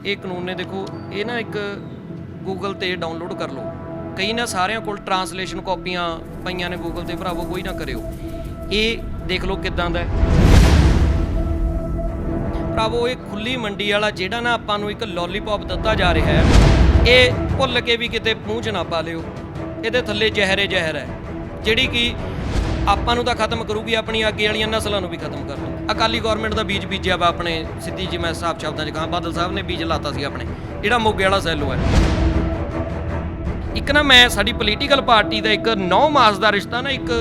ਇਹ ਕਾਨੂੰਨ ਨੇ ਦੇਖੋ ਇਹ ਨਾ ਇੱਕ ਗੂਗਲ ਤੇ ਡਾਊਨਲੋਡ ਕਰ ਲਓ। ਕਈ ਨਾ ਸਾਰਿਆਂ ਕੋਲ ਟਰਾਂਸਲੇਸ਼ਨ ਕਾਪੀਆਂ ਪਈਆਂ ਨੇ ਗੂਗਲ ਤੇ, ਭਰਾਵੋ ਕੋਈ ਨਾ ਕਰਿਓ। ਇਹ ਦੇਖ ਲਓ ਕਿੱਦਾਂ ਦਾ ਭਰਾਵੋ। ਇਹ ਖੁੱਲੀ ਮੰਡੀ ਵਾਲਾ ਜਿਹੜਾ ਨਾ ਆਪਾਂ ਨੂੰ ਇੱਕ ਲੋਲੀਪੌਪ ਦਿੱਤਾ ਜਾ ਰਿਹਾ ਹੈ, ਇਹ ਭੁੱਲ ਕੇ ਵੀ ਕਿਤੇ ਮੂੰਹ 'ਚ ਨਾ ਪਾ ਲਿਓ। ਇਹਦੇ ਥੱਲੇ ਜ਼ਹਿਰ ਹੈ ਜਿਹੜੀ ਕਿ ਆਪਾਂ ਨੂੰ ਤਾਂ ਖਤਮ ਕਰੂਗੀ, ਆਪਣੀ ਅੱਗੇ ਵਾਲੀਆਂ ਨਸਲਾਂ ਨੂੰ ਵੀ ਖਤਮ ਕਰ ਦੂ। ਅਕਾਲੀ ਗੌਰਮੈਂਟ ਦਾ ਬੀਜ ਬੀਜਿਆ ਵਾ ਆਪਣੇ, ਸਿੱਧੀ ਜੀ ਮੈਂ ਹਿਸਾਬ ਸ਼ਬਦਾਂ 'ਚ ਕਹਾਂ, ਬਾਦਲ ਸਾਹਿਬ ਨੇ ਬੀਜ ਲਾਤਾ ਸੀ ਆਪਣੇ, ਜਿਹੜਾ ਮੋਗੇ ਵਾਲਾ ਸੈਲੋ ਹੈ। ਇੱਕ ਨਾ ਮੈਂ ਸਾਡੀ ਪੋਲੀਟੀਕਲ ਪਾਰਟੀ ਦਾ ਇੱਕ 9 ਮਾਸ ਦਾ ਰਿਸ਼ਤਾ ਨਾ, ਇੱਕ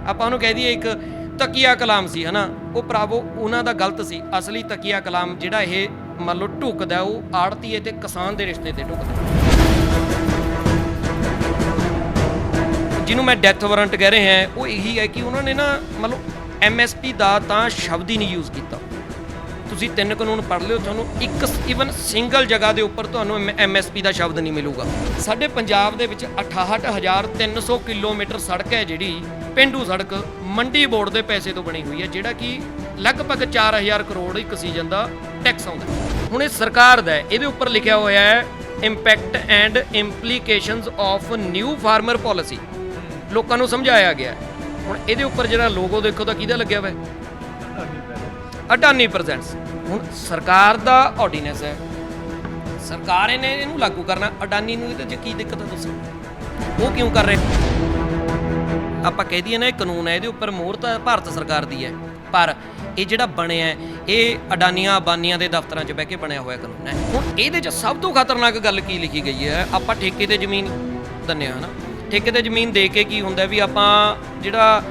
ਆਪਾਂ ਉਹਨੂੰ ਕਹਿ ਦਈਏ ਇੱਕ ਤਕੀਆ ਕਲਾਮ ਸੀ, ਹੈ ਨਾ। ਉਹ ਭਰਾਵੋ ਉਹਨਾਂ ਦਾ ਗਲਤ ਸੀ। ਅਸਲੀ ਤਕੀਆ ਕਲਾਮ ਜਿਹੜਾ ਇਹ ਮੰਨ ਲਓ ਢੁਕਦਾ, ਉਹ ਆੜਤੀਏ ਤੇ ਕਿਸਾਨ ਦੇ ਰਿਸ਼ਤੇ ਤੇ ਢੁਕਦਾ, ਜਿਹਨੂੰ ਮੈਂ ਡੈਥ ਵਾਰੰਟ ਕਹਿ ਰਹੇ ਹਾਂ। ਉਹ ਇਹੀ ਹੈ ਕਿ ਉਹਨਾਂ ਨੇ ਨਾ ਮੰਨ ਲਓ MSP ਦਾ ਤਾਂ ਸ਼ਬਦ ਹੀ ਨਹੀਂ ਯੂਜ਼ ਕੀਤਾ। ਤੁਸੀਂ 3 ਕਾਨੂੰਨ ਪੜ੍ਹ ਲਿਓ, ਤੁਹਾਨੂੰ ਇੱਕ ਈਵਨ ਸਿੰਗਲ ਜਗ੍ਹਾ ਦੇ ਉੱਪਰ ਤੁਹਾਨੂੰ MSP ਦਾ ਸ਼ਬਦ ਨਹੀਂ ਮਿਲੂਗਾ। ਸਾਡੇ ਪੰਜਾਬ ਦੇ ਵਿੱਚ 68,300 ਕਿਲੋਮੀਟਰ ਸੜਕ ਹੈ ਜਿਹੜੀ ਪੇਂਡੂ ਸੜਕ ਮੰਡੀ ਬੋਰਡ ਦੇ ਪੈਸੇ ਤੋਂ ਬਣੀ ਹੋਈ ਹੈ, ਜਿਹੜਾ ਕਿ ਲਗਭਗ 4,000 ਕਰੋੜ ਇੱਕ ਸੀਜ਼ਨ ਦਾ ਟੈਕਸ ਆਉਂਦਾ। ਹੁਣ ਇਹ ਸਰਕਾਰ ਦਾ ਹੈ, ਇਹਦੇ ਉੱਪਰ ਲਿਖਿਆ ਹੋਇਆ ਹੈ impact and implications of new farmer policy. ਲੋਕਾਂ ਨੂੰ ਸਮਝਾਇਆ ਗਿਆ। ਹੁਣ ਇਹਦੇ ਉੱਪਰ ਜਿਹੜਾ ਲੋਗੋ ਦੇਖੋ ਤਾਂ ਕਿਹਦਾ ਲੱਗਿਆ ਹੋਇਆ, ਅਡਾਨੀ ਪ੍ਰੈਜ਼ੈਂਟਸ। ਹੁਣ ਸਰਕਾਰ ਦਾ ਆਰਡੀਨੈਂਸ ਹੈ, ਸਰਕਾਰ ਨੇ ਇਹਨੂੰ ਲਾਗੂ ਕਰਨਾ। ਅਡਾਨੀ ਨੂੰ ਇਹਦੇ 'ਚ ਕੀ ਦਿੱਕਤ ਹੈ ਦੱਸੋ, ਉਹ ਕਿਉਂ ਕਰ ਰਹੇ? ਆਪਾਂ ਕਹਿ ਦਈਏ ਨਾ ਇਹ ਕਾਨੂੰਨ ਹੈ, ਇਹਦੇ ਉੱਪਰ ਮੋਹਰ ਤਾਂ ਭਾਰਤ ਸਰਕਾਰ ਦੀ ਹੈ, ਪਰ ਇਹ ਜਿਹੜਾ ਬਣਿਆ ਇਹ ਅਡਾਨੀਆਂ ਅਬਾਨੀਆਂ ਦੇ ਦਫ਼ਤਰਾਂ 'ਚ ਬਹਿ ਕੇ ਬਣਿਆ ਹੋਇਆ ਕਾਨੂੰਨ ਹੈ। ਹੁਣ ਇਹਦੇ 'ਚ ਸਭ ਤੋਂ ਖਤਰਨਾਕ ਗੱਲ ਕੀ ਲਿਖੀ ਗਈ ਹੈ, ਆਪਾਂ ਠੇਕੇ ਤੇ ਜ਼ਮੀਨ ਦਿੰਦੇ ਹਾਂ ਨਾ। ਠੇਕੇ ਤੇ ਜ਼ਮੀਨ ਦੇ ਕੇ ਕੀ ਹੁੰਦਾ ਵੀ ਆਪਾਂ ਜਿਹੜਾ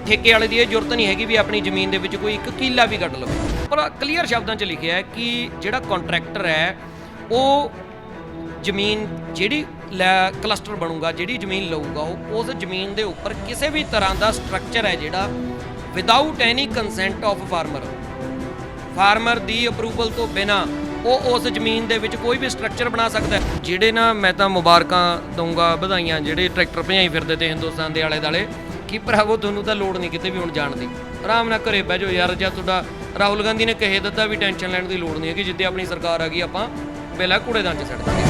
ਠੇਕੇ ਵਾਲੇ ਦੀ ਇਹ ਜ਼ਰੂਰਤ ਨਹੀਂ ਹੈਗੀ ਵੀ ਆਪਣੀ ਜ਼ਮੀਨ ਦੇ ਵਿੱਚ ਕੋਈ ਇੱਕ ਕਿੱਲਾ ਵੀ ਕੱਢ ਲਵੇ। ਪਰ ਕਲੀਅਰ ਸ਼ਬਦਾਂ 'ਚ ਲਿਖਿਆ ਹੈ ਕਿ ਜਿਹੜਾ ਕੰਟਰੈਕਟਰ ਹੈ ਉਹ ਜ਼ਮੀਨ ਜਿਹੜੀ ਕਲਸਟਰ ਬਣੂਗਾ, ਜਿਹੜੀ ਜ਼ਮੀਨ ਲਊਗਾ, ਉਹ ਉਸ ਜ਼ਮੀਨ ਦੇ ਉੱਪਰ ਕਿਸੇ ਵੀ ਤਰ੍ਹਾਂ ਦਾ ਸਟਰਕਚਰ ਹੈ ਜਿਹੜਾ without any consent of farmer the approval ਤੋਂ ਬਿਨਾਂ ਉਹ ਉਸ ਜ਼ਮੀਨ ਦੇ ਵਿੱਚ ਕੋਈ ਵੀ ਸਟਰਕਚਰ ਬਣਾ ਸਕਦਾ ਹੈ। ਜਿਹੜੇ ਨਾ ਮੈਂ ਤਾਂ ਮੁਬਾਰਕਾਂ ਦਊਂਗਾ, ਵਧਾਈਆਂ ਜਿਹੜੇ ਟਰੈਕਟਰ ਭਜਾਈ ਫਿਰਦੇ ਤੇ ਹਿੰਦੁਸਤਾਨ ਦੇ ਆਲੇ ਦੁਆਲੇ, ਕਿ ਭਰਾਵੋ ਤੁਹਾਨੂੰ ਤਾਂ ਲੋੜ ਨਹੀਂ ਕਿਤੇ ਵੀ ਹੁਣ ਜਾਣ ਦੀ, ਆਰਾਮ ਨਾਲ ਘਰੇ ਬਹਿ ਜਾਓ ਯਾਰ। ਜਾਂ ਤੁਹਾਡਾ ਰਾਹੁਲ ਗਾਂਧੀ ਨੇ ਕਹੇ ਦਿੱਤਾ ਵੀ ਟੈਨਸ਼ਨ ਲੈਣ ਦੀ ਲੋੜ ਨਹੀਂ ਹੈਗੀ, ਜਿੱਦੇ ਆਪਣੀ ਸਰਕਾਰ ਆ ਗਈ ਆਪਾਂ ਪਹਿਲਾਂ ਕੂੜੇਦਾਨ 'ਚ ਛੱਡ ਦਾਂਗੇ।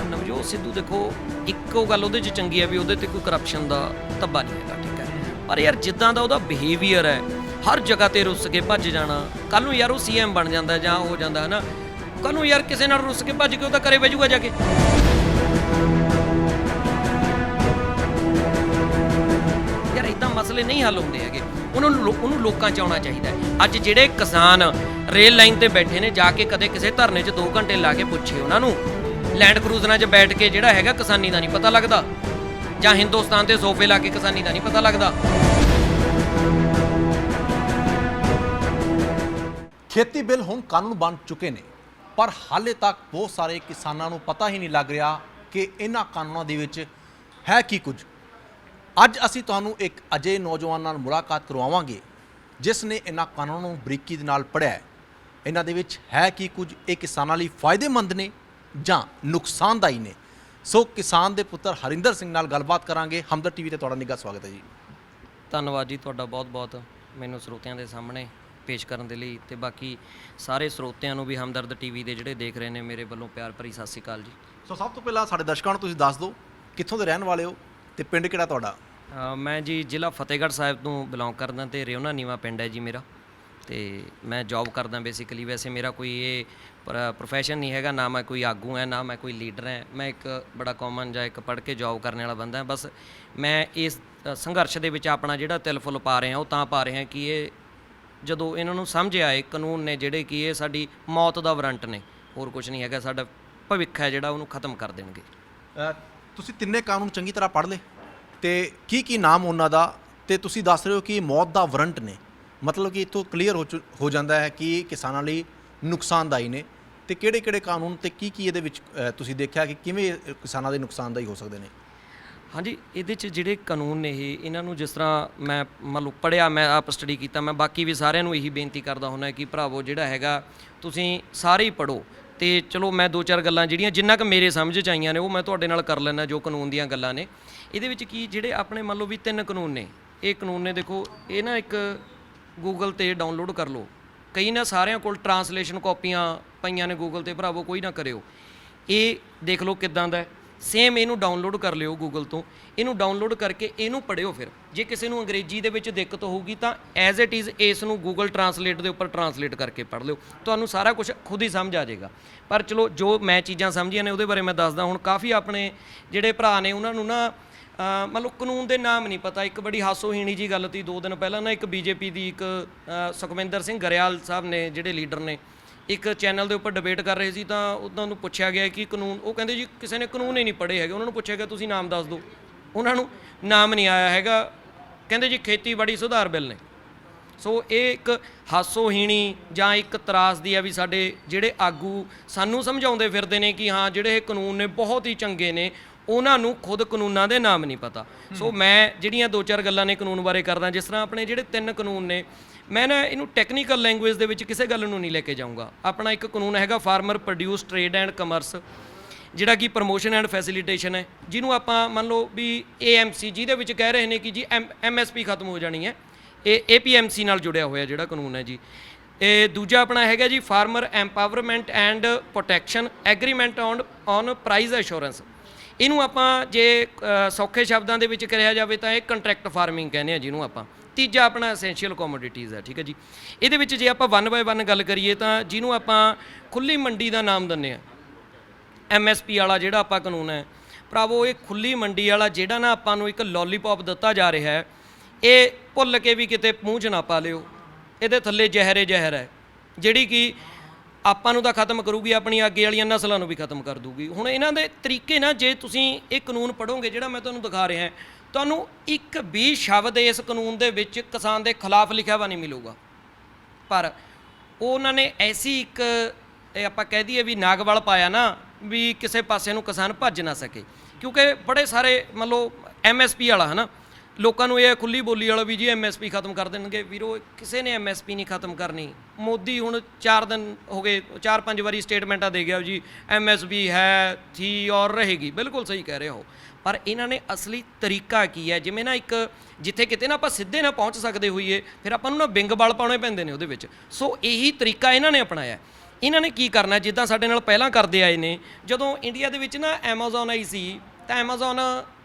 ਨਵਜੋਤ ਸਿੱਧੂ ਦੇਖੋ ਇੱਕੋ ਗੱਲ ਉਹਦੇ 'ਚ ਚੰਗੀ ਹੈ ਵੀ ਉਹਦੇ ਤੇ ਕੋਈ ਕਰਪਸ਼ਨ ਦਾ ਧੱਬਾ ਨਹੀਂ ਹੈਗਾ, ਠੀਕ ਹੈ। ਪਰ ਯਾਰ ਜਿੱਦਾਂ ਦਾ ਉਹਦਾ ਬਿਹੇਵੀਅਰ ਹੈ, ਹਰ ਜਗ੍ਹਾ ਤੇ ਰੁੱਸ ਕੇ ਭੱਜ ਜਾਣਾ, ਕੱਲ ਨੂੰ ਯਾਰ ਉਹ CM ਬਣ ਜਾਂਦਾ ਜਾਂ ਹੋ ਜਾਂਦਾ ਹੈ ਨਾ, ਕੱਲ ਨੂੰ ਯਾਰ ਕਿਸੇ ਨਾਲ ਰੁੱਸ ਕੇ ਭੱਜ ਕੇ ਉਹ ਤਾਂ ਘਰੇ ਬਹਿ ਜਾਊਗਾ ਜਾ ਕੇ। ਯਾਰ ਇੱਦਾਂ ਮਸਲੇ ਨਹੀਂ ਹੱਲ ਹੁੰਦੇ ਹੈਗੇ, ਉਹਨੂੰ ਲੋਕਾਂ 'ਚ ਆਉਣਾ ਚਾਹੀਦਾ ਹੈ। ਅੱਜ ਜਿਹੜੇ ਕਿਸਾਨ ਰੇਲ ਲਾਈਨ ਤੇ ਬੈਠੇ ਨੇ, ਜਾ ਕੇ ਕਦੇ ਕਿਸੇ ਧਰਨੇ 'ਚ 2 ਘੰਟੇ ਲਾ ਕੇ ਪੁੱਛੇ ਉਹਨਾਂ ਨੂੰ, ਲੈਂਡ ਕਰੂਜ਼ਰਾਂ 'ਚ ਬੈਠ ਕੇ ਜਿਹੜਾ ਹੈਗਾ ਕਿਸਾਨੀ ਦਾ ਨਹੀਂ ਪਤਾ ਲੱਗਦਾ, ਜਾਂ ਹਿੰਦੁਸਤਾਨ ਦੇ ਸੋਫੇ ਲਾ ਕੇ ਕਿਸਾਨੀ ਦਾ ਨਹੀਂ ਪਤਾ ਲੱਗਦਾ। ਖੇਤੀ ਬਿੱਲ ਹੁਣ ਕਾਨੂੰਨ ਬਣ ਚੁੱਕੇ ਨੇ, ਪਰ ਹਾਲੇ ਤੱਕ ਬਹੁਤ ਸਾਰੇ ਕਿਸਾਨਾਂ ਨੂੰ ਪਤਾ ਹੀ ਨਹੀਂ ਲੱਗ ਰਿਹਾ ਕਿ ਇਹਨਾਂ ਕਾਨੂੰਨਾਂ ਦੇ ਵਿੱਚ ਹੈ ਕੀ ਕੁਝ। ਅੱਜ ਅਸੀਂ ਤੁਹਾਨੂੰ ਇੱਕ ਅਜਿਹੇ ਨੌਜਵਾਨ ਨਾਲ ਮੁਲਾਕਾਤ ਕਰਵਾਵਾਂਗੇ ਜਿਸ ਨੇ ਇਹਨਾਂ ਕਾਨੂੰਨਾਂ ਨੂੰ ਬਰੀਕੀ ਦੇ ਨਾਲ ਪੜ੍ਹਿਆ ਹੈ। ਇਹਨਾਂ ਦੇ ਵਿੱਚ ਹੈ ਕੀ ਕੁਝ, ਇਹ ਕਿਸਾਨਾਂ ਲਈ ਫਾਇਦੇਮੰਦ ਨੇ ਜਾਂ ਨੁਕਸਾਨਦਾਈ ਨੇ। ਸੋ ਕਿਸਾਨ ਦੇ ਪੁੱਤਰ ਹਰਿੰਦਰ ਸਿੰਘ ਨਾਲ ਗੱਲਬਾਤ ਕਰਾਂਗੇ। ਹਮਦਰ TV ਤੇ ਤੁਹਾਡਾ ਨਿੱਘਾ ਸਵਾਗਤ ਹੈ ਜੀ। ਧੰਨਵਾਦ ਜੀ ਤੁਹਾਡਾ ਬਹੁਤ-ਬਹੁਤ ਮੈਨੂੰ ਸਰੋਤਿਆਂ ਦੇ ਸਾਹਮਣੇ ਪੇਸ਼ ਕਰਨ ਦੇ ਲਈ, ਤੇ ਬਾਕੀ ਸਾਰੇ ਸਰੋਤਿਆਂ ਨੂੰ ਵੀ ਹਮਦਰਦ TV ਦੇ ਜਿਹੜੇ ਦੇਖ ਰਹੇ ਨੇ ਮੇਰੇ ਵੱਲੋਂ ਪਿਆਰ ਭਰੀ ਸਤਿ ਸ਼੍ਰੀ ਅਕਾਲ ਜੀ। ਸੋ ਸਭ ਤੋਂ ਪਹਿਲਾਂ ਸਾਡੇ ਦਰਸ਼ਕਾਂ ਨੂੰ ਤੁਸੀਂ ਦੱਸ ਦਿਓ ਕਿੱਥੋਂ ਦੇ ਰਹਿਣ ਵਾਲੇ ਹੋ ਤੇ ਪਿੰਡ ਕਿਹੜਾ ਤੁਹਾਡਾ? ਮੈਂ ਜੀ ਜ਼ਿਲ੍ਹਾ ਫਤਿਹਗੜ੍ਹ ਸਾਹਿਬ ਤੋਂ ਬਿਲੋਂਗ ਕਰਦਾ ਤੇ ਰਿਉਣਾ ਨੀਵਾਂ ਪਿੰਡ ਹੈ ਜੀ ਮੇਰਾ, ਤੇ ਮੈਂ ਜੌਬ ਕਰਦਾ ਬੇਸਿਕਲੀ। ਵੈਸੇ ਮੇਰਾ ਕੋਈ ਇਹ ਪ੍ਰੋਫੈਸ਼ਨ ਨਹੀਂ ਹੈਗਾ, ਨਾ ਮੈਂ ਕੋਈ ਆਗੂ ਹੈ, ਨਾ ਮੈਂ ਕੋਈ ਲੀਡਰ ਹੈ। ਮੈਂ ਇੱਕ ਬੜਾ ਕਾਮਨ ਜਾਂ ਇੱਕ ਪੜ੍ਹ ਕੇ ਜੌਬ ਕਰਨ ਵਾਲਾ ਬੰਦਾ। ਬਸ ਮੈਂ ਇਸ ਸੰਘਰਸ਼ ਦੇ ਵਿੱਚ ਆਪਣਾ ਜਿਹੜਾ ਤਿਲ ਫੁੱਲ ਪਾ ਰਹੇ ਹਾਂ ਉਹ ਤਾਂ ਪਾ ਰਹੇ ਹਾਂ ਕਿ ਇਹ ਜਦੋਂ ਇਹਨਾਂ ਨੂੰ ਸਮਝ ਆਏ ਕਾਨੂੰਨ ਨੇ ਜਿਹੜੇ ਕਿ ਇਹ ਸਾਡੀ ਮੌਤ ਦਾ ਵਾਰੰਟ ਨੇ, ਹੋਰ ਕੁਝ ਨਹੀਂ ਹੈਗਾ। ਸਾਡਾ ਭਵਿੱਖ ਹੈ ਜਿਹੜਾ ਉਹਨੂੰ ਖਤਮ ਕਰ ਦੇਣਗੇ। ਤੁਸੀਂ ਤਿੰਨੇ ਕਾਨੂੰਨ ਚੰਗੀ ਤਰ੍ਹਾਂ ਪੜ੍ਹ ਲਏ ਤੇ ਕੀ ਨਾਮ ਉਹਨਾਂ ਦਾ, ਤੇ ਤੁਸੀਂ ਦੱਸ ਰਹੇ ਹੋ ਕਿ ਮੌਤ ਦਾ ਵਾਰੰਟ ਨੇ, ਮਤਲਬ ਕਿ ਇੱਥੋਂ ਕਲੀਅਰ ਹੋ ਜਾਂਦਾ ਹੈ ਕਿ ਕਿਸਾਨਾਂ ਲਈ ਨੁਕਸਾਨਦਾਈ ਨੇ। ਤੇ ਕਿਹੜੇ ਕਾਨੂੰਨ ਤੇ ਕੀ ਇਹਦੇ ਵਿੱਚ ਤੁਸੀਂ ਦੇਖਿਆ ਕਿ ਕਿਵੇਂ ਕਿਸਾਨਾਂ ਦੇ ਨੁਕਸਾਨਦਾਈ ਹੋ ਸਕਦੇ ਨੇ? ਹਾਂਜੀ, ਇਹਦੇ 'ਚ ਜਿਹੜੇ ਕਾਨੂੰਨ ਨੇ ਇਹਨਾਂ ਨੂੰ ਜਿਸ ਤਰ੍ਹਾਂ ਮੈਂ ਮੰਨ ਲਓ ਪੜ੍ਹਿਆ, ਮੈਂ ਆਪ ਸਟੱਡੀ ਕੀਤਾ, ਮੈਂ ਬਾਕੀ ਵੀ ਸਾਰਿਆਂ ਨੂੰ ਇਹੀ ਬੇਨਤੀ ਕਰਦਾ ਹੁੰਦਾ ਕਿ ਭਰਾਵੋ ਜਿਹੜਾ ਹੈਗਾ ਤੁਸੀਂ ਸਾਰੇ ਹੀ ਪੜ੍ਹੋ। ਤੇ ਚਲੋ ਮੈਂ 2-4 ਗੱਲਾਂ ਜਿਹੜੀਆਂ ਜਿੰਨਾ ਕੁ ਮੇਰੇ ਸਮਝ 'ਚ ਆਈਆਂ ਨੇ ਉਹ ਮੈਂ ਤੁਹਾਡੇ ਨਾਲ ਕਰ ਲੈਣਾ, ਜੋ ਕਾਨੂੰਨ ਦੀਆਂ ਗੱਲਾਂ ਨੇ। ਇਹਦੇ ਵਿੱਚ ਕੀ ਜਿਹੜੇ ਆਪਣੇ ਮੰਨ ਲਓ ਵੀ 3 ਕਾਨੂੰਨ ਨੇ, ਇਹ ਕਾਨੂੰਨ ਨੇ ਦੇਖੋ ਇਹ ਨਾ ਇੱਕ ਗੂਗਲ ਤੇ ਡਾਊਨਲੋਡ ਕਰ ਲਓ। ਕਈ ਨਾ ਸਾਰਿਆਂ ਕੋਲ ਟਰਾਂਸਲੇਸ਼ਨ ਕਾਪੀਆਂ ਪਈਆਂ ਨੇ ਗੂਗਲ ਤੇ, ਭਰਾਵੋ ਕੋਈ ਨਾ ਕਰਿਓ। ਇਹ ਦੇਖ ਲਓ ਕਿੱਦਾਂ ਦਾ ਸੇਮ, ਇਹਨੂੰ ਡਾਊਨਲੋਡ ਕਰ ਲਿਓ ਗੂਗਲ ਤੋਂ। ਇਹਨੂੰ ਡਾਊਨਲੋਡ ਕਰਕੇ ਇਹਨੂੰ ਪੜ੍ਹਿਓ। ਫਿਰ ਜੇ ਕਿਸੇ ਨੂੰ ਅੰਗਰੇਜ਼ੀ ਦੇ ਵਿੱਚ ਦਿੱਕਤ ਹੋਊਗੀ ਤਾਂ ਐਜ਼ ਇਟ ਇਜ਼ ਇਸ ਨੂੰ ਗੂਗਲ ਟਰਾਂਸਲੇਟ ਦੇ ਉੱਪਰ ਟਰਾਂਸਲੇਟ ਕਰਕੇ ਪੜ੍ਹ ਲਿਓ, ਤੁਹਾਨੂੰ ਸਾਰਾ ਕੁਝ ਖੁਦ ਹੀ ਸਮਝ ਆ ਜਾਏਗਾ। ਪਰ ਚਲੋ ਜੋ ਮੈਂ ਚੀਜ਼ਾਂ ਸਮਝੀਆਂ ਨੇ ਉਹਦੇ ਬਾਰੇ ਮੈਂ ਦੱਸਦਾ। ਹੁਣ ਕਾਫੀ ਆਪਣੇ ਜਿਹੜੇ ਭਰਾ ਨੇ ਉਹਨਾਂ ਨੂੰ ਨਾ ਮਤਲਬ ਕਾਨੂੰਨ ਦੇ ਨਾਮ ਨਹੀਂ ਪਤਾ। ਇੱਕ ਬੜੀ ਹਾਸੋਹੀਣੀ ਜੀ ਗੱਲ ਤੀ 2 ਦਿਨ ਪਹਿਲਾਂ ਨਾ, ਇੱਕ ਬੀਜੇਪੀ ਦੀ ਇੱਕ ਸੁਖਵਿੰਦਰ ਸਿੰਘ ਗਰੇਵਾਲ ਸਾਹਿਬ ਨੇ ਜਿਹੜੇ ਲੀਡਰ ਨੇ, ਇੱਕ ਚੈਨਲ ਦੇ ਉੱਪਰ ਡਿਬੇਟ ਕਰ ਰਹੇ ਸੀ ਤਾਂ ਉਹਨਾਂ ਨੂੰ ਪੁੱਛਿਆ ਗਿਆ ਕਿ ਕਾਨੂੰਨ, ਉਹ ਕਹਿੰਦੇ ਜੀ ਕਿਸੇ ਨੇ ਕਾਨੂੰਨ ਹੀ ਨਹੀਂ ਪੜ੍ਹੇ ਹੈਗੇ। ਉਹਨਾਂ ਨੂੰ ਪੁੱਛਿਆ ਗਿਆ ਤੁਸੀਂ ਨਾਮ ਦੱਸ ਦਿਓ, ਉਹਨਾਂ ਨੂੰ ਨਾਮ ਨਹੀਂ ਆਇਆ ਹੈਗਾ। ਕਹਿੰਦੇ ਜੀ ਖੇਤੀਬਾੜੀ ਸੁਧਾਰ ਬਿੱਲ ਨੇ। ਸੋ ਇਹ ਇੱਕ ਹਾਸੋਹੀਣੀ ਜਾਂ ਇੱਕ ਤਰਾਸਦੀ ਆ ਵੀ ਸਾਡੇ ਜਿਹੜੇ ਆਗੂ ਸਾਨੂੰ ਸਮਝਾਉਂਦੇ ਫਿਰਦੇ ਨੇ ਕਿ ਹਾਂ ਜਿਹੜੇ ਇਹ ਕਾਨੂੰਨ ਨੇ ਬਹੁਤ ਹੀ ਚੰਗੇ ਨੇ, ਉਹਨਾਂ ਨੂੰ ਖੁਦ ਕਾਨੂੰਨਾਂ ਦੇ ਨਾਮ ਨਹੀਂ ਪਤਾ। ਸੋ ਮੈਂ ਜਿਹੜੀਆਂ 2-4 ਗੱਲਾਂ ਨੇ ਕਾਨੂੰਨ ਬਾਰੇ ਕਰਦਾ। ਜਿਸ ਤਰ੍ਹਾਂ ਆਪਣੇ ਜਿਹੜੇ 3 ਕਾਨੂੰਨ ਨੇ, ਮੈਂ ਨਾ ਇਹਨੂੰ ਟੈਕਨੀਕਲ ਲੈਂਗੁਏਜ ਦੇ ਵਿੱਚ ਕਿਸੇ ਗੱਲ ਨੂੰ ਨਹੀਂ ਲੈ ਕੇ ਜਾਊਂਗਾ। ਆਪਣਾ ਇੱਕ ਕਾਨੂੰਨ ਹੈਗਾ farmer produce trade and commerce, ਜਿਹੜਾ ਕਿ ਪ੍ਰਮੋਸ਼ਨ ਐਂਡ ਫੈਸਿਲੀਟੇਸ਼ਨ ਹੈ, ਜਿਹਨੂੰ ਆਪਾਂ ਮੰਨ ਲਓ ਵੀ AMC, ਜਿਹਦੇ ਵਿੱਚ ਕਹਿ ਰਹੇ ਨੇ ਕਿ ਜੀ MSP ਖਤਮ ਹੋ ਜਾਣੀ ਹੈ। ਇਹ APMC ਨਾਲ ਜੁੜਿਆ ਹੋਇਆ ਜਿਹੜਾ ਕਾਨੂੰਨ ਹੈ ਜੀ। ਇਹ ਦੂਜਾ ਆਪਣਾ ਹੈਗਾ ਜੀ farmer empowerment and protection agreement on price assurance. ਇਹਨੂੰ ਆਪਾਂ ਜੇ ਸੌਖੇ ਸ਼ਬਦਾਂ ਦੇ ਵਿੱਚ ਕਰਿਆ ਜਾਵੇ ਤਾਂ ਇਹ ਕੰਟਰੈਕਟ ਫਾਰਮਿੰਗ ਕਹਿੰਦੇ ਆ ਜਿਹਨੂੰ ਆਪਾਂ। ਤੀਜਾ ਆਪਣਾ ਐਸੈਂਸ਼ੀਅਲ ਕੋਮੋਡਿਟੀਜ਼ ਹੈ, ਠੀਕ ਹੈ ਜੀ। ਇਹਦੇ ਵਿੱਚ ਜੇ ਆਪਾਂ 1 ਬਾਏ 1 ਗੱਲ ਕਰੀਏ ਤਾਂ ਜਿਹਨੂੰ ਆਪਾਂ ਖੁੱਲੀ ਮੰਡੀ ਦਾ ਨਾਮ ਦਿੰਦੇ ਆ, MSP ਵਾਲਾ ਜਿਹੜਾ ਆਪਾਂ ਕਾਨੂੰਨ ਹੈ ਭਰਾਵੋ, ਇਹ ਖੁੱਲੀ ਮੰਡੀ ਵਾਲਾ ਜਿਹੜਾ ਨਾ ਆਪਾਂ ਨੂੰ ਇੱਕ ਲੋਲੀਪੌਪ ਦਿੱਤਾ ਜਾ ਰਿਹਾ ਹੈ, ਇਹ ਭੁੱਲ ਕੇ ਵੀ ਕਿਤੇ ਮੂੰਹ 'ਚ ਨਾ ਪਾ ਲਿਓ। ਇਹਦੇ ਥੱਲੇ ਜ਼ਹਿਰ ਹੈ ਜਿਹੜੀ ਕਿ ਆਪਾਂ ਨੂੰ ਤਾਂ ਖਤਮ ਕਰੂਗੀ, ਆਪਣੀ ਅੱਗੇ ਵਾਲੀਆਂ ਨਸਲਾਂ ਨੂੰ ਵੀ ਖਤਮ ਕਰ ਦੂਗੀ। ਹੁਣ ਇਹਨਾਂ ਦੇ ਤਰੀਕੇ ਨਾ, ਜੇ ਤੁਸੀਂ ਇਹ ਕਾਨੂੰਨ ਪੜ੍ਹੋਗੇ ਜਿਹੜਾ ਮੈਂ ਤੁਹਾਨੂੰ ਦਿਖਾ ਰਿਹਾ, ਤੁਹਾਨੂੰ ਇੱਕ ਵੀ ਸ਼ਬਦ ਇਸ ਕਾਨੂੰਨ ਦੇ ਵਿੱਚ ਕਿਸਾਨ ਦੇ ਖਿਲਾਫ ਲਿਖਿਆ ਵਾ ਨਹੀਂ ਮਿਲੂਗਾ। ਪਰ ਉਹਨਾਂ ਨੇ ਐਸੀ ਇੱਕ ਇਹ ਆਪਾਂ ਕਹਿ ਦਈਏ ਵੀ ਨਾਗਵਲ ਪਾਇਆ ਨਾ ਵੀ ਕਿਸੇ ਪਾਸੇ ਨੂੰ ਕਿਸਾਨ ਭੱਜ ਨਾ ਸਕੇ। ਕਿਉਂਕਿ ਬੜੇ ਸਾਰੇ ਮੰਨ ਲਓ MSP ਵਾਲਾ ਹੈ ਨਾ, ਲੋਕਾਂ ਨੂੰ ਇਹ ਖੁੱਲੀ ਬੋਲੀ ਵਾਲਾ ਵੀ ਜੀ MSP ਖਤਮ ਕਰ ਦੇਣਗੇ। ਵੀਰੋ ਕਿਸੇ ਨੇ MSP ਨਹੀਂ ਖਤਮ ਕਰਨੀ। ਮੋਦੀ ਹੁਣ 4 ਦਿਨ ਹੋ ਗਏ, 4-5 ਵਾਰੀ ਸਟੇਟਮੈਂਟਾਂ ਦੇ ਗਿਆ ਜੀ MSP ਹੈ, ਥੀ ਔਰ ਰਹੇਗੀ। ਬਿਲਕੁਲ ਸਹੀ ਕਹਿ ਰਹੇ ਹੋ। ਪਰ ਇਹਨਾਂ ਨੇ ਅਸਲੀ ਤਰੀਕਾ ਕੀ ਹੈ? ਜਿਵੇਂ ਨਾ ਇੱਕ ਜਿੱਥੇ ਕਿਤੇ ਨਾ ਆਪਾਂ ਸਿੱਧੇ ਨਾ ਪਹੁੰਚ ਸਕਦੇ ਹੋਈਏ, ਫਿਰ ਆਪਾਂ ਨੂੰ ਨਾ ਵਿੰਗ ਬਲ ਪਾਉਣੇ ਪੈਂਦੇ ਨੇ ਉਹਦੇ ਵਿੱਚ। ਸੋ ਇਹੀ ਤਰੀਕਾ ਇਹਨਾਂ ਨੇ ਅਪਣਾਇਆ। ਇਹਨਾਂ ਨੇ ਕੀ ਕਰਨਾ, ਜਿੱਦਾਂ ਸਾਡੇ ਨਾਲ ਪਹਿਲਾਂ ਕਰਦੇ ਆਏ ਨੇ। ਜਦੋਂ ਇੰਡੀਆ ਦੇ ਵਿੱਚ ਨਾ ਐਮਾਜ਼ੋਨ ਆਈ ਸੀ ਤਾਂ ਐਮਾਜ਼ੋਨ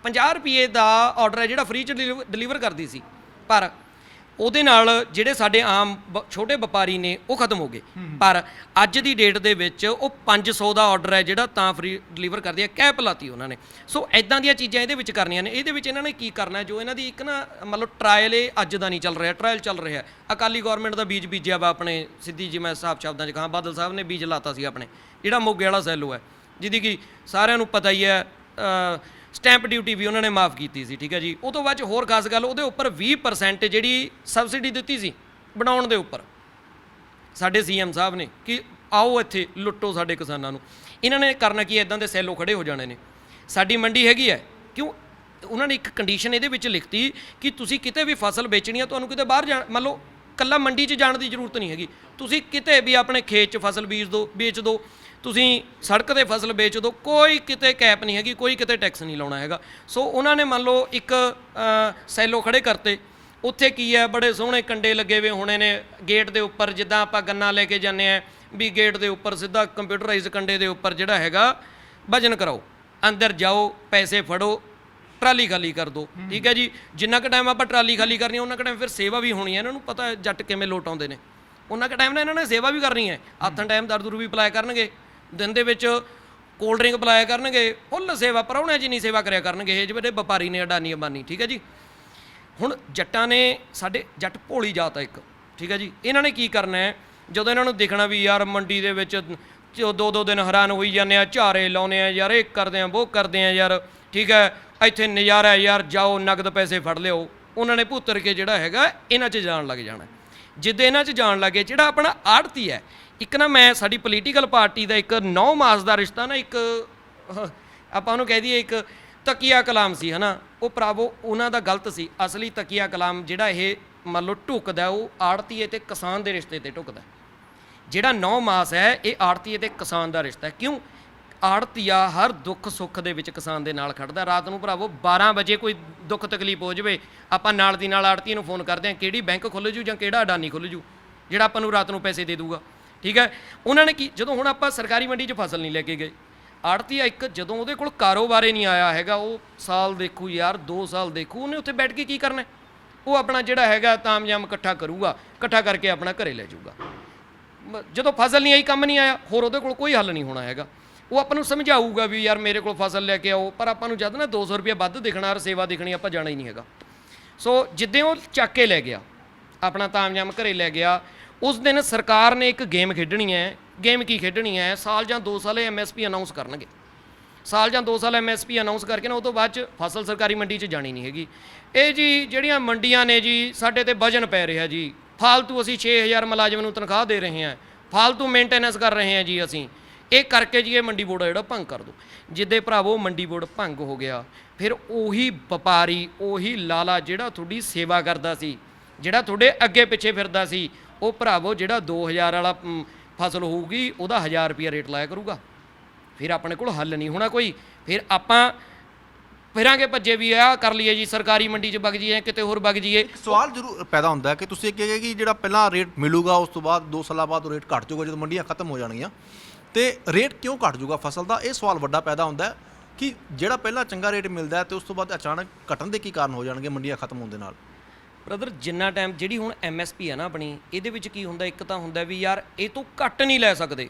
50 ਰੁਪਏ ਦਾ ਆਰਡਰ ਹੈ ਜਿਹੜਾ ਫ੍ਰੀ 'ਚ ਡਿਲੀਵਰ ਕਰਦੀ ਸੀ। ਪਰ ਉਹਦੇ ਨਾਲ ਜਿਹੜੇ ਸਾਡੇ ਆਮ ਛੋਟੇ ਵਪਾਰੀ ਨੇ ਉਹ ਖਤਮ ਹੋ ਗਏ। ਪਰ ਅੱਜ ਦੀ ਡੇਟ ਦੇ ਵਿੱਚ ਉਹ 500 ਦਾ ਆਰਡਰ ਹੈ ਜਿਹੜਾ ਤਾਂ ਫ੍ਰੀ ਡਿਲੀਵਰ ਕਰਦੀ ਹੈ, ਕੈਪ ਲਾਤੀ ਉਹਨਾਂ ਨੇ। ਸੋ ਐਦਾਂ ਦੀਆਂ ਚੀਜ਼ਾਂ ਇਹਦੇ ਵਿੱਚ ਕਰਨੀਆਂ ਨੇ। ਇਹਦੇ ਵਿੱਚ ਇਹਨਾਂ ਨੇ ਕੀ ਕਰਨਾ, ਜੋ ਇਹਨਾਂ ਦੀ ਇੱਕ ਨਾ ਮਤਲਬ ਟਰਾਇਲ, ਇਹ ਅੱਜ ਦਾ ਨਹੀਂ ਚੱਲ ਰਿਹਾ, ਟਰਾਇਲ ਚੱਲ ਰਿਹਾ। ਅਕਾਲੀ ਗੌਰਮੈਂਟ ਦਾ ਬੀਜ ਬੀਜਿਆ ਵਾ ਆਪਣੇ, ਸਿੱਧੀ ਜੀ ਮੈਂ ਹਿਸਾਬ ਸ਼ਬਦਾਂ 'ਚ ਕਹਾਂ, ਬਾਦਲ ਸਾਹਿਬ ਨੇ ਬੀਜ ਲਾਤਾ ਸੀ ਆਪਣੇ, ਜਿਹੜਾ ਮੋਗੇ ਵਾਲਾ ਸੈਲੋ ਹੈ, ਜਿਹਦੀ ਕਿ ਸਾਰਿਆਂ ਨੂੰ ਪਤਾ ਹੀ ਹੈ ਸਟੈਂਪ ਡਿਊਟੀ ਵੀ ਉਹਨਾਂ ਨੇ ਮਾਫ ਕੀਤੀ ਸੀ, ਠੀਕ ਹੈ ਜੀ। ਉਹ ਤੋਂ ਬਾਅਦ 'ਚ ਹੋਰ ਖਾਸ ਗੱਲ, ਉਹਦੇ ਉੱਪਰ 20% ਜਿਹੜੀ ਸਬਸਿਡੀ ਦਿੱਤੀ ਸੀ ਬਣਾਉਣ ਦੇ ਉੱਪਰ ਸਾਡੇ CM ਸਾਹਿਬ ਨੇ ਕਿ ਆਓ ਇੱਥੇ ਲੁੱਟੋ ਸਾਡੇ ਕਿਸਾਨਾਂ ਨੂੰ। ਇਹਨਾਂ ਨੇ ਕਰਨਾ ਕੀ, ਇੱਦਾਂ ਦੇ ਸੈਲੋ ਖੜੇ ਹੋ ਜਾਣੇ ਨੇ। ਸਾਡੀ ਮੰਡੀ ਹੈਗੀ ਹੈ, ਕਿਉਂ ਉਹਨਾਂ ਨੇ ਇੱਕ ਕੰਡੀਸ਼ਨ ਇਹਦੇ ਵਿੱਚ ਲਿਖਤੀ ਕਿ ਤੁਸੀਂ ਕਿਤੇ ਵੀ ਫਸਲ ਵੇਚਣੀ ਆ, ਤੁਹਾਨੂੰ ਕਿਤੇ ਬਾਹਰ ਮੰਨ ਲਓ ਕੱਲਾ ਮੰਡੀ 'ਚ ਜਾਣ ਦੀ ਜ਼ਰੂਰਤ ਨਹੀਂ ਹੈਗੀ। ਤੁਸੀਂ ਕਿਤੇ ਵੀ ਆਪਣੇ ਖੇਤ 'ਚ ਫਸਲ ਵੇਚ ਦਿਓ, ਤੁਸੀਂ ਸੜਕ 'ਤੇ ਫਸਲ ਵੇਚ ਦਿਓ, ਕੋਈ ਕਿਤੇ ਕੈਪ ਨਹੀਂ ਹੈਗੀ, ਕੋਈ ਕਿਤੇ ਟੈਕਸ ਨਹੀਂ ਲਾਉਣਾ ਹੈਗਾ। ਸੋ ਉਹਨਾਂ ਨੇ ਮੰਨ ਲਓ ਇੱਕ ਸੈਲੋ ਖੜੇ ਕਰਤੇ। ਉੱਥੇ ਕੀ ਹੈ, ਬੜੇ ਸੋਹਣੇ ਕੰਡੇ ਲੱਗੇ ਹੋਏ ਹੋਣੇ ਨੇ ਗੇਟ ਦੇ ਉੱਪਰ, ਜਿੱਦਾਂ ਆਪਾਂ ਗੰਨਾ ਲੈ ਕੇ ਜਾਂਦੇ ਹਾਂ ਵੀ ਗੇਟ ਦੇ ਉੱਪਰ ਸਿੱਧਾ ਕੰਪਿਊਟਰਾਈਜ਼ ਕੰਡੇ ਦੇ ਉੱਪਰ ਜਿਹੜਾ ਹੈਗਾ ਵਜਨ ਕਰਾਓ, ਅੰਦਰ ਜਾਓ, ਪੈਸੇ ਫੜੋ, ਟਰਾਲੀ ਖਾਲੀ ਕਰ ਦਿਓ, ਠੀਕ ਹੈ ਜੀ। ਜਿੰਨਾ ਕੁ ਟਾਈਮ ਆਪਾਂ ਟਰਾਲੀ ਖਾਲੀ ਕਰਨੀ ਹੈ, ਉਹਨਾਂ ਕੁ ਟਾਈਮ ਫਿਰ ਸੇਵਾ ਵੀ ਹੋਣੀ ਹੈ। ਇਹਨਾਂ ਨੂੰ ਪਤਾ ਜੱਟ ਕਿਵੇਂ ਲੋਟ ਆਉਂਦੇ ਨੇ। ਉਹਨਾਂ ਕੁ ਟਾਈਮ ਨਾਲ ਇਹਨਾਂ ਨੇ ਸੇਵਾ ਵੀ ਕਰਨੀ ਹੈ। ਹੱਥਾਂ ਟਾਈਮ ਦਰਦੁਰ ਵੀ ਪਿਲਾਇਆ ਕਰਨਗੇ, ਦਿਨ ਦੇ ਵਿੱਚ ਕੋਲਡ ਡਰਿੰਕ ਪਿਲਾਇਆ ਕਰਨਗੇ, ਫੁੱਲ ਸੇਵਾ, ਪ੍ਰਾਹੁਣਿਆਂ ਜਿੰਨੀ ਸੇਵਾ ਕਰਿਆ ਕਰਨਗੇ ਇਹ ਜਿਹੜੇ ਵਪਾਰੀ ਨੇ, ਅਡਾਨੀ ਅੰਬਾਨੀ, ਠੀਕ ਹੈ ਜੀ। ਹੁਣ ਜੱਟਾਂ ਨੇ, ਸਾਡੇ ਜੱਟ ਭੋਲੀ ਜਾਤ ਆ ਇੱਕ, ਠੀਕ ਹੈ ਜੀ। ਇਹਨਾਂ ਨੇ ਕੀ ਕਰਨਾ ਹੈ, ਜਦੋਂ ਇਹਨਾਂ ਨੂੰ ਦਿਖਣਾ ਵੀ ਯਾਰ ਮੰਡੀ ਦੇ ਵਿੱਚ 2-2 ਦਿਨ ਹੈਰਾਨ ਹੋਈ ਜਾਂਦੇ ਆ, ਝਾਰੇ ਲਾਉਂਦੇ ਆ ਯਾਰ, ਇਹ ਕਰਦੇ ਆ ਉਹ ਕਰਦੇ ਆ ਯਾਰ, ਠੀਕ ਹੈ, ਇੱਥੇ ਨਜ਼ਾਰਾ ਯਾਰ, ਜਾਓ ਨਗਦ ਪੈਸੇ ਫੜ ਲਿਓ। ਉਹਨਾਂ ਨੇ ਭੁੱਤਰ ਕੇ ਜਿਹੜਾ ਹੈਗਾ ਇਹਨਾਂ 'ਚ ਜਾਣ ਲੱਗ ਜਾਣਾ। ਜਿੱਦਾਂ ਇਹਨਾਂ 'ਚ ਜਾਣ ਲੱਗੇ, ਜਿਹੜਾ ਆਪਣਾ ਆੜਤੀ ਹੈ, ਇੱਕ ਨਾ ਮੈਂ ਸਾਡੀ ਪੋਲੀਟੀਕਲ ਪਾਰਟੀ ਦਾ ਇੱਕ 9 ਮਾਸ ਦਾ ਰਿਸ਼ਤਾ ਨਾ, ਇੱਕ ਆਪਾਂ ਉਹਨੂੰ ਕਹਿ ਦਈਏ ਇੱਕ ਤਕੀਆ ਕਲਾਮ ਸੀ, ਹੈ ਨਾ। ਉਹ ਭਰਾਵੋ ਉਹਨਾਂ ਦਾ ਗਲਤ ਸੀ। ਅਸਲੀ ਤਕੀਆ ਕਲਾਮ ਜਿਹੜਾ ਇਹ ਮੰਨ ਲਓ ਢੁਕਦਾ, ਉਹ ਆੜਤੀਏ ਤੇ ਕਿਸਾਨ ਦੇ ਰਿਸ਼ਤੇ 'ਤੇ ਢੁਕਦਾ। ਜਿਹੜਾ 9 ਮਾਸ ਹੈ ਇਹ ਆੜਤੀਏ ਤੇ ਕਿਸਾਨ ਦਾ ਰਿਸ਼ਤਾ ਹੈ। ਕਿਉਂ? ਆੜਤੀਆ ਹਰ ਦੁੱਖ ਸੁੱਖ ਦੇ ਵਿੱਚ ਕਿਸਾਨ ਦੇ ਨਾਲ ਖੜਦਾ। ਰਾਤ ਨੂੰ ਭਰਾਵੋ 12 ਵਜੇ ਕੋਈ ਦੁੱਖ ਤਕਲੀਫ ਹੋ ਜਾਵੇ, ਆਪਾਂ ਨਾਲ ਦੀ ਨਾਲ ਆੜਤੀਏ ਨੂੰ ਫੋਨ ਕਰਦੇ ਹਾਂ, ਕਿਹੜੀ ਬੈਂਕ ਖੁੱਲ੍ਹ ਜੂ ਜਾਂ ਕਿਹੜਾ ਅਡਾਨੀ ਖੁੱਲ੍ਹ ਜੂ ਜਿਹੜਾ ਆਪਾਂ ਨੂੰ ਰਾਤ ਨੂੰ ਪੈਸੇ ਦੇ ਦੂਗਾ। ਠੀਕ ਹੈ, ਉਹਨਾਂ ਨੇ ਕੀ, ਜਦੋਂ ਹੁਣ ਆਪਾਂ ਸਰਕਾਰੀ ਮੰਡੀ 'ਚ ਫਸਲ ਨਹੀਂ ਲੈ ਕੇ ਗਏ, ਆੜਤੀਆ ਇੱਕ ਜਦੋਂ ਉਹਦੇ ਕੋਲ ਕਾਰੋਬਾਰ ਹੀ ਨਹੀਂ ਆਇਆ ਹੈਗਾ, ਉਹ ਸਾਲ ਦੇਖੂ ਯਾਰ 2 ਸਾਲ ਦੇਖੂ, ਉਹਨੇ ਉੱਥੇ ਬੈਠ ਕੇ ਕੀ ਕਰਨਾ? ਉਹ ਆਪਣਾ ਜਿਹੜਾ ਹੈਗਾ ਤਾਮਯਾਮ ਇਕੱਠਾ ਕਰੂਗਾ, ਇਕੱਠਾ ਕਰਕੇ ਆਪਣਾ ਘਰੇ ਲੈ ਜਾਊਗਾ। ਜਦੋਂ ਫਸਲ ਨਹੀਂ ਆਈ, ਕੰਮ ਨਹੀਂ ਆਇਆ, ਹੋਰ ਉਹਦੇ ਕੋਲ ਕੋਈ ਹੱਲ ਨਹੀਂ ਹੋਣਾ ਹੈਗਾ। ਉਹ ਆਪਾਂ ਨੂੰ ਸਮਝਾਊਗਾ ਵੀ ਯਾਰ ਮੇਰੇ ਕੋਲ ਫਸਲ ਲੈ ਕੇ ਆਓ, ਪਰ ਆਪਾਂ ਨੂੰ ਜਦ ਨਾ 200 ਰੁਪਏ ਵੱਧ ਦਿਖਣਾ ਔਰ ਸੇਵਾ ਦਿਖਣੀ, ਆਪਾਂ ਜਾਣਾ ਹੀ ਨਹੀਂ ਹੈਗਾ। ਸੋ ਜਿੱਦਾਂ ਉਹ ਚੱਕ ਕੇ ਲੈ ਗਿਆ, ਆਪਣਾ ਤਾਮਯਾਮ ਘਰੇ ਲੈ ਗਿਆ, ਉਸ ਦਿਨ ਸਰਕਾਰ ਨੇ ਇੱਕ ਗੇਮ ਖੇਡਣੀ ਹੈ। ਗੇਮ ਕੀ ਖੇਡਣੀ ਹੈ? ਸਾਲ ਜਾਂ 2 ਸਾਲ MSP ਅਨਾਉਂਸ ਕਰਨਗੇ। ਸਾਲ ਜਾਂ 2 ਸਾਲ MSP ਅਨਾਉਂਸ ਕਰਕੇ ਨਾ ਉਹ ਤੋਂ ਬਾਅਦ 'ਚ ਫਸਲ ਸਰਕਾਰੀ ਮੰਡੀ 'ਚ ਜਾਣੀ ਨਹੀਂ ਹੈਗੀ। ਇਹ ਜੀ ਜਿਹੜੀਆਂ ਮੰਡੀਆਂ ਨੇ ਜੀ, ਸਾਡੇ ਤੇ ਵਜਨ ਪੈ ਰਿਹਾ ਜੀ, ਫਾਲਤੂ ਅਸੀਂ 6000 ਮੁਲਾਜ਼ਮ ਨੂੰ ਤਨਖਾਹ ਦੇ ਰਹੇ ਹਾਂ, ਫਾਲਤੂ ਮੇਨਟੇਨੈਂਸ ਕਰ ਰਹੇ ਹਾਂ ਜੀ ਅਸੀਂ, ਇਹ ਕਰਕੇ ਜੀ ਇਹ ਮੰਡੀ ਬੋਰਡ ਜਿਹੜਾ ਭੰਗ ਕਰ ਦਿਓ। ਜਿੱਦੇ ਭਰਾਵੋ ਮੰਡੀ ਬੋਰਡ ਭੰਗ ਹੋ ਗਿਆ, ਫਿਰ ਉਹੀ ਵਪਾਰੀ, ਉਹੀ ਲਾਲਾ ਜਿਹੜਾ ਤੁਹਾਡੀ ਸੇਵਾ ਕਰਦਾ ਸੀ, ਜਿਹੜਾ ਤੁਹਾਡੇ ਅੱਗੇ ਪਿੱਛੇ ਫਿਰਦਾ ਸੀ, ਉਹ ਭਰਾਵੋ ਜਿਹੜਾ 2000 ਵਾਲਾ ਫਸਲ ਹੋਊਗੀ ਉਹਦਾ 1000 ਰੁਪਿਆ ਰੇਟ ਲਾਇਆ ਕਰੂਗਾ। ਫਿਰ ਆਪਣੇ ਕੋਲ ਹੱਲ ਨਹੀਂ ਹੋਣਾ ਕੋਈ, ਫਿਰ ਆਪਾਂ ਫਿਰਾਂਗੇ ਭੱਜੇ ਵੀ ਆ ਕਰ ਲਈਏ ਜੀ, ਸਰਕਾਰੀ ਮੰਡੀ 'ਚ ਵਗ ਜਾਈਏ, ਕਿਤੇ ਹੋਰ ਵਗ ਜਾਈਏ। ਸਵਾਲ ਜ਼ਰੂਰ ਪੈਦਾ ਹੁੰਦਾ ਹੈ ਕਿ ਤੁਸੀਂ ਕਹੇਗੇ ਕਿ ਜਿਹੜਾ ਪਹਿਲਾਂ ਰੇਟ ਮਿਲੂਗਾ ਉਸ ਤੋਂ ਬਾਅਦ 2 ਸਾਲਾਂ ਬਾਅਦ ਉਹ ਰੇਟ ਘਟ ਜਾਊਗਾ ਜਦੋਂ ਮੰਡੀਆਂ ਖਤਮ ਹੋ ਜਾਣਗੀਆਂ, ਤੇ ਰੇਟ ਕਿਉਂ ਘਟ ਜਾਊਗਾ ਫਸਲ ਦਾ? ਇਹ ਸਵਾਲ ਵੱਡਾ ਪੈਦਾ ਹੁੰਦਾ ਹੈ ਕਿ ਜਿਹੜਾ ਪਹਿਲਾਂ ਚੰਗਾ ਰੇਟ ਮਿਲਦਾ ਹੈ ਤੇ ਉਸ ਤੋਂ ਬਾਅਦ ਅਚਾਨਕ ਘਟਣ ਦੇ ਕੀ ਕਾਰਨ ਹੋ ਜਾਣਗੇ ਮੰਡੀਆਂ ਖਤਮ ਹੋਣ ਦੇ ਨਾਲ? ਬ੍ਰਦਰ, ਜਿੰਨਾ ਟਾਈਮ ਜਿਹੜੀ ਹੁਣ MSP ਹੈ ਨਾ ਆਪਣੀ, ਇਹਦੇ ਵਿੱਚ ਕੀ ਹੁੰਦਾ, ਇੱਕ ਤਾਂ ਹੁੰਦਾ ਵੀ ਯਾਰ ਇਹ ਤੋਂ ਘੱਟ ਨਹੀਂ ਲੈ ਸਕਦੇ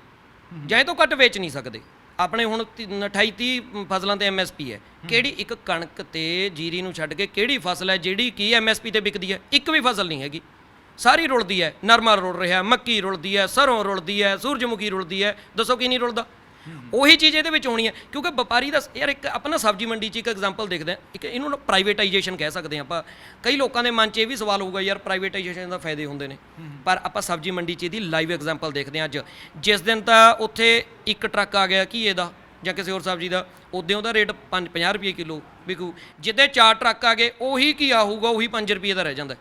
ਜਾਂ ਇਹ ਤੋਂ ਘੱਟ ਵੇਚ ਨਹੀਂ ਸਕਦੇ। ਆਪਣੇ ਹੁਣ 28-30 ਫਸਲਾਂ ਤੇ MSP ਹੈ, ਕਿਹੜੀ ਇੱਕ ਕਣਕ ਤੇ ਜੀਰੀ ਨੂੰ ਛੱਡ ਕੇ ਕਿਹੜੀ ਫਸਲ ਹੈ ਜਿਹੜੀ ਕੀ MSP ਤੇ ਵਿਕਦੀ ਹੈ? ਇੱਕ ਵੀ ਫਸਲ ਨਹੀਂ ਹੈਗੀ, ਸਾਰੀ ਰੁਲਦੀ ਹੈ। ਨਰਮਾ ਰੁਲ ਰਿਹਾ, ਮੱਕੀ ਰੁਲਦੀ ਹੈ, ਸਰੋਂ ਰੁਲਦੀ ਹੈ, ਸੂਰਜਮੁਖੀ ਰੁਲਦੀ ਹੈ, ਦੱਸੋ ਕੀ ਨਹੀਂ ਰੁਲਦਾ? ਉਹੀ ਚੀਜ਼ ਇਹਦੇ ਵਿੱਚ ਹੋਣੀ ਹੈ, ਕਿਉਂਕਿ ਵਪਾਰੀ ਦਾ ਯਾਰ ਇੱਕ ਆਪਣਾ ਸਬਜ਼ੀ ਮੰਡੀ 'ਚ ਇੱਕ ਐਗਜ਼ਾਮਪਲ ਦੇਖਦੇ ਹਾਂ, ਇੱਕ ਇਹਨੂੰ ਪ੍ਰਾਈਵੇਟਾਈਜੇਸ਼ਨ ਕਹਿ ਸਕਦੇ ਹਾਂ ਆਪਾਂ। ਕਈ ਲੋਕਾਂ ਦੇ ਮਨ 'ਚ ਇਹ ਵੀ ਸਵਾਲ ਹੋਊਗਾ ਯਾਰ ਪ੍ਰਾਈਵੇਟਾਈਜੇਸ਼ਨ ਦਾ ਫਾਇਦੇ ਹੁੰਦੇ ਨੇ, ਪਰ ਆਪਾਂ ਸਬਜ਼ੀ ਮੰਡੀ 'ਚ ਇਹਦੀ ਲਾਈਵ ਐਗਜ਼ਾਮਪਲ ਦੇਖਦੇ ਹਾਂ। ਅੱਜ ਜਿਸ ਦਿਨ ਤਾਂ ਉੱਥੇ ਇੱਕ ਟਰੱਕ ਆ ਗਿਆ ਘੀਏ ਦਾ ਜਾਂ ਕਿਸੇ ਹੋਰ ਸਬਜ਼ੀ ਦਾ, ਉਦੋਂ ਉਹਦਾ ਰੇਟ 50 ਰੁਪਏ ਕਿਲੋ ਵਿਕੂ। ਜਿੱਦੇ 4 ਟਰੱਕ ਆ ਗਏ, ਉਹੀ ਘੀਆ ਹੋਊਗਾ ਉਹੀ 5 ਰੁਪਏ ਦਾ ਰਹਿ ਜਾਂਦਾ।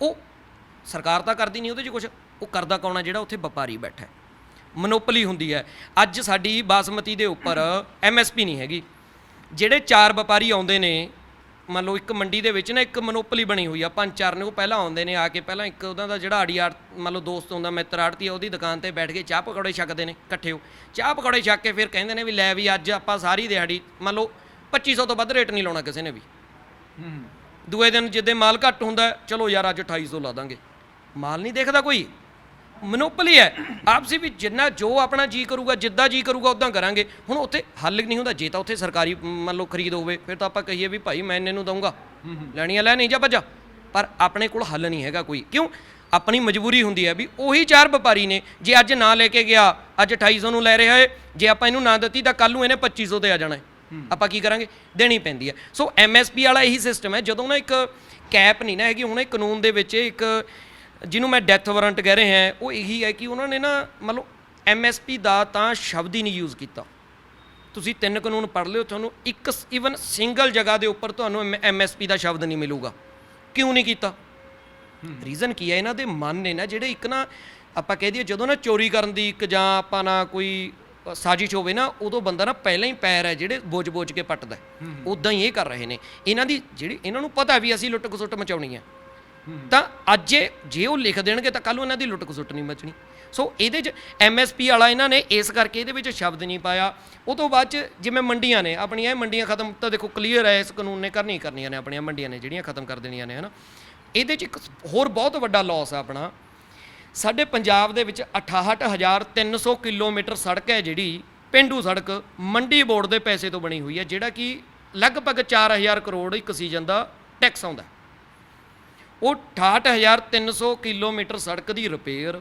ਉਹ ਸਰਕਾਰ ਤਾਂ ਕਰਦੀ ਨਹੀਂ ਉਹਦੇ 'ਚ ਕੁਛ, ਉਹ ਕਰਦਾ ਕੌਣ ਆ? ਜਿਹੜਾ ਉੱਥੇ ਵਪਾਰੀ ਬੈਠਾ, ਮਨੋਪਲੀ ਹੁੰਦੀ ਹੈ। ਅੱਜ ਸਾਡੀ ਬਾਸਮਤੀ ਦੇ ਉੱਪਰ MSP ਨਹੀਂ ਹੈਗੀ, ਜਿਹੜੇ 4 ਵਪਾਰੀ ਆਉਂਦੇ ਨੇ, ਮੰਨ ਲਓ ਇੱਕ ਮੰਡੀ ਦੇ ਵਿੱਚ ਨਾ ਇੱਕ ਮਨੋਪਲੀ ਬਣੀ ਹੋਈ ਆ, 5-4 ਨੇ, ਉਹ ਪਹਿਲਾਂ ਆਉਂਦੇ ਨੇ, ਆ ਕੇ ਪਹਿਲਾਂ ਇੱਕ ਉਹਨਾਂ ਦਾ ਜਿਹੜਾ ਆੜੀ ਮੰਨ ਲਓ ਦੋਸਤ ਹੁੰਦਾ, ਮਿੱਤਰ ਆੜਤੀ ਆ, ਉਹਦੀ ਦੁਕਾਨ ਤੇ ਬੈਠ ਕੇ ਚਾਹ ਪਕੌੜੇ ਛਕਦੇ ਨੇ ਇਕੱਠੇ। ਹੋ ਚਾਹ ਪਕੌੜੇ ਛਕ ਕੇ ਫਿਰ ਕਹਿੰਦੇ ਨੇ ਵੀ ਲੈ ਵੀ ਅੱਜ ਆਪਾਂ ਸਾਰੀ ਦਿਹਾੜੀ ਮੰਨ ਲਓ 2500 ਤੋਂ ਵੱਧ ਰੇਟ ਨਹੀਂ ਲਾਉਣਾ ਕਿਸੇ ਨੇ ਵੀ। ਦੂਏ ਦਿਨ ਜਿੱਦੇ ਮਾਲ ਘੱਟ ਹੁੰਦਾ, ਚਲੋ ਯਾਰ ਅੱਜ 2800 ਲਾ ਦਾਂਗੇ, ਮਾਲ ਨਹੀਂ ਦੇਖਦਾ ਕੋਈ, ਮਨੋਪਲੀ ਹੈ ਆਪਸੀ ਵੀ। ਜਿੰਨਾ ਜੋ ਆਪਣਾ ਜੀ ਕਰੂਗਾ, ਜਿੱਦਾਂ ਜੀ ਕਰੂਗਾ ਉੱਦਾਂ ਕਰਾਂਗੇ। ਹੁਣ ਉੱਥੇ ਹੱਲ ਨਹੀਂ ਹੁੰਦਾ। ਜੇ ਤਾਂ ਉੱਥੇ ਸਰਕਾਰੀ ਮੰਨ ਲਓ ਖਰੀਦ ਹੋਵੇ, ਫਿਰ ਤਾਂ ਆਪਾਂ ਕਹੀਏ ਵੀ ਭਾਈ ਮੈਂ ਇੰਨੇ ਨੂੰ ਦਊਂਗਾ, ਲੈਣੀਆਂ ਲੈ, ਨਹੀਂ ਜਾ ਭੱਜਾ। ਪਰ ਆਪਣੇ ਕੋਲ ਹੱਲ ਨਹੀਂ ਹੈਗਾ ਕੋਈ, ਕਿਉਂ? ਆਪਣੀ ਮਜਬੂਰੀ ਹੁੰਦੀ ਹੈ ਵੀ ਉਹੀ 4 ਵਪਾਰੀ ਨੇ, ਜੇ ਅੱਜ ਨਾ ਲੈ ਕੇ ਗਿਆ, ਅੱਜ 2800 ਨੂੰ ਲੈ ਰਿਹਾ ਹੈ, ਜੇ ਆਪਾਂ ਇਹਨੂੰ ਨਾ ਦਿੱਤੀ ਤਾਂ ਕੱਲ੍ਹ ਨੂੰ ਇਹਨੇ 2500 ਤੇ ਆ ਜਾਣਾ ਹੈ, ਆਪਾਂ ਕੀ ਕਰਾਂਗੇ? ਦੇਣੀ ਪੈਂਦੀ ਹੈ। ਸੋ MSP ਵਾਲਾ ਇਹੀ ਸਿਸਟਮ ਹੈ। ਜਦੋਂ ਨਾ ਇੱਕ ਕੈਪ ਨਹੀਂ ਨਾ ਹੈਗੀ, ਹੁਣ ਇਹ ਕਾਨੂੰਨ ਦੇ ਵਿੱਚ ਇੱਕ ਜਿਹਨੂੰ ਮੈਂ ਡੈਥ ਵਾਰੰਟ ਕਹਿ ਰਹੇ ਹਾਂ, ਉਹ ਇਹੀ ਹੈ ਕਿ ਉਹਨਾਂ ਨੇ ਨਾ ਮਤਲਬ MSP ਦਾ ਤਾਂ ਸ਼ਬਦ ਹੀ ਨਹੀਂ ਯੂਜ਼ ਕੀਤਾ। ਤੁਸੀਂ 3 ਕਾਨੂੰਨ ਪੜ੍ਹ ਲਿਓ, ਤੁਹਾਨੂੰ ਇੱਕ ਈਵਨ ਸਿੰਗਲ ਜਗ੍ਹਾ ਦੇ ਉੱਪਰ ਤੁਹਾਨੂੰ MSP ਦਾ ਸ਼ਬਦ ਨਹੀਂ ਮਿਲੂਗਾ। ਕਿਉਂ ਨਹੀਂ ਕੀਤਾ? ਰੀਜ਼ਨ ਕੀ ਹੈ? ਇਹਨਾਂ ਦੇ ਮਨ ਨੇ ਨਾ ਜਿਹੜੇ ਇੱਕ ਨਾ ਆਪਾਂ ਕਹਿ ਦਈਏ, ਜਦੋਂ ਨਾ ਚੋਰੀ ਕਰਨ ਦੀ ਇੱਕ ਜਾਂ ਆਪਾਂ ਨਾ ਕੋਈ ਸਾਜ਼ਿਸ਼ ਹੋਵੇ ਨਾ, ਉਦੋਂ ਬੰਦਾ ਨਾ ਪਹਿਲਾਂ ਹੀ ਪੈਰ ਹੈ ਜਿਹੜੇ ਬੋਝ ਕੇ ਪੱਟਦਾ, ਉੱਦਾਂ ਹੀ ਇਹ ਕਰ ਰਹੇ ਨੇ। ਇਹਨਾਂ ਦੀ ਜਿਹੜੀ ਇਹਨਾਂ ਨੂੰ ਪਤਾ ਵੀ ਅਸੀਂ ਲੁੱਟ ਖਸੁੱਟ ਮਚਾਉਣੀ ਹੈ, ਤਾਂ ਅੱਜ ਜੇ ਉਹ ਲਿਖ ਦੇਣਗੇ ਤਾਂ ਕੱਲ੍ਹ ਨੂੰ ਇਹਨਾਂ ਦੀ ਲੁੱਟ ਖਸੁੱਟ ਨਹੀਂ ਮਚਣੀ। ਸੋ ਇਹਦੇ 'ਚ MSP ਵਾਲਾ ਇਹਨਾਂ ਨੇ ਇਸ ਕਰਕੇ ਇਹਦੇ ਵਿੱਚ ਸ਼ਬਦ ਨਹੀਂ ਪਾਇਆ। ਉਹ ਤੋਂ ਬਾਅਦ 'ਚ ਜਿਵੇਂ ਮੰਡੀਆਂ ਨੇ ਆਪਣੀਆਂ, ਇਹ ਮੰਡੀਆਂ ਖਤਮ ਤਾਂ ਦੇਖੋ ਕਲੀਅਰ ਹੈ, ਇਸ ਕਾਨੂੰਨ ਨੇ ਕਰਨੀਆਂ ਨੇ ਆਪਣੀਆਂ ਮੰਡੀਆਂ ਨੇ ਜਿਹੜੀਆਂ ਖਤਮ ਕਰ ਦੇਣੀਆਂ ਨੇ, ਹੈ ਨਾ। ਇਹਦੇ 'ਚ ਇੱਕ ਹੋਰ ਬਹੁਤ ਵੱਡਾ ਲਾਸ ਆ ਆਪਣਾ। ਸਾਡੇ ਪੰਜਾਬ ਦੇ ਵਿੱਚ 68300 ਕਿਲੋਮੀਟਰ ਸੜਕ ਹੈ ਜਿਹੜੀ ਪੇਂਡੂ ਸੜਕ, ਮੰਡੀ ਬੋਰਡ ਦੇ ਪੈਸੇ ਤੋਂ ਬਣੀ ਹੋਈ ਹੈ, ਜਿਹੜਾ ਕਿ ਲਗਭਗ 4000 ਕਰੋੜ ਇੱਕ ਸੀਜ਼ਨ ਦਾ ਟੈਕਸ ਆਉਂਦਾ। ਉਹ 68300 ਕਿਲੋਮੀਟਰ ਸੜਕ ਦੀ ਰਿਪੇਅਰ,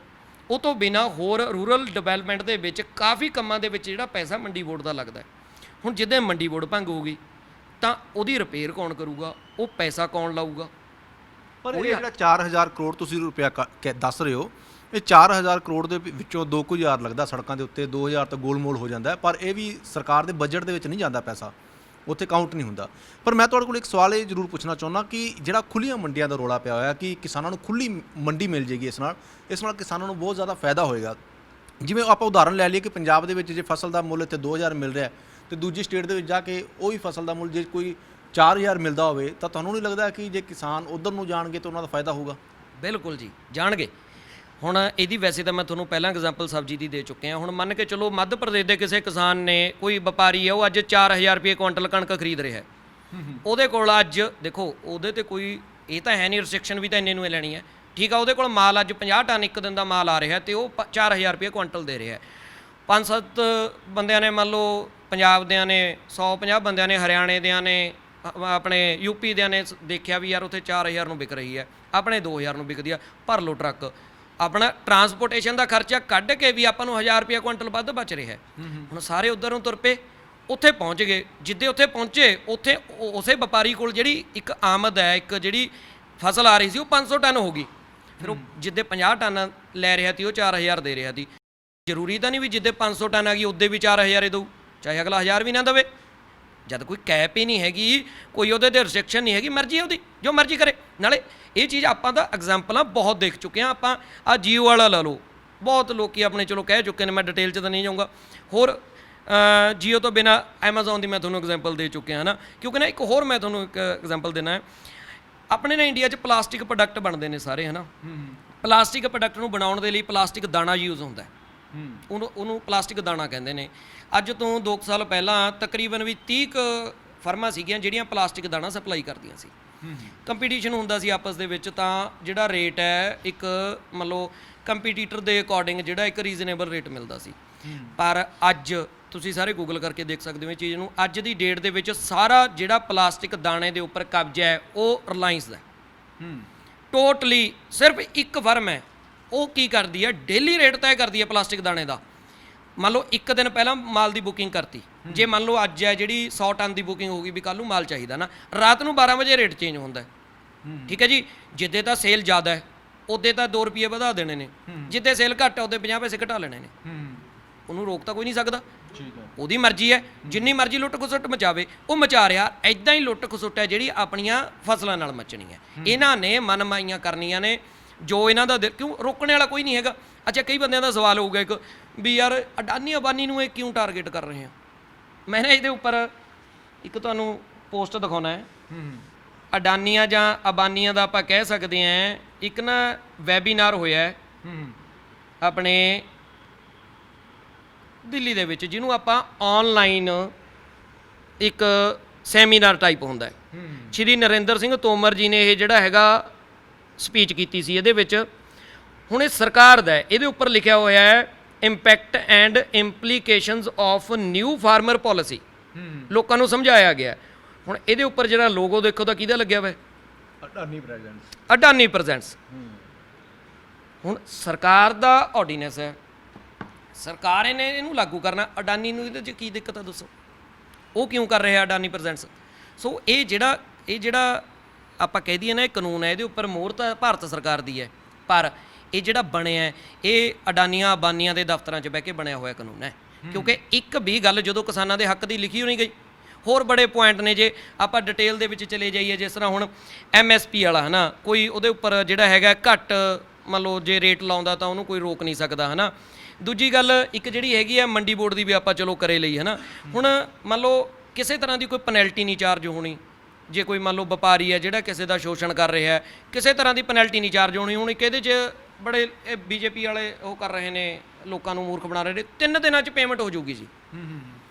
ਉਹ ਤੋਂ ਬਿਨਾਂ ਹੋਰ ਰੂਰਲ ਡਿਵੈਲਪਮੈਂਟ ਦੇ ਵਿੱਚ ਕਾਫੀ ਕੰਮਾਂ ਦੇ ਵਿੱਚ ਜਿਹੜਾ ਪੈਸਾ ਮੰਡੀ ਬੋਰਡ ਦਾ ਲੱਗਦਾ। ਹੁਣ ਜਿੱਦਾਂ ਮੰਡੀ ਬੋਰਡ ਭੰਗ ਹੋਊਗੀ ਤਾਂ ਉਹਦੀ ਰਿਪੇਅਰ ਕੌਣ ਕਰੂਗਾ? ਉਹ ਪੈਸਾ ਕੌਣ ਲਾਊਗਾ? ਪਰ ਇਹ ਜਿਹੜਾ 4000 ਕਰੋੜ ਤੁਸੀਂ ਰੁਪਇਆ ਦੱਸ ਰਹੇ ਹੋ, ਇਹ 4000 ਕਰੋੜ ਦੇ ਵਿੱਚੋਂ 2000 ਲੱਗਦਾ ਸੜਕਾਂ ਦੇ ਉੱਤੇ, 2000 ਤਾਂ ਗੋਲਮੋਲ ਹੋ ਜਾਂਦਾ, ਪਰ ਇਹ ਵੀ ਸਰਕਾਰ ਦੇ ਬਜਟ ਦੇ ਵਿੱਚ ਨਹੀਂ ਜਾਂਦਾ ਪੈਸਾ, ਉੱਥੇ ਕਾਊਂਟ ਨਹੀਂ ਹੁੰਦਾ। ਪਰ ਮੈਂ ਤੁਹਾਡੇ ਕੋਲ ਇੱਕ ਸਵਾਲ ਇਹ ਜ਼ਰੂਰ ਪੁੱਛਣਾ ਚਾਹੁੰਦਾ ਕਿ ਜਿਹੜਾ ਖੁੱਲ੍ਹੀਆਂ ਮੰਡੀਆਂ ਦਾ ਰੌਲਾ ਪਿਆ ਹੋਇਆ ਕਿ ਕਿਸਾਨਾਂ ਨੂੰ ਖੁੱਲ੍ਹੀ ਮੰਡੀ ਮਿਲ ਜੇਗੀ, ਇਸ ਨਾਲ ਕਿਸਾਨਾਂ ਨੂੰ ਬਹੁਤ ਜ਼ਿਆਦਾ ਫਾਇਦਾ ਹੋਏਗਾ, ਜਿਵੇਂ ਆਪਾਂ ਉਦਾਹਰਨ ਲੈ ਲਈਏ ਕਿ ਪੰਜਾਬ ਦੇ ਵਿੱਚ ਜੇ ਫਸਲ ਦਾ ਮੁੱਲ ਇੱਥੇ 2000 ਮਿਲ ਰਿਹਾ ਤੇ ਦੂਜੀ ਸਟੇਟ ਦੇ ਵਿੱਚ ਜਾ ਕੇ ਉਹੀ ਫਸਲ ਦਾ ਮੁੱਲ ਜੇ ਕੋਈ 4000 ਮਿਲਦਾ ਹੋਵੇ ਤਾਂ ਤੁਹਾਨੂੰ ਨਹੀਂ ਲੱਗਦਾ ਕਿ ਜੇ ਕਿਸਾਨ ਉਧਰ ਨੂੰ ਜਾਣਗੇ ਤਾਂ ਉਹਨਾਂ ਦਾ ਫਾਇਦਾ ਹੋਊਗਾ? ਬਿਲਕੁਲ ਜੀ, ਜਾਣਗੇ। ਹੁਣ ਇਹਦੀ ਵੈਸੇ ਤਾਂ ਮੈਂ ਤੁਹਾਨੂੰ ਪਹਿਲਾਂ ਐਗਜ਼ਾਮਪਲ ਸਬਜ਼ੀ ਦੀ ਦੇ ਚੁੱਕੇ ਹਾਂ। ਹੁਣ ਮੰਨ ਕੇ ਚਲੋ ਮੱਧ ਪ੍ਰਦੇਸ਼ ਦੇ ਕਿਸੇ ਕਿਸਾਨ ਨੇ, ਕੋਈ ਵਪਾਰੀ ਹੈ, ਉਹ ਅੱਜ 4000 ਰੁਪਏ ਕੁਇੰਟਲ ਕਣਕ ਖਰੀਦ ਰਿਹਾ ਹੈ। ਉਹਦੇ ਕੋਲ ਅੱਜ ਦੇਖੋ, ਉਹਦੇ ਤੇ ਕੋਈ ਇਹ ਤਾਂ ਹੈ ਨਹੀਂ ਰਿਸਟ੍ਰਿਕਸ਼ਨ ਵੀ ਤਾਂ ਇੰਨੇ ਨੂੰ ਹੀ ਲੈਣੀ ਹੈ, ਠੀਕ ਆ। ਉਹਦੇ ਕੋਲ ਮਾਲ ਅੱਜ 50 ਟਨ ਇੱਕ ਦਿਨ ਦਾ ਮਾਲ ਆ ਰਿਹਾ ਤੇ ਉਹ 4000 ਰੁਪਏ ਕੁਇੰਟਲ ਦੇ ਰਿਹਾ। 5-7 ਬੰਦਿਆਂ ਨੇ, ਮੰਨ ਲਓ ਪੰਜਾਬ ਦਿਆਂ ਨੇ, 150 ਬੰਦਿਆਂ ਨੇ, ਹਰਿਆਣੇ ਦਿਆਂ ਨੇ, ਆਪਣੇ ਯੂਪੀ ਦਿਆਂ ਨੇ ਦੇਖਿਆ ਵੀ ਯਾਰ ਉੱਥੇ 4000 ਨੂੰ ਵਿਕ ਰਹੀ ਹੈ, ਆਪਣੇ 2000 ਨੂੰ ਵਿਕਦੀ ਆ, ਭਰ ਲਓ ਟਰੱਕ। ਆਪਣਾ ਟਰਾਂਸਪੋਰਟੇਸ਼ਨ ਦਾ ਖਰਚਾ ਕੱਢ ਕੇ ਵੀ ਆਪਾਂ ਨੂੰ 1000 ਰੁਪਏ ਕੁਇੰਟਲ ਵੱਧ ਬਚ ਰਿਹਾ ਹੈ। ਹੁਣ ਸਾਰੇ ਉੱਧਰ ਨੂੰ ਤੁਰ ਪਏ, ਉੱਥੇ ਪਹੁੰਚ ਗਏ। ਜਿੱਦੇ ਉੱਥੇ ਪਹੁੰਚੇ, ਉੱਥੇ ਉਸੇ ਵਪਾਰੀ ਕੋਲ ਜਿਹੜੀ ਇੱਕ ਆਮਦ ਹੈ, ਇੱਕ ਜਿਹੜੀ ਫਸਲ ਆ ਰਹੀ ਸੀ, ਉਹ 500 ਟਨ ਹੋ ਗਈ। ਫਿਰ ਉਹ ਜਿੱਦੇ 50 ਟਨ ਲੈ ਰਿਹਾ ਸੀ, ਉਹ 4000 ਦੇ ਰਿਹਾ ਸੀ। ਜ਼ਰੂਰੀ ਤਾਂ ਨਹੀਂ ਵੀ ਜਿੱਦੇ 500 ਟਨ ਆ ਗਈ ਉੱਦੇ ਵੀ 4000 ਹੀ ਦਊ, ਚਾਹੇ ਅਗਲਾ 1000 ਵੀ ਨਾ ਦੇਵੇ। ਜਦ ਕੋਈ ਕੈਪ ਹੀ ਨਹੀਂ ਹੈਗੀ, ਕੋਈ ਉਹਦੇ 'ਤੇ ਰਿਸਟ੍ਰਿਕਸ਼ਨ ਨਹੀਂ ਹੈਗੀ, ਮਰਜ਼ੀ ਹੈ ਉਹਦੀ, ਜੋ ਮਰਜ਼ੀ ਕਰੇ। ਨਾਲੇ ਇਹ ਚੀਜ਼ ਆਪਾਂ ਤਾਂ ਐਗਜ਼ਾਮਪਲਾਂ ਬਹੁਤ ਦੇਖ ਚੁੱਕੇ ਹਾਂ। ਆਪਾਂ ਆ ਜੀਓ ਵਾਲਾ ਲਾ ਲਓ, ਬਹੁਤ ਲੋਕੀ ਆਪਣੇ ਚਲੋ ਕਹਿ ਚੁੱਕੇ ਨੇ, ਮੈਂ ਡਿਟੇਲ 'ਚ ਤਾਂ ਨਹੀਂ ਜਾਊਂਗਾ। ਹੋਰ ਜੀਓ ਤੋਂ ਬਿਨਾਂ ਐਮਾਜ਼ੋਨ ਦੀ ਮੈਂ ਤੁਹਾਨੂੰ ਐਗਜ਼ਾਮਪਲ ਦੇ ਚੁੱਕਿਆ, ਹੈ ਨਾ। ਕਿਉਂਕਿ ਨਾ ਇੱਕ ਹੋਰ ਮੈਂ ਤੁਹਾਨੂੰ ਇੱਕ ਐਗਜ਼ਾਮਪਲ ਦੇਣਾ ਹੈ। ਆਪਣੇ ਨਾ ਇੰਡੀਆ 'ਚ ਪਲਾਸਟਿਕ ਪ੍ਰੋਡਕਟ ਬਣਦੇ ਨੇ ਸਾਰੇ, ਹੈ ਨਾ। ਪਲਾਸਟਿਕ ਪ੍ਰੋਡਕਟ ਨੂੰ ਬਣਾਉਣ ਦੇ ਲਈ ਪਲਾਸਟਿਕ ਦਾਣਾ ਯੂਜ਼ ਹੁੰਦਾ, ਉਹਨੂੰ ਪਲਾਸਟਿਕ ਦਾਣਾ ਕਹਿੰਦੇ ਨੇ। ਅੱਜ ਤੋਂ 2 ਸਾਲ ਪਹਿਲਾਂ ਤਕਰੀਬਨ ਵੀ 30 ਫਰਮਾਂ ਸੀਗੀਆਂ ਜਿਹੜੀਆਂ ਪਲਾਸਟਿਕ ਦਾਣਾ ਸਪਲਾਈ ਕਰਦੀਆਂ ਸੀ। ਕੰਪੀਟੀਸ਼ਨ ਹੁੰਦਾ ਸੀ ਆਪਸ ਦੇ ਵਿੱਚ, ਤਾਂ ਜਿਹੜਾ ਰੇਟ ਹੈ ਇੱਕ ਮੰਨ ਲਓ ਕੰਪੀਟੀਟਰ ਦੇ ਅਕੋਰਡਿੰਗ ਜਿਹੜਾ ਇੱਕ ਰੀਜ਼ਨੇਬਲ ਰੇਟ ਮਿਲਦਾ ਸੀ। ਪਰ ਅੱਜ ਤੁਸੀਂ ਸਾਰੇ ਗੂਗਲ ਕਰਕੇ ਦੇਖ ਸਕਦੇ ਹੋ ਇਹ ਚੀਜ਼ ਨੂੰ। ਅੱਜ ਦੀ ਡੇਟ ਦੇ ਵਿੱਚ ਸਾਰਾ ਜਿਹੜਾ ਪਲਾਸਟਿਕ ਦਾਣੇ ਦੇ ਉੱਪਰ ਕਬਜ਼ਾ ਹੈ ਉਹ ਰਿਲਾਇੰਸ ਦਾ। ਟੋਟਲੀ ਸਿਰਫ ਇੱਕ ਫਰਮ ਹੈ, ਉਹ ਕੀ ਕਰਦੀ ਹੈ, ਡੇਲੀ ਰੇਟ ਤੈਅ ਕਰਦੀ ਹੈ ਪਲਾਸਟਿਕ ਦਾਣੇ ਦਾ। ਮੰਨ ਲਓ ਇੱਕ ਦਿਨ ਪਹਿਲਾਂ ਮਾਲ ਦੀ ਬੁਕਿੰਗ ਕਰਤੀ, ਜੇ ਮੰਨ ਲਓ ਅੱਜ ਹੈ ਜਿਹੜੀ 100 ਟਨ ਦੀ ਬੁਕਿੰਗ ਹੋ ਗਈ ਵੀ ਕੱਲ੍ਹ ਨੂੰ ਮਾਲ ਚਾਹੀਦਾ ਨਾ, ਰਾਤ ਨੂੰ 12 ਵਜੇ ਰੇਟ ਚੇਂਜ ਹੁੰਦਾ, ਠੀਕ ਹੈ ਜੀ। ਜਿੱਦੇ ਤਾਂ ਸੇਲ ਜ਼ਿਆਦਾ ਹੈ ਉੱਦੇ ਤਾਂ 2 ਰੁਪਏ ਵਧਾ ਦੇਣੇ ਨੇ, ਜਿੱਦੇ ਸੇਲ ਘੱਟ ਹੈ ਉਹਦੇ 50 ਪੈਸੇ ਘਟਾ ਲੈਣੇ ਨੇ। ਉਹਨੂੰ ਰੋਕ ਤਾਂ ਕੋਈ ਨਹੀਂ ਸਕਦਾ, ਉਹਦੀ ਮਰਜ਼ੀ ਹੈ। ਜਿੰਨੀ ਮਰਜ਼ੀ ਲੁੱਟ ਖਸੁੱਟ ਮਚਾਵੇ, ਉਹ ਮਚਾ ਰਿਹਾ। ਐਦਾਂ ਹੀ ਲੁੱਟ ਖਸੁੱਟ ਹੈ ਜਿਹੜੀ ਆਪਣੀਆਂ ਫਸਲਾਂ ਨਾਲ ਮਚਣੀ ਹੈ। ਇਹਨਾਂ ਨੇ ਮਨਮਾਈਆਂ ਕਰਨੀਆਂ ਨੇ, ਜੋ ਇਹਨਾਂ ਦਾ ਕਿਉਂ ਰੋਕਣ ਵਾਲਾ ਕੋਈ ਨਹੀਂ ਹੈਗਾ। ਅੱਛਾ, ਕਈ ਬੰਦਿਆਂ ਦਾ ਸਵਾਲ ਹੋਊਗਾ ਇੱਕ ਵੀ ਯਾਰ ਅਡਾਨੀ ਅਬਾਨੀ ਨੂੰ ਇਹ ਕਿਉਂ ਟਾਰਗੇਟ ਕਰ ਰਹੇ ਆ। ਮੈਂ ਨਾ ਇਹਦੇ ਉੱਪਰ ਇੱਕ ਤੁਹਾਨੂੰ ਪੋਸਟ ਦਿਖਾਉਣਾ ਹੈ। ਅਡਾਨੀਆਂ ਜਾਂ ਅਬਾਨੀਆਂ ਦਾ ਆਪਾਂ ਕਹਿ ਸਕਦੇ ਹਾਂ। ਇੱਕ ਨਾ ਵੈਬੀਨਾਰ ਹੋਇਆ ਆਪਣੇ ਦਿੱਲੀ ਦੇ ਵਿੱਚ, ਜਿਹਨੂੰ ਆਪਾਂ ਆਨਲਾਈਨ ਇੱਕ ਸੈਮੀਨਾਰ ਟਾਈਪ ਹੁੰਦਾ ਹੈ। ਸ਼੍ਰੀ ਨਰਿੰਦਰ ਸਿੰਘ ਤੋਮਰ ਜੀ ਨੇ ਇਹ ਜਿਹੜਾ ਹੈਗਾ ਸਪੀਚ ਕੀਤੀ ਸੀ ਇਹਦੇ ਵਿੱਚ। ਹੁਣ ਇਹ ਸਰਕਾਰ ਦਾ, ਇਹਦੇ ਉੱਪਰ ਲਿਖਿਆ ਹੋਇਆ ਹੈ impact and implications of new farmer policy. ਲੋਕਾਂ ਨੂੰ ਸਮਝਾਇਆ ਗਿਆ। ਹੁਣ ਇਹਦੇ ਉੱਪਰ ਜਿਹੜਾ ਲੋਗੋ ਦੇਖੋ ਤਾਂ ਕਿਹਦਾ ਲੱਗਿਆ ਹੋਇਆ, ਅਡਾਨੀ ਪ੍ਰੈਜ਼ੈਂਟਸ। ਹੁਣ ਸਰਕਾਰ ਦਾ ਆਰਡੀਨੈਂਸ ਹੈ, ਸਰਕਾਰ ਨੇ ਇਹਨੂੰ ਲਾਗੂ ਕਰਨਾ। ਅਡਾਨੀ ਨੂੰ ਇਹਦੇ 'ਚ ਕੀ ਦਿੱਕਤ ਆ ਦੱਸੋ, ਉਹ ਕਿਉਂ ਕਰ ਰਿਹਾ ਅਡਾਨੀ ਪ੍ਰੈਜ਼ੈਂਟਸ। ਸੋ ਇਹ ਜਿਹੜਾ ਆਪਾਂ ਕਹਿ ਦਈਏ ਨਾ ਇਹ ਕਾਨੂੰਨ ਹੈ, ਇਹਦੇ ਉੱਪਰ ਮੋਹਰ ਤਾਂ ਭਾਰਤ ਸਰਕਾਰ ਦੀ ਹੈ, ਪਰ ਇਹ ਜਿਹੜਾ ਬਣਿਆ ਇਹ ਅਡਾਨੀਆਂ ਅਬਾਨੀਆਂ ਦੇ ਦਫ਼ਤਰਾਂ 'ਚ ਬਹਿ ਕੇ ਬਣਿਆ ਹੋਇਆ ਕਾਨੂੰਨ ਹੈ। ਕਿਉਂਕਿ ਇੱਕ ਵੀ ਗੱਲ ਜਦੋਂ ਕਿਸਾਨਾਂ ਦੇ ਹੱਕ ਦੀ ਲਿਖੀ ਹੋਈ ਨਹੀਂ ਗਈ। ਹੋਰ ਬੜੇ ਪੁਆਇੰਟ ਨੇ, ਜੇ ਆਪਾਂ ਡਿਟੇਲ ਦੇ ਵਿੱਚ ਚਲੇ ਜਾਈਏ, ਜਿਸ ਤਰ੍ਹਾਂ ਹੁਣ MSP ਵਾਲਾ ਹੈ ਨਾ, ਕੋਈ ਉਹਦੇ ਉੱਪਰ ਜਿਹੜਾ ਹੈਗਾ ਘੱਟ ਮੰਨ ਲਓ ਜੇ ਰੇਟ ਲਾਉਂਦਾ ਤਾਂ ਉਹਨੂੰ ਕੋਈ ਰੋਕ ਨਹੀਂ ਸਕਦਾ, ਹੈ ਨਾ। ਦੂਜੀ ਗੱਲ ਇੱਕ ਜਿਹੜੀ ਹੈਗੀ ਹੈ ਮੰਡੀ ਬੋਰਡ ਦੀ ਵੀ ਆਪਾਂ ਚਲੋ ਕਰੇ ਲਈ, ਹੈ ਨਾ। ਹੁਣ ਮੰਨ ਲਓ ਕਿਸੇ ਤਰ੍ਹਾਂ ਦੀ ਕੋਈ ਪੈਨਲਟੀ ਨਹੀਂ ਚਾਰਜ ਹੋਣੀ। ਜੇ ਕੋਈ ਮੰਨ ਲਓ ਵਪਾਰੀ ਹੈ ਜਿਹੜਾ ਕਿਸੇ ਦਾ ਸ਼ੋਸ਼ਣ ਕਰ ਰਿਹਾ ਹੈ, ਕਿਸੇ ਤਰ੍ਹਾਂ ਦੀ ਪੈਨਲਟੀ ਨਹੀਂ ਚਾਰਜ ਹੋਣੀ। ਹੁਣ ਇੱਕ ਇਹਦੇ 'ਚ ਬੜੇ BJP ਵਾਲੇ ਉਹ ਕਰ ਰਹੇ ਨੇ, ਲੋਕਾਂ ਨੂੰ ਮੂਰਖ ਬਣਾ ਰਹੇ ਨੇ। 3 ਦਿਨਾਂ 'ਚ ਪੇਮੈਂਟ ਹੋ ਜਾਊਗੀ ਜੀ।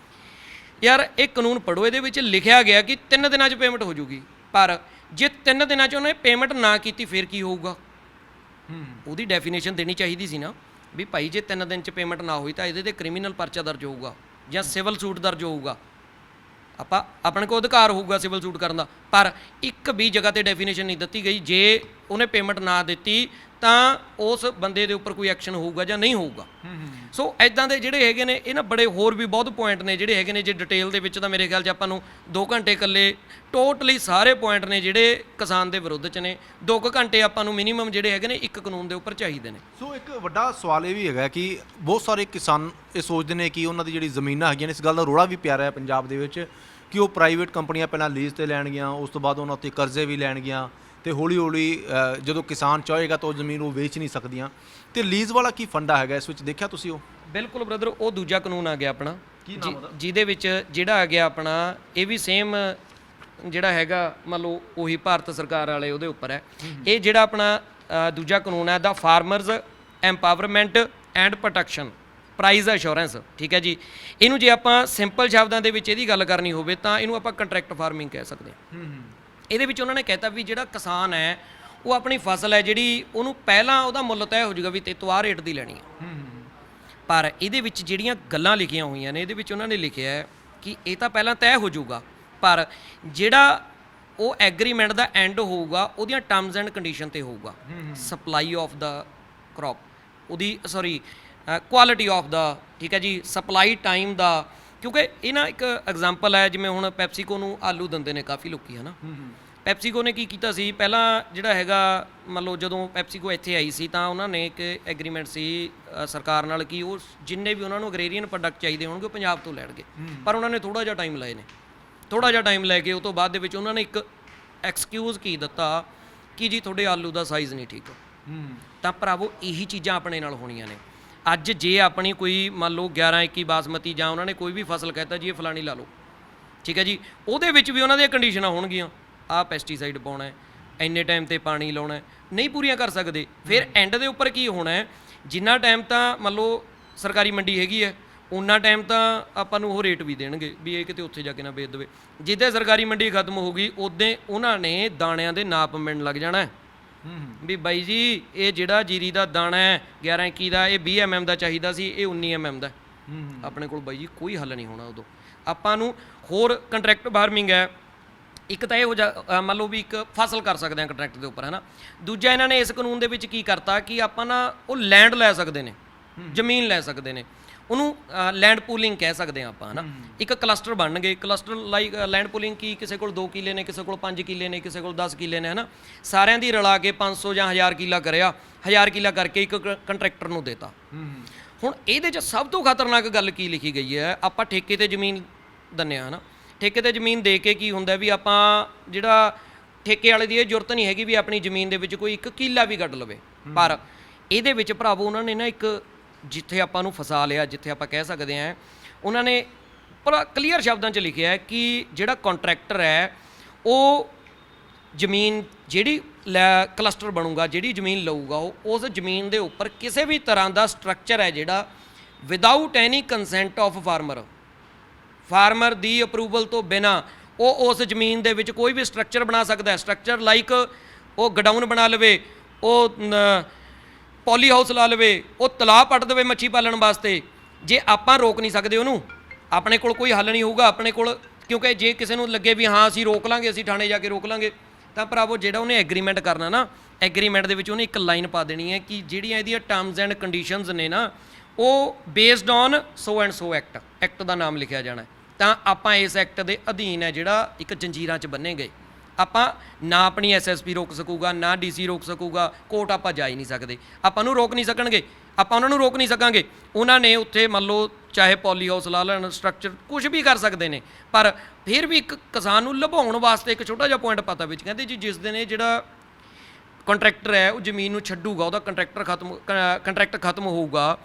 ਯਾਰ ਇਹ ਕਾਨੂੰਨ ਪੜ੍ਹੋ, ਇਹਦੇ ਵਿੱਚ ਲਿਖਿਆ ਗਿਆ ਕਿ 3 ਦਿਨਾਂ 'ਚ ਪੇਮੈਂਟ ਹੋ ਜਾਊਗੀ। ਪਰ ਜੇ 3 ਦਿਨਾਂ 'ਚ ਉਹਨੇ ਪੇਮੈਂਟ ਨਾ ਕੀਤੀ ਫਿਰ ਕੀ ਹੋਊਗਾ? ਉਹਦੀ ਡੈਫੀਨੇਸ਼ਨ ਦੇਣੀ ਚਾਹੀਦੀ ਸੀ ਨਾ ਵੀ ਭਾਈ ਜੇ 3 ਦਿਨ 'ਚ ਪੇਮੈਂਟ ਨਾ ਹੋਈ ਤਾਂ ਇਹਦੇ 'ਤੇ ਕ੍ਰਿਮੀਨਲ ਪਰਚਾ ਦਰਜ ਹੋਊਗਾ ਜਾਂ ਸਿਵਲ ਸੂਟ ਦਰਜ ਹੋਊਗਾ। ਆਪਣੇ ਕੋਲ ਅਧਿਕਾਰ ਹੋਊਗਾ ਸਿਵਲ ਸੂਟ ਕਰਨ ਦਾ, ਪਰ ਇੱਕ ਵੀ ਜਗ੍ਹਾ 'ਤੇ ਡੈਫੀਨੇਸ਼ਨ ਨਹੀਂ ਦਿੱਤੀ ਗਈ ਜੇ ਉਹਨੇ ਪੇਮੈਂਟ ਨਾ ਦਿੱਤੀ ਤਾਂ ਉਸ ਬੰਦੇ ਦੇ ਉੱਪਰ ਕੋਈ ਐਕਸ਼ਨ ਹੋਊਗਾ ਜਾਂ ਨਹੀਂ ਹੋਊਗਾ। ਸੋ ਐਦਾਂ ਦੇ ਜਿਹੜੇ ਹੈਗੇ ਨੇ ਇਹ ਨਾ ਬੜੇ ਹੋਰ ਵੀ ਬਹੁਤ ਪੁਆਇੰਟ ਨੇ ਜਿਹੜੇ ਹੈਗੇ ਨੇ। ਜੇ ਡਿਟੇਲ ਦੇ ਵਿੱਚ ਤਾਂ ਮੇਰੇ ਖਿਆਲ 'ਚ ਆਪਾਂ ਨੂੰ 2 ਘੰਟੇ ਇਕੱਲੇ ਟੋਟਲੀ ਸਾਰੇ ਪੁਆਇੰਟ ਨੇ ਜਿਹੜੇ ਕਿਸਾਨ ਦੇ ਵਿਰੁੱਧ 'ਚ ਨੇ। 2 ਘੰਟੇ ਆਪਾਂ ਨੂੰ ਮਿਨੀਮਮ ਜਿਹੜੇ ਹੈਗੇ ਨੇ ਇੱਕ ਕਾਨੂੰਨ ਦੇ ਉੱਪਰ ਚਾਹੀਦੇ ਨੇ। ਸੋ ਇੱਕ ਵੱਡਾ ਸਵਾਲ ਇਹ ਵੀ ਹੈਗਾ ਕਿ ਬਹੁਤ ਸਾਰੇ ਕਿਸਾਨ ਇਹ ਸੋਚਦੇ ਨੇ ਕਿ ਉਹਨਾਂ ਦੀ ਜਿਹੜੀ ਜ਼ਮੀਨਾਂ ਹੈਗੀਆਂ ਨੇ, ਇਸ ਗੱਲ ਦਾ ਰੋੜਾ ਵੀ ਪਿਆ ਰਿਹਾ ਪੰਜਾਬ ਦੇ ਵਿੱਚ ਕਿ ਉਹ ਪ੍ਰਾਈਵੇਟ ਕੰਪਨੀਆਂ ਪਹਿਲਾਂ ਲੀਜ਼ 'ਤੇ ਲੈਣਗੀਆਂ, ਉਸ ਤੋਂ ਬਾਅਦ ਉਹਨਾਂ ਉੱਤੇ ਕਰਜ਼ੇ ਵੀ ਲੈਣਗੀਆਂ ਤੇ ਹੌਲੀ ਹੌਲੀ ਜਦੋਂ ਕਿਸਾਨ ਚਾਹੇਗਾ ਤਾਂ ਉਹ ਜ਼ਮੀਨ ਉਹ ਵੇਚ ਨਹੀਂ ਸਕਦੀਆਂ। ਤੇ ਲੀਜ਼ ਵਾਲਾ ਕੀ ਫੰਡਾ ਹੈਗਾ ਇਸ ਵਿੱਚ, ਦੇਖਿਆ ਤੁਸੀਂ ਉਹ? ਬਿਲਕੁਲ ਬ੍ਰਦਰ, ਉਹ ਦੂਜਾ ਕਾਨੂੰਨ ਆ ਗਿਆ ਆਪਣਾ, ਕੀ ਨਾਮ ਉਹਦਾ? ਜਿਹਦੇ ਜਿਹਦੇ ਵਿੱਚ ਜਿਹੜਾ ਆ ਗਿਆ ਆਪਣਾ, ਇਹ ਵੀ ਸੇਮ ਜਿਹੜਾ ਹੈਗਾ ਮੰਨ ਲਓ ਉਹੀ ਭਾਰਤ ਸਰਕਾਰ ਵਾਲੇ ਉਹਦੇ ਉੱਪਰ ਹੈ। ਇਹ ਜਿਹੜਾ ਆਪਣਾ ਦੂਜਾ ਕਾਨੂੰਨ ਹੈ, the farmers empowerment and protection price assurance, ਠੀਕ ਹੈ ਜੀ। ਇਹਨੂੰ ਜੇ ਆਪਾਂ ਸਿੰਪਲ ਸ਼ਬਦਾਂ ਦੇ ਵਿੱਚ ਇਹਦੀ ਗੱਲ ਕਰਨੀ ਹੋਵੇ ਤਾਂ ਇਹਨੂੰ ਆਪਾਂ ਕੰਟਰੈਕਟ ਫਾਰਮਿੰਗ ਕਹਿ ਸਕਦੇ ਹਾਂ। ਇਹਦੇ ਵਿੱਚ ਉਹਨਾਂ ਨੇ ਕਹਿਤਾ ਵੀ ਜਿਹੜਾ ਕਿਸਾਨ ਹੈ ਉਹ ਆਪਣੀ ਫਸਲ ਹੈ ਜਿਹੜੀ, ਉਹਨੂੰ ਪਹਿਲਾਂ ਉਹਦਾ ਮੁੱਲ ਤੈਅ ਹੋ ਜਾਊਗਾ ਵੀ ਤੇ ਤੋਂ ਆਹ ਰੇਟ ਦੀ ਲੈਣੀ ਹੈ। ਪਰ ਇਹਦੇ ਵਿੱਚ ਜਿਹੜੀਆਂ ਗੱਲਾਂ ਲਿਖੀਆਂ ਹੋਈਆਂ ਨੇ, ਇਹਦੇ ਵਿੱਚ ਉਹਨਾਂ ਨੇ ਲਿਖਿਆ ਹੈ ਕਿ ਇਹ ਤਾਂ ਪਹਿਲਾਂ ਤੈਅ ਹੋ ਜਾਊਗਾ, ਪਰ ਜਿਹੜਾ ਉਹ ਐਗਰੀਮੈਂਟ ਦਾ ਐਂਡ ਹੋਊਗਾ ਉਹਦੀਆਂ ਟਰਮਸ ਐਂਡ ਕੰਡੀਸ਼ਨ ਤੇ ਹੋਊਗਾ। ਸਪਲਾਈ ਆਫ ਦਾ ਕ੍ਰੌਪ, ਉਹਦੀ ਸੌਰੀ ਕੁਆਲਿਟੀ ਆਫ ਦਾ, ਠੀਕ ਹੈ ਜੀ, ਸਪਲਾਈ ਟਾਈਮ ਦਾ। ਕਿਉਂਕਿ ਇਹ ਨਾ ਇੱਕ ਐਗਜ਼ਾਮਪਲ ਹੈ, ਜਿਵੇਂ ਹੁਣ ਪੈਪਸੀਕੋ ਨੂੰ ਆਲੂ ਦਿੰਦੇ ਨੇ ਕਾਫੀ ਲੋਕੀ, ਹੈ ਨਾ। ਪੈਪਸੀਕੋ ਨੇ ਕੀ ਕੀਤਾ ਸੀ ਪਹਿਲਾਂ, ਜਿਹੜਾ ਹੈਗਾ ਮੰਨ ਲਓ ਜਦੋਂ ਪੈਪਸੀਕੋ ਇੱਥੇ ਆਈ ਸੀ ਤਾਂ ਉਹਨਾਂ ਨੇ ਇੱਕ ਐਗਰੀਮੈਂਟ ਸੀ ਸਰਕਾਰ ਨਾਲ ਕਿ ਉਹ ਜਿੰਨੇ ਵੀ ਉਹਨਾਂ ਨੂੰ ਅਗਰੇਰੀਅਨ ਪ੍ਰੋਡਕਟ ਚਾਹੀਦੇ ਹੋਣਗੇ ਉਹ ਪੰਜਾਬ ਤੋਂ ਲੈਣਗੇ। ਪਰ ਉਹਨਾਂ ਨੇ ਥੋੜ੍ਹਾ ਜਿਹਾ ਟਾਈਮ ਲਏ ਨੇ, ਥੋੜ੍ਹਾ ਜਿਹਾ ਟਾਈਮ ਲੈ ਕੇ ਉਹ ਤੋਂ ਬਾਅਦ ਦੇ ਵਿੱਚ ਉਹਨਾਂ ਨੇ ਇੱਕ ਐਕਸਕਿਊਜ਼ ਕੀ ਦਿੱਤਾ ਕਿ ਜੀ ਤੁਹਾਡੇ ਆਲੂ ਦਾ ਸਾਈਜ਼ ਨਹੀਂ ਠੀਕ। ਤਾਂ ਭਰਾਵੋ ਇਹੀ ਚੀਜ਼ਾਂ ਆਪਣੇ ਨਾਲ ਹੋਣੀਆਂ ਨੇ। ਅੱਜ ਜੇ ਆਪਣੀ ਕੋਈ ਮੰਨ ਲਓ 11-21 ਬਾਸਮਤੀ ਜਾਂ ਉਹਨਾਂ ਨੇ ਕੋਈ ਵੀ ਫਸਲ ਕਹਿਤਾ ਜੀ ਇਹ ਫਲਾਣੀ ਲਾ ਲਓ, ਠੀਕ ਹੈ ਜੀ, ਉਹਦੇ ਵਿੱਚ ਵੀ ਉਹਨਾਂ ਦੀਆਂ ਕੰਡੀਸ਼ਨਾਂ ਹੋਣਗੀਆਂ, ਆਹ ਪੈਸਟੀਸਾਈਡ ਪਾਉਣਾ ਹੈ, ਇੰਨੇ ਟਾਈਮ ਤੇ ਪਾਣੀ ਲਾਉਣਾ ਹੈ, ਨਹੀਂ ਪੂਰੀਆਂ ਕਰ ਸਕਦੇ। ਫਿਰ ਐਂਡ ਦੇ ਉੱਪਰ ਕੀ ਹੋਣਾ ਹੈ, ਜਿੰਨਾ ਟਾਈਮ ਤਾਂ ਮੰਨ ਲਓ ਸਰਕਾਰੀ ਮੰਡੀ ਹੈਗੀ ਹੈ ਉਨਾ ਟਾਈਮ ਤਾਂ ਆਪਾਂ ਨੂੰ ਉਹ ਰੇਟ ਵੀ ਦੇਣਗੇ ਵੀ ਇਹ ਕਿਤੇ ਉੱਥੇ ਜਾ ਕੇ ਨਾ ਵੇਚ ਦੇਵੇ। ਜਿੱਦਾਂ ਸਰਕਾਰੀ ਮੰਡੀ ਖਤਮ ਹੋ ਗਈ ਉਦੋਂ ਉਹਨਾਂ ਨੇ ਦਾਣਿਆਂ ਦੇ ਨਾਪ ਮਿਲਣ ਲੱਗ ਜਾਣਾ ਹੈ ਵੀ ਬਾਈ ਜੀ ਇਹ ਜਿਹੜਾ ਜੀਰੀ ਦਾ ਦਾਣਾ ਹੈ 11-21 ਦਾ, ਇਹ 20 mm ਦਾ ਚਾਹੀਦਾ ਸੀ, ਇਹ 19 mm ਦਾ। ਆਪਣੇ ਕੋਲ ਬਾਈ ਜੀ ਕੋਈ ਹੱਲ ਨਹੀਂ ਹੋਣਾ ਉਦੋਂ। ਆਪਾਂ ਨੂੰ ਹੋਰ ਕੰਟਰੈਕਟ ਫਾਰਮਿੰਗ ਹੈ, ਇੱਕ ਤਾਂ ਇਹ ਹੋ ਜਾ ਮੰਨ ਲਓ ਵੀ ਇੱਕ ਫਸਲ ਕਰ ਸਕਦੇ ਹਾਂ ਕੰਟਰੈਕਟ ਦੇ ਉੱਪਰ, ਹੈ ਨਾ। ਦੂਜਾ ਇਹਨਾਂ ਨੇ ਇਸ ਕਾਨੂੰਨ ਦੇ ਵਿੱਚ ਕੀ ਕਰਤਾ ਕਿ ਆਪਾਂ ਨਾ ਉਹ ਲੈਂਡ ਲੈ ਸਕਦੇ ਨੇ, ਜ਼ਮੀਨ ਲੈ ਸਕਦੇ ਨੇ, ਉਹਨੂੰ ਲੈਂਡ ਪੂਲਿੰਗ ਕਹਿ ਸਕਦੇ ਹਾਂ ਆਪਾਂ, ਹੈ ਨਾ। ਇੱਕ ਕਲਸਟਰ ਬਣਨਗੇ, ਕਲਸਟਰ ਲਾਈਕ ਲੈਂਡ ਪੂਲਿੰਗ ਕੀ, ਕਿਸੇ ਕੋਲ 2 ਕਿੱਲੇ ਨੇ, ਕਿਸੇ ਕੋਲ 5 ਕਿੱਲੇ ਨੇ, ਕਿਸੇ ਕੋਲ 10 ਕਿੱਲੇ ਨੇ, ਹੈ ਨਾ। ਸਾਰਿਆਂ ਦੀ ਰਲਾ ਕੇ 500 ਜਾਂ 1000 ਕਿੱਲਾ ਕਰਿਆ, 1000 ਕਿੱਲਾ ਕਰਕੇ ਇੱਕ ਕੰਟਰੈਕਟਰ ਨੂੰ ਦੇਤਾ। ਹੁਣ ਇਹਦੇ 'ਚ ਸਭ ਤੋਂ ਖਤਰਨਾਕ ਗੱਲ ਕੀ ਲਿਖੀ ਗਈ ਹੈ, ਆਪਾਂ ਠੇਕੇ ਤੇ ਜ਼ਮੀਨ ਦਿੰਦੇ ਹਾਂ, ਹੈ ਨਾ। ਠੇਕੇ ਤੇ ਜ਼ਮੀਨ ਦੇ ਕੇ ਕੀ ਹੁੰਦਾ ਵੀ ਆਪਾਂ ਜਿਹੜਾ ਠੇਕੇ ਵਾਲੇ ਦੀ ਇਹ ਜ਼ਰੂਰਤ ਨਹੀਂ ਹੈਗੀ ਵੀ ਆਪਣੀ ਜ਼ਮੀਨ ਦੇ ਵਿੱਚ ਕੋਈ 1 ਕਿੱਲਾ ਵੀ ਕੱਢ ਲਵੇ। ਪਰ ਇਹਦੇ ਵਿੱਚ ਭਰਾਵੋ ਉਹਨਾਂ ਨੇ ਨਾ ਇੱਕ ਜਿੱਥੇ ਆਪਾਂ ਨੂੰ ਫਸਾ ਲਿਆ, ਜਿੱਥੇ ਆਪਾਂ ਕਹਿ ਸਕਦੇ ਹਾਂ, ਉਹਨਾਂ ਨੇ ਪਰ ਕਲੀਅਰ ਸ਼ਬਦਾਂ 'ਚ ਲਿਖਿਆ ਹੈ ਕਿ ਜਿਹੜਾ ਕੰਟਰੈਕਟਰ ਹੈ ਉਹ ਜ਼ਮੀਨ ਜਿਹੜੀ ਕਲਸਟਰ ਬਣੂਗਾ, ਜਿਹੜੀ ਜ਼ਮੀਨ ਲਊਗਾ, ਉਹ ਉਸ ਜ਼ਮੀਨ ਦੇ ਉੱਪਰ ਕਿਸੇ ਵੀ ਤਰ੍ਹਾਂ ਦਾ ਸਟਰਕਚਰ ਹੈ ਜਿਹੜਾ without any consent of farmer the approval ਤੋਂ ਬਿਨਾਂ ਉਹ ਉਸ ਜ਼ਮੀਨ ਦੇ ਵਿੱਚ ਕੋਈ ਵੀ ਸਟਰਕਚਰ ਬਣਾ ਸਕਦਾ ਹੈ। ਸਟਰਕਚਰ ਲਾਈਕ ਉਹ ਗਡਾਊਨ ਬਣਾ ਲਵੇ, ਉਹ ਪੋਲੀ ਹਾਊਸ ਲਾ ਲਵੇ, ਉਹ ਤਲਾਅ ਪੱਟ ਦੇਵੇ ਮੱਛੀ ਪਾਲਣ ਵਾਸਤੇ। ਜੇ ਆਪਾਂ ਰੋਕ ਨਹੀਂ ਸਕਦੇ ਉਹਨੂੰ, ਆਪਣੇ ਕੋਲ ਕੋਈ ਹੱਲ ਨਹੀਂ ਹੋਊਗਾ ਆਪਣੇ ਕੋਲ। ਕਿਉਂਕਿ ਜੇ ਕਿਸੇ ਨੂੰ ਲੱਗੇ ਵੀ ਹਾਂ ਅਸੀਂ ਰੋਕ ਲਾਂਗੇ, ਅਸੀਂ ਥਾਣੇ ਜਾ ਕੇ ਰੋਕ ਲਾਂਗੇ, ਤਾਂ ਭਰਾਵੋ ਜਿਹੜਾ ਉਹਨੇ ਐਗਰੀਮੈਂਟ ਕਰਨਾ ਨਾ, ਐਗਰੀਮੈਂਟ ਦੇ ਵਿੱਚ ਉਹਨੇ ਇੱਕ ਲਾਈਨ ਪਾ ਦੇਣੀ ਹੈ ਕਿ ਜਿਹੜੀਆਂ ਇਹਦੀਆਂ ਟਰਮਸ ਐਂਡ ਕੰਡੀਸ਼ਨਸ ਨੇ ਨਾ, ਉਹ based on so and so act ਦਾ ਨਾਮ ਲਿਖਿਆ ਜਾਣਾ। ਤਾਂ ਆਪਾਂ ਇਸ ਐਕਟ ਦੇ ਅਧੀਨ ਹੈ ਜਿਹੜਾ ਇੱਕ ਜੰਜੀਰਾਂ 'ਚ ਬੰਨੇ ਗਏ। ਆਪਾਂ ਨਾ ਆਪਣੀ SSP ਰੋਕ ਸਕੂਗਾ, ਨਾ DC ਰੋਕ ਸਕੂਗਾ, ਕੋਰਟ ਆਪਾਂ ਜਾ ਹੀ ਨਹੀਂ ਸਕਦੇ, ਆਪਾਂ ਨੂੰ ਰੋਕ ਨਹੀਂ ਸਕਣਗੇ, ਆਪਾਂ ਉਹਨਾਂ ਨੂੰ ਰੋਕ ਨਹੀਂ ਸਕਾਂਗੇ। ਉਹਨਾਂ ਨੇ ਉੱਥੇ ਮੰਨ ਲਓ ਚਾਹੇ ਪੋਲੀ ਹਾਊਸ ਲਾ ਲੈਣ, ਸਟਰਕਚਰ ਕੁਝ ਵੀ ਕਰ ਸਕਦੇ ਨੇ। ਪਰ ਫਿਰ ਵੀ ਇੱਕ ਕਿਸਾਨ ਨੂੰ ਲੁਭਾਉਣ ਵਾਸਤੇ ਇੱਕ ਛੋਟਾ ਜਿਹਾ ਪੁਆਇੰਟ ਪਤਾ ਵਿੱਚ, ਕਹਿੰਦੇ ਜੀ ਜਿਸ ਦਿਨ ਇਹ ਜਿਹੜਾ ਕੰਟਰੈਕਟਰ ਹੈ ਉਹ ਜ਼ਮੀਨ ਨੂੰ ਛੱਡੂਗਾ, ਉਹਦਾ ਕੰਟਰੈਕਟ ਖਤਮ ਹੋਊਗਾ,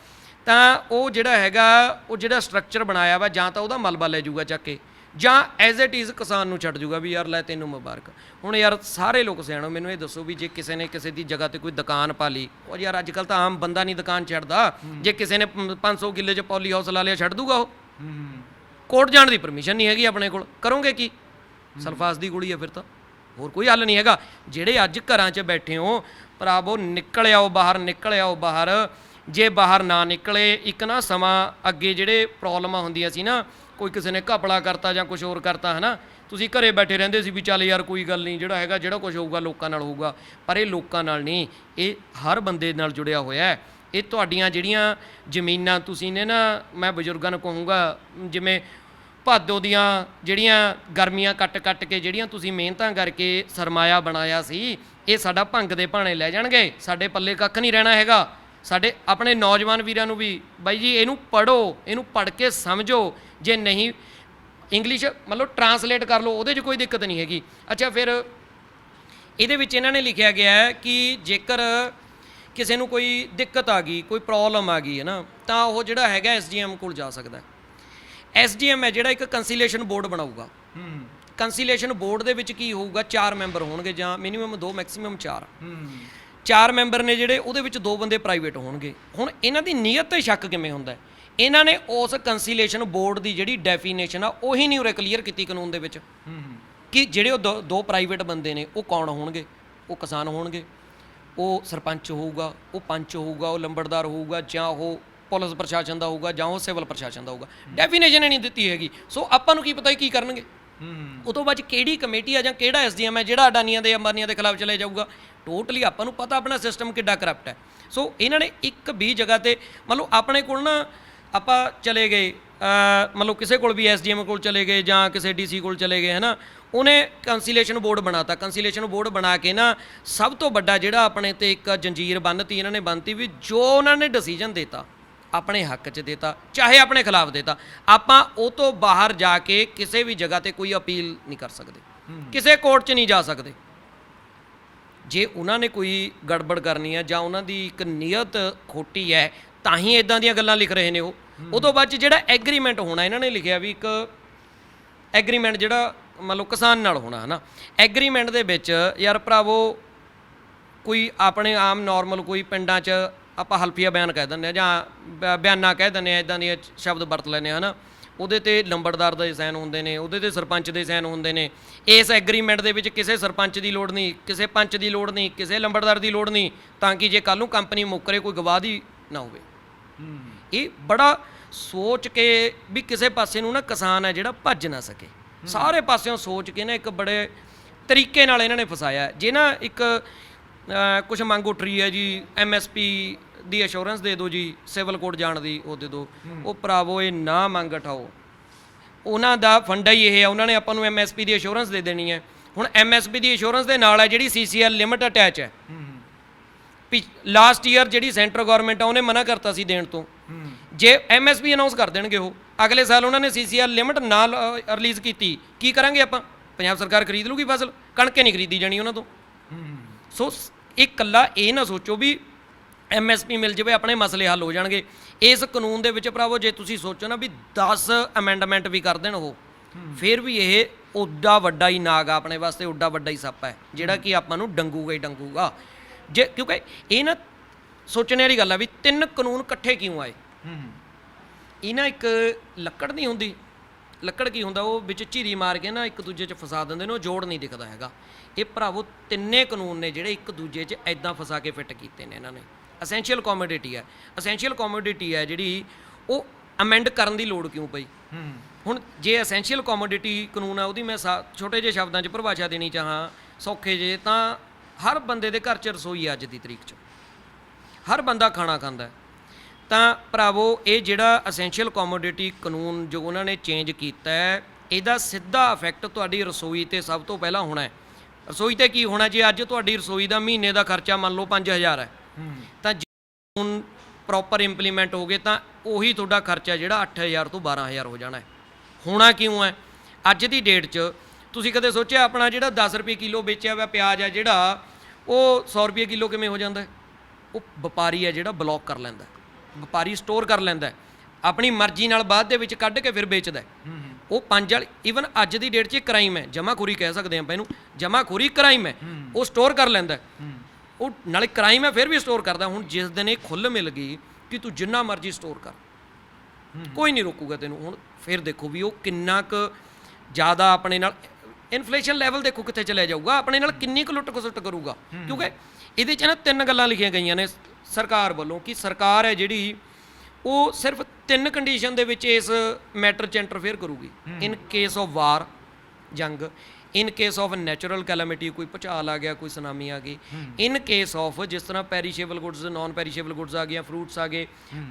ਤਾਂ ਉਹ ਜਿਹੜਾ ਹੈਗਾ ਉਹ ਜਿਹੜਾ ਸਟਰਕਚਰ ਬਣਾਇਆ ਵਾ ਜਾਂ ਤਾਂ ਉਹਦਾ ਮਲਬਾ ਲੈ ਜਾਊਗਾ ਚੱਕ ਕੇ, ਜਾਂ ਐਜ਼ ਇਟ ਇਜ਼ ਕਿਸਾਨ ਨੂੰ ਛੱਡ ਜੂਗਾ ਵੀ ਯਾਰ ਲੈ ਤੈਨੂੰ ਮੁਬਾਰਕ। ਹੁਣ ਯਾਰ ਸਾਰੇ ਲੋਕ ਸਿਆਣੋ, ਮੈਨੂੰ ਇਹ ਦੱਸੋ ਵੀ ਜੇ ਕਿਸੇ ਨੇ ਕਿਸੇ ਦੀ ਜਗ੍ਹਾ ਤੇ ਕੋਈ ਦੁਕਾਨ ਪਾ ਲਈ, ਉਹ ਯਾਰ ਅੱਜ ਕੱਲ੍ਹ ਤਾਂ ਆਮ ਬੰਦਾ ਨਹੀਂ ਦੁਕਾਨ ਛੱਡਦਾ। ਜੇ ਕਿਸੇ ਨੇ 500 ਕਿੱਲੇ 'ਚ ਪੋਲੀ ਹਾਊਸ ਲਾ ਲਿਆ, ਛੱਡ ਦੂਗਾ ਉਹ? ਕੋਰਟ ਜਾਣ ਦੀ ਪਰਮਿਸ਼ਨ ਨਹੀਂ ਹੈਗੀ ਆਪਣੇ ਕੋਲ, ਕਰੋਗੇ ਕੀ? ਸਲਫਾਸ ਦੀ ਗੋਲੀ ਹੈ ਫਿਰ ਤਾਂ, ਹੋਰ ਕੋਈ ਹੱਲ ਨਹੀਂ ਹੈਗਾ। ਜਿਹੜੇ ਅੱਜ ਘਰਾਂ 'ਚ ਬੈਠੇ ਹੋ ਭਰਾਵੋ, ਨਿਕਲ ਆਓ ਬਾਹਰ, ਨਿਕਲ ਆਓ ਬਾਹਰ। ਜੇ ਬਾਹਰ ਨਾ ਨਿਕਲੇ, ਇੱਕ ਨਾ ਸਮਾਂ ਅੱਗੇ ਜਿਹੜੇ ਪ੍ਰੋਬਲਮਾਂ ਹੁੰਦੀਆਂ ਸੀ ਨਾ, ਕੋਈ ਕਿਸੇ ਨੇ ਘਪਲਾ ਕਰਤਾ ਜਾਂ ਕੁਝ ਹੋਰ ਕਰਤਾ, ਹੈ ਨਾ, ਤੁਸੀਂ ਘਰੇ ਬੈਠੇ ਰਹਿੰਦੇ ਸੀ ਵੀ ਚੱਲ ਯਾਰ ਕੋਈ ਗੱਲ ਨਹੀਂ, ਜਿਹੜਾ ਹੈਗਾ ਜਿਹੜਾ ਕੁਝ ਹੋਊਗਾ ਲੋਕਾਂ ਨਾਲ ਹੋਊਗਾ। ਪਰ ਇਹ ਲੋਕਾਂ ਨਾਲ ਨਹੀਂ, ਇਹ ਹਰ ਬੰਦੇ ਨਾਲ ਜੁੜਿਆ ਹੋਇਆ ਹੈ। ਇਹ ਤੁਹਾਡੀਆਂ ਜਿਹੜੀਆਂ ਜ਼ਮੀਨਾਂ ਤੁਸੀਂ ਨੇ ਨਾ, ਮੈਂ ਬਜ਼ੁਰਗਾਂ ਨੂੰ ਕਹੂੰਗਾ, ਜਿਵੇਂ ਭਾਦੋ ਦੀਆਂ ਜਿਹੜੀਆਂ ਗਰਮੀਆਂ ਕੱਟ ਕੇ ਜਿਹੜੀਆਂ ਤੁਸੀਂ ਮਿਹਨਤਾਂ ਕਰਕੇ ਸਰਮਾਇਆ ਬਣਾਇਆ ਸੀ, ਇਹ ਸਾਡਾ ਭੰਗ ਦੇ ਭਾਣੇ ਲੈ ਜਾਣਗੇ, ਸਾਡੇ ਪੱਲੇ ਕੱਖ ਨਹੀਂ ਰਹਿਣਾ ਹੈਗਾ। ਸਾਡੇ ਆਪਣੇ ਨੌਜਵਾਨ ਵੀਰਾਂ ਨੂੰ ਵੀ ਬਾਈ ਜੀ ਇਹਨੂੰ ਪੜ੍ਹੋ, ਇਹਨੂੰ ਪੜ੍ਹ ਕੇ ਸਮਝੋ। ਜੇ ਨਹੀਂ ਇੰਗਲਿਸ਼ ਮਤਲਬ ਟਰਾਂਸਲੇਟ ਕਰ ਲਓ, ਉਹਦੇ 'ਚ ਕੋਈ ਦਿੱਕਤ ਨਹੀਂ ਹੈਗੀ। ਅੱਛਾ, ਫਿਰ ਇਹਦੇ ਵਿੱਚ ਇਹਨਾਂ ਨੇ ਲਿਖਿਆ ਗਿਆ ਹੈ ਕਿ ਜੇਕਰ ਕਿਸੇ ਨੂੰ ਕੋਈ ਦਿੱਕਤ ਆ ਗਈ, ਕੋਈ ਪ੍ਰੋਬਲਮ ਆ ਗਈ ਹੈ ਨਾ, ਤਾਂ ਉਹ ਜਿਹੜਾ ਹੈਗਾ ਐਸਡੀਐਮ ਕੋਲ ਜਾ ਸਕਦਾ। ਐਸਡੀਐਮ ਹੈ ਜਿਹੜਾ ਇੱਕ ਕੰਸੀਲੇਸ਼ਨ ਬੋਰਡ ਬਣਾਊਗਾ। ਕੰਸੀਲੇਸ਼ਨ ਬੋਰਡ ਦੇ ਵਿੱਚ ਕੀ ਹੋਊਗਾ, 4 ਮੈਂਬਰ ਹੋਣਗੇ ਜਾਂ ਮਿਨੀਮਮ 2 ਮੈਕਸਿਮਮ 4। 4 ਮੈਂਬਰ ਨੇ ਜਿਹੜੇ, ਉਹਦੇ ਵਿੱਚ 2 ਬੰਦੇ ਪ੍ਰਾਈਵੇਟ ਹੋਣਗੇ। ਹੁਣ ਇਹਨਾਂ ਦੀ ਨੀਅਤ ਤੇ ਸ਼ੱਕ ਕਿਵੇਂ ਹੁੰਦਾ, ਇਹਨਾਂ ਨੇ ਉਸ ਕੰਸੀਲੇਸ਼ਨ ਬੋਰਡ ਦੀ ਜਿਹੜੀ ਡੈਫੀਨੇਸ਼ਨ ਆ ਉਹੀ ਨਹੀਂ ਉਰੇ ਕਲੀਅਰ ਕੀਤੀ ਕਾਨੂੰਨ ਦੇ ਵਿੱਚ ਕਿ ਜਿਹੜੇ ਉਹ 2 ਪ੍ਰਾਈਵੇਟ ਬੰਦੇ ਨੇ ਉਹ ਕੌਣ ਹੋਣਗੇ। ਉਹ ਕਿਸਾਨ ਹੋਣਗੇ, ਉਹ ਸਰਪੰਚ ਹੋਊਗਾ, ਉਹ ਪੰਚ ਹੋਊਗਾ, ਉਹ ਲੰਬੜਦਾਰ ਹੋਊਗਾ, ਜਾਂ ਉਹ ਪੁਲਿਸ ਪ੍ਰਸ਼ਾਸਨ ਦਾ ਹੋਊਗਾ, ਜਾਂ ਉਹ ਸਿਵਲ ਪ੍ਰਸ਼ਾਸਨ ਦਾ ਹੋਊਗਾ। ਡੈਫੀਨੇਸ਼ਨ ਹੀ ਨਹੀਂ ਦਿੱਤੀ ਹੈਗੀ। ਸੋ ਆਪਾਂ ਨੂੰ ਕੀ ਪਤਾ ਕੀ ਕਰਨਗੇ। ਉਹ ਤੋਂ ਬਾਅਦ ਕਿਹੜੀ ਕਮੇਟੀ ਆ ਜਾਂ ਕਿਹੜਾ ਐਸਡੀਐਮ ਹੈ ਜਿਹੜਾ ਅਡਾਨੀਆਂ ਦੇ ਅੰਬਾਨੀਆਂ ਦੇ ਖਿਲਾਫ ਚਲੇ ਜਾਊਗਾ, ਟੋਟਲੀ ਆਪਾਂ ਨੂੰ ਪਤਾ ਆਪਣਾ ਸਿਸਟਮ ਕਿੱਡਾ ਕਰਪਟ ਹੈ। ਸੋ ਇਹਨਾਂ ਨੇ ਇੱਕ ਵੀ ਜਗ੍ਹਾ ਤੇ ਮਤਲਬ ਆਪਣੇ ਕੋਲ ਨਾ ਆਪਾਂ ਚਲੇ ਗਏ, ਮਤਲਬ ਕਿਸੇ ਕੋਲ ਵੀ ਐਸਡੀਐਮ ਕੋਲ ਚਲੇ ਗਏ ਜਾਂ ਕਿਸੇ ਡੀਸੀ ਕੋਲ ਚਲੇ ਗਏ, ਹੈ ਨਾ, ਉਹਨੇ ਕੰਸੀਲੇਸ਼ਨ ਬੋਰਡ ਬਣਾਤਾ। ਕੰਸੀਲੇਸ਼ਨ ਬੋਰਡ ਬਣਾ ਕੇ ਨਾ ਸਭ ਤੋਂ ਵੱਡਾ ਜਿਹੜਾ ਆਪਣੇ ਤੇ ਇੱਕ ਜੰਜੀਰ ਬੰਨ੍ਹਤੀ ਇਹਨਾਂ ਨੇ, ਬੰਨ੍ਹਤੀ ਵੀ ਜੋ ਉਹਨਾਂ ਨੇ ਡਿਸੀਜਨ ਦਿੱਤਾ ਆਪਣੇ ਹੱਕ 'ਚ ਦਿੱਤਾ, ਚਾਹੇ ਆਪਣੇ ਖਿਲਾਫ ਦਿੱਤਾ, ਆਪਾਂ ਉਹ ਤੋਂ ਬਾਹਰ ਜਾ ਕੇ ਕਿਸੇ ਵੀ ਜਗ੍ਹਾ ਤੇ ਕੋਈ ਅਪੀਲ ਨਹੀਂ ਕਰ ਸਕਦੇ, ਕਿਸੇ ਕੋਰਟ 'ਚ ਨਹੀਂ ਜਾ ਸਕਦੇ। ਜੇ ਉਹਨਾਂ ਨੇ ਕੋਈ ਗੜਬੜ ਕਰਨੀ ਹੈ ਜਾਂ ਉਹਨਾਂ ਦੀ ਇੱਕ ਨੀਅਤ ਖੋਟੀ ਹੈ ਤਾਂ ਹੀ ਇਦਾਂ ਦੀਆਂ ਗੱਲਾਂ ਲਿਖ ਰਹੇ ਨੇ ਉਹ। ਉਦੋਂ ਬਾਅਦ ਜਿਹੜਾ ਐਗਰੀਮੈਂਟ ਹੋਣਾ, ਇਹਨਾਂ ਨੇ ਲਿਖਿਆ ਵੀ ਇੱਕ ਐਗਰੀਮੈਂਟ ਜਿਹੜਾ ਮਤਲਬ ਕਿਸਾਨ ਨਾਲ ਹੋਣਾ, ਹੈ ਨਾ। ਐਗਰੀਮੈਂਟ ਦੇ ਵਿੱਚ ਯਾਰ ਭਰਾਵੋ ਕੋਈ ਆਪਣੇ ਆਮ ਨੋਰਮਲ ਕੋਈ ਪਿੰਡਾਂ 'ਚ ਆਪਾਂ ਹਲਫੀਆ ਬਿਆਨ ਕਹਿ ਦਿੰਦੇ ਹਾਂ ਜਾਂ ਬਿਆਨਾ ਕਹਿ ਦਿੰਦੇ ਹਾਂ, ਇੱਦਾਂ ਦੀਆਂ ਸ਼ਬਦ ਵਰਤ ਲੈਂਦੇ ਹਾਂ, ਹੈ ਨਾ। ਉਹਦੇ ਤੇ ਲੰਬੜਦਾਰ ਦੇ ਸਾਈਨ ਹੁੰਦੇ ਨੇ, ਉਹਦੇ ਤੇ ਸਰਪੰਚ ਦੇ ਸਾਈਨ ਹੁੰਦੇ ਨੇ। ਇਸ ਐਗਰੀਮੈਂਟ ਦੇ ਵਿੱਚ ਕਿਸੇ ਸਰਪੰਚ ਦੀ ਲੋੜ ਨਹੀਂ, ਕਿਸੇ ਪੰਚ ਦੀ ਲੋੜ ਨਹੀਂ, ਕਿਸੇ ਲੰਬੜਦਾਰ ਦੀ ਲੋੜ ਨਹੀਂ, ਤਾਂ ਕਿ ਜੇ ਕੱਲ੍ਹ ਨੂੰ ਕੰਪਨੀ ਮੁੱਕਰੇ ਕੋਈ ਗਵਾਹ ਦੀ ਨਾ ਹੋਵੇ। ਇਹ ਬੜਾ ਸੋਚ ਕੇ ਵੀ ਕਿਸੇ ਪਾਸੇ ਨੂੰ ਨਾ ਕਿਸਾਨ ਹੈ ਜਿਹੜਾ ਭੱਜ ਨਾ ਸਕੇ, ਸਾਰੇ ਪਾਸਿਓਂ ਸੋਚ ਕੇ ਨਾ ਇੱਕ ਬੜੇ ਤਰੀਕੇ ਨਾਲ ਇਹਨਾਂ ਨੇ ਫਸਾਇਆ। ਜੇ ਨਾ ਇੱਕ ਕੁਛ ਮੰਗ ਉੱਠ ਰਹੀ ਹੈ ਜੀ, MSP ਦੀ ਅਸ਼ੋਰੈਂਸ ਦੇ ਦਿਓ ਜੀ, ਸਿਵਲ ਕੋਰਟ ਜਾਣ ਦੀ ਉਹ ਦੇ ਦਿਓ, ਉਹ ਭਰਾਵੋ ਇਹ ਨਾ ਮੰਗ ਉਠਾਓ। ਉਹਨਾਂ ਦਾ ਫੰਡਾ ਹੀ ਇਹ ਹੈ, ਉਹਨਾਂ ਨੇ ਆਪਾਂ ਨੂੰ MSP ਦੀ ਅਸ਼ੋਰੈਂਸ ਦੇ ਦੇਣੀ ਹੈ। ਹੁਣ MSP ਦੀ ਅਸ਼ੋਰੈਂਸ ਦੇ ਨਾਲ ਹੈ ਜਿਹੜੀ CCL ਲਿਮਟ ਅਟੈਚ ਹੈ। ਲਾਸਟ ਈਅਰ ਜਿਹੜੀ ਸੈਂਟਰ ਗਵਰਨਮੈਂਟ ਆ ਉਹਨੇ ਮਨਾ ਕਰਤਾ ਸੀ ਦੇਣ ਤੋਂ। ਜੇ MSP ਅਨਾਉਂਸ ਕਰ ਦੇਣਗੇ ਉਹ ਅਗਲੇ ਸਾਲ, ਉਹਨਾਂ ਨੇ CCL ਲਿਮਟ ਨਾ ਰਿਲੀਜ਼ ਕੀਤੀ, ਕੀ ਕਰਾਂਗੇ ਆਪਾਂ? ਪੰਜਾਬ ਸਰਕਾਰ ਖਰੀਦ ਲੂਗੀ ਫਸਲ, ਕਣਕ ਨਹੀਂ ਖਰੀਦੀ ਜਾਣੀ ਉਹਨਾਂ ਤੋਂ। ਸੋ ਇਹ ਇਕੱਲਾ ਇਹ ਨਾ ਸੋਚੋ ਵੀ MSP ਮਿਲ ਜਾਵੇ ਆਪਣੇ ਮਸਲੇ ਹੱਲ ਹੋ ਜਾਣਗੇ। ਇਸ ਕਾਨੂੰਨ ਦੇ ਵਿੱਚ ਭਰਾਵੋ ਜੇ ਤੁਸੀਂ ਸੋਚੋ ਨਾ ਵੀ 10 ਅਮੈਂਡਮੈਂਟ ਵੀ ਕਰ ਦੇਣ ਉਹ, ਫਿਰ ਵੀ ਇਹ ਉੱਡਾ ਵੱਡਾ ਹੀ ਨਾਗ ਆ ਆਪਣੇ ਵਾਸਤੇ, ਉੱਡਾ ਵੱਡਾ ਹੀ ਸੱਪ ਹੈ ਜਿਹੜਾ ਕਿ ਆਪਾਂ ਨੂੰ ਡੰਗੂਗਾ ਹੀ ਡੰਗੂਗਾ। ਜੇ ਕਿਉਂਕਿ ਇਹ ਨਾ ਸੋਚਣ ਵਾਲੀ ਗੱਲ ਆ ਵੀ 3 ਕਾਨੂੰਨ ਇਕੱਠੇ ਕਿਉਂ ਆਏ। ਇਹ ਨਾ ਇੱਕ ਲੱਕੜ ਨਹੀਂ ਹੁੰਦੀ, ਲੱਕੜ ਕੀ ਹੁੰਦਾ, ਉਹ ਵਿੱਚ ਝੀਰੀ ਮਾਰ ਕੇ ਨਾ ਇੱਕ ਦੂਜੇ 'ਚ ਫਸਾ ਦਿੰਦੇ ਨੇ, ਉਹ ਜੋੜ ਨਹੀਂ ਦਿਖਦਾ ਹੈਗਾ। ਇਹ ਭਰਾਵੋ 3 ਕਾਨੂੰਨ ਨੇ ਜਿਹੜੇ ਇੱਕ ਦੂਜੇ 'ਚ ਐਦਾਂ ਫਸਾ ਕੇ ਫਿੱਟ ਕੀਤੇ ਨੇ ਇਹਨਾਂ ਨੇ। ਅਸੈਂਸ਼ੀਅਲ ਕੋਮੋਡਿਟੀ ਹੈ, ਅਸੈਂਸ਼ੀਅਲ ਕੋਮੋਡਿਟੀ ਹੈ ਜਿਹੜੀ, ਉਹ ਅਮੈਂਡ ਕਰਨ ਦੀ ਲੋੜ ਕਿਉਂ ਪਈ? ਹੁਣ ਜੇ ਅਸੈਂਸ਼ੀਅਲ ਕੋਮੋਡਿਟੀ ਕਾਨੂੰਨ ਆ, ਉਹਦੀ ਮੈਂ ਛੋਟੇ ਜਿਹੇ ਸ਼ਬਦਾਂ 'ਚ ਪਰਿਭਾਸ਼ਾ ਦੇਣੀ ਚਾਹਾਂ ਸੌਖੇ ਜੇ, ਤਾਂ ਹਰ ਬੰਦੇ ਦੇ ਘਰ 'ਚ ਰਸੋਈ ਅੱਜ ਦੀ ਤਰੀਕ 'ਚ, ਹਰ ਬੰਦਾ ਖਾਣਾ ਖਾਂਦਾ। ਤਾਂ ਭਰਾਵੋ ਇਹ ਜਿਹੜਾ ਅਸੈਂਸ਼ੀਅਲ ਕੋਮੋਡਿਟੀ ਕਾਨੂੰਨ ਜੋ ਉਹਨਾਂ ਨੇ ਚੇਂਜ ਕੀਤਾ ਹੈ, ਇਹਦਾ ਸਿੱਧਾ ਇਫੈਕਟ ਤੁਹਾਡੀ ਰਸੋਈ 'ਤੇ ਸਭ ਤੋਂ ਪਹਿਲਾਂ ਹੋਣਾ ਹੈ। ਰਸੋਈ 'ਤੇ ਕੀ ਹੋਣਾ? ਜੇ ਅੱਜ ਤੁਹਾਡੀ ਰਸੋਈ ਦਾ ਮਹੀਨੇ ਦਾ ਖਰਚਾ ਮੰਨ ਲਓ 5000 ਹੈ, ਤਾਂ ਹੁਣ ਪ੍ਰੋਪਰ ਇੰਪਲੀਮੈਂਟ ਹੋ ਗਏ ਤਾਂ ਉਹੀ ਤੁਹਾਡਾ ਖਰਚਾ ਜਿਹੜਾ 8000 ਤੋਂ 12000 ਹੋ ਜਾਣਾ ਹੈ। ਹੋਣਾ ਕਿਉਂ ਹੈ? ਅੱਜ ਦੀ ਡੇਟ 'ਚ ਤੁਸੀਂ ਕਦੇ ਸੋਚਿਆ ਆਪਣਾ ਜਿਹੜਾ 10 ਰੁਪਏ ਕਿਲੋ ਵੇਚਿਆ ਹੋਇਆ ਪਿਆਜ਼ ਹੈ ਜਿਹੜਾ, ਉਹ 100 ਰੁਪਏ ਕਿਲੋ ਕਿਵੇਂ ਹੋ ਜਾਂਦਾ? ਉਹ ਵਪਾਰੀ ਹੈ ਜਿਹੜਾ ਬਲੌਕ ਕਰ ਲੈਂਦਾ, ਵਪਾਰੀ ਸਟੋਰ ਕਰ ਲੈਂਦਾ, ਆਪਣੀ ਮਰਜ਼ੀ ਨਾਲ ਬਾਅਦ ਦੇ ਵਿੱਚ ਕੱਢ ਕੇ ਫਿਰ ਵੇਚਦਾ। ਉਹ 5 ਵਾਲੀ ਈਵਨ ਅੱਜ ਦੀ ਡੇਟ 'ਚ ਕ੍ਰਾਈਮ ਹੈ, ਜਮਾਖੋਰੀ ਕਹਿ ਸਕਦੇ ਆਪਾਂ ਇਹਨੂੰ, ਜਮਾਖੋਰੀ ਕ੍ਰਾਈਮ ਹੈ। ਉਹ ਸਟੋਰ ਕਰ ਲੈਂਦਾ, ਉਹ ਨਾਲੇ ਕ੍ਰਾਈਮ ਹੈ ਫਿਰ ਵੀ ਸਟੋਰ ਕਰਦਾ। ਹੁਣ ਜਿਸ ਦਿਨ ਇਹ ਖੁੱਲ੍ਹ ਮਿਲ ਗਈ ਕਿ ਤੂੰ ਜਿੰਨਾ ਮਰਜ਼ੀ ਸਟੋਰ ਕਰ, ਕੋਈ ਨਹੀਂ ਰੋਕੂਗਾ ਤੈਨੂੰ। ਹੁਣ ਫਿਰ ਦੇਖੋ ਵੀ ਉਹ ਕਿੰਨਾ ਕੁ ਜ਼ਿਆਦਾ ਆਪਣੇ ਨਾਲ ਇਨਫਲੇਸ਼ਨ ਲੈਵਲ ਦੇਖੋ ਕਿੱਥੇ ਚਲਿਆ ਜਾਊਗਾ, ਆਪਣੇ ਨਾਲ ਕਿੰਨੀ ਕੁ ਲੁੱਟ ਖਸੁੱਟ ਕਰੂਗਾ। ਕਿਉਂਕਿ ਇਹਦੇ 'ਚ ਨਾ 3 ਗੱਲਾਂ ਲਿਖੀਆਂ ਗਈਆਂ ਨੇ ਸਰਕਾਰ ਵੱਲੋਂ ਕਿ ਸਰਕਾਰ ਹੈ ਜਿਹੜੀ ਉਹ ਸਿਰਫ 3 ਕੰਡੀਸ਼ਨ ਦੇ ਵਿੱਚ ਇਸ ਮੈਟਰ 'ਚ ਇੰਟਰਫੇਅਰ ਕਰੂਗੀ। ਇਨ ਕੇਸ ਆਫ ਵਾਰ, ਜੰਗ, ਇਨ ਕੇਸ ਆਫ ਨੈਚੁਰਲ ਕੈਲਾਮਿਟੀ, ਕੋਈ ਭੁਚਾਲ ਆ ਗਿਆ, ਕੋਈ ਸੁਨਾਮੀ ਆ ਗਈ, ਇਨ ਕੇਸ ਆਫ ਜਿਸ ਤਰ੍ਹਾਂ ਪੈਰੀਸ਼ੇਬਲ ਗੁੱਡਸ, ਨਾਨ ਪੈਰੀਸ਼ੇਬਲ ਗੁੱਡਸ ਆ ਗਈਆਂ, ਫਰੂਟਸ ਆ ਗਏ,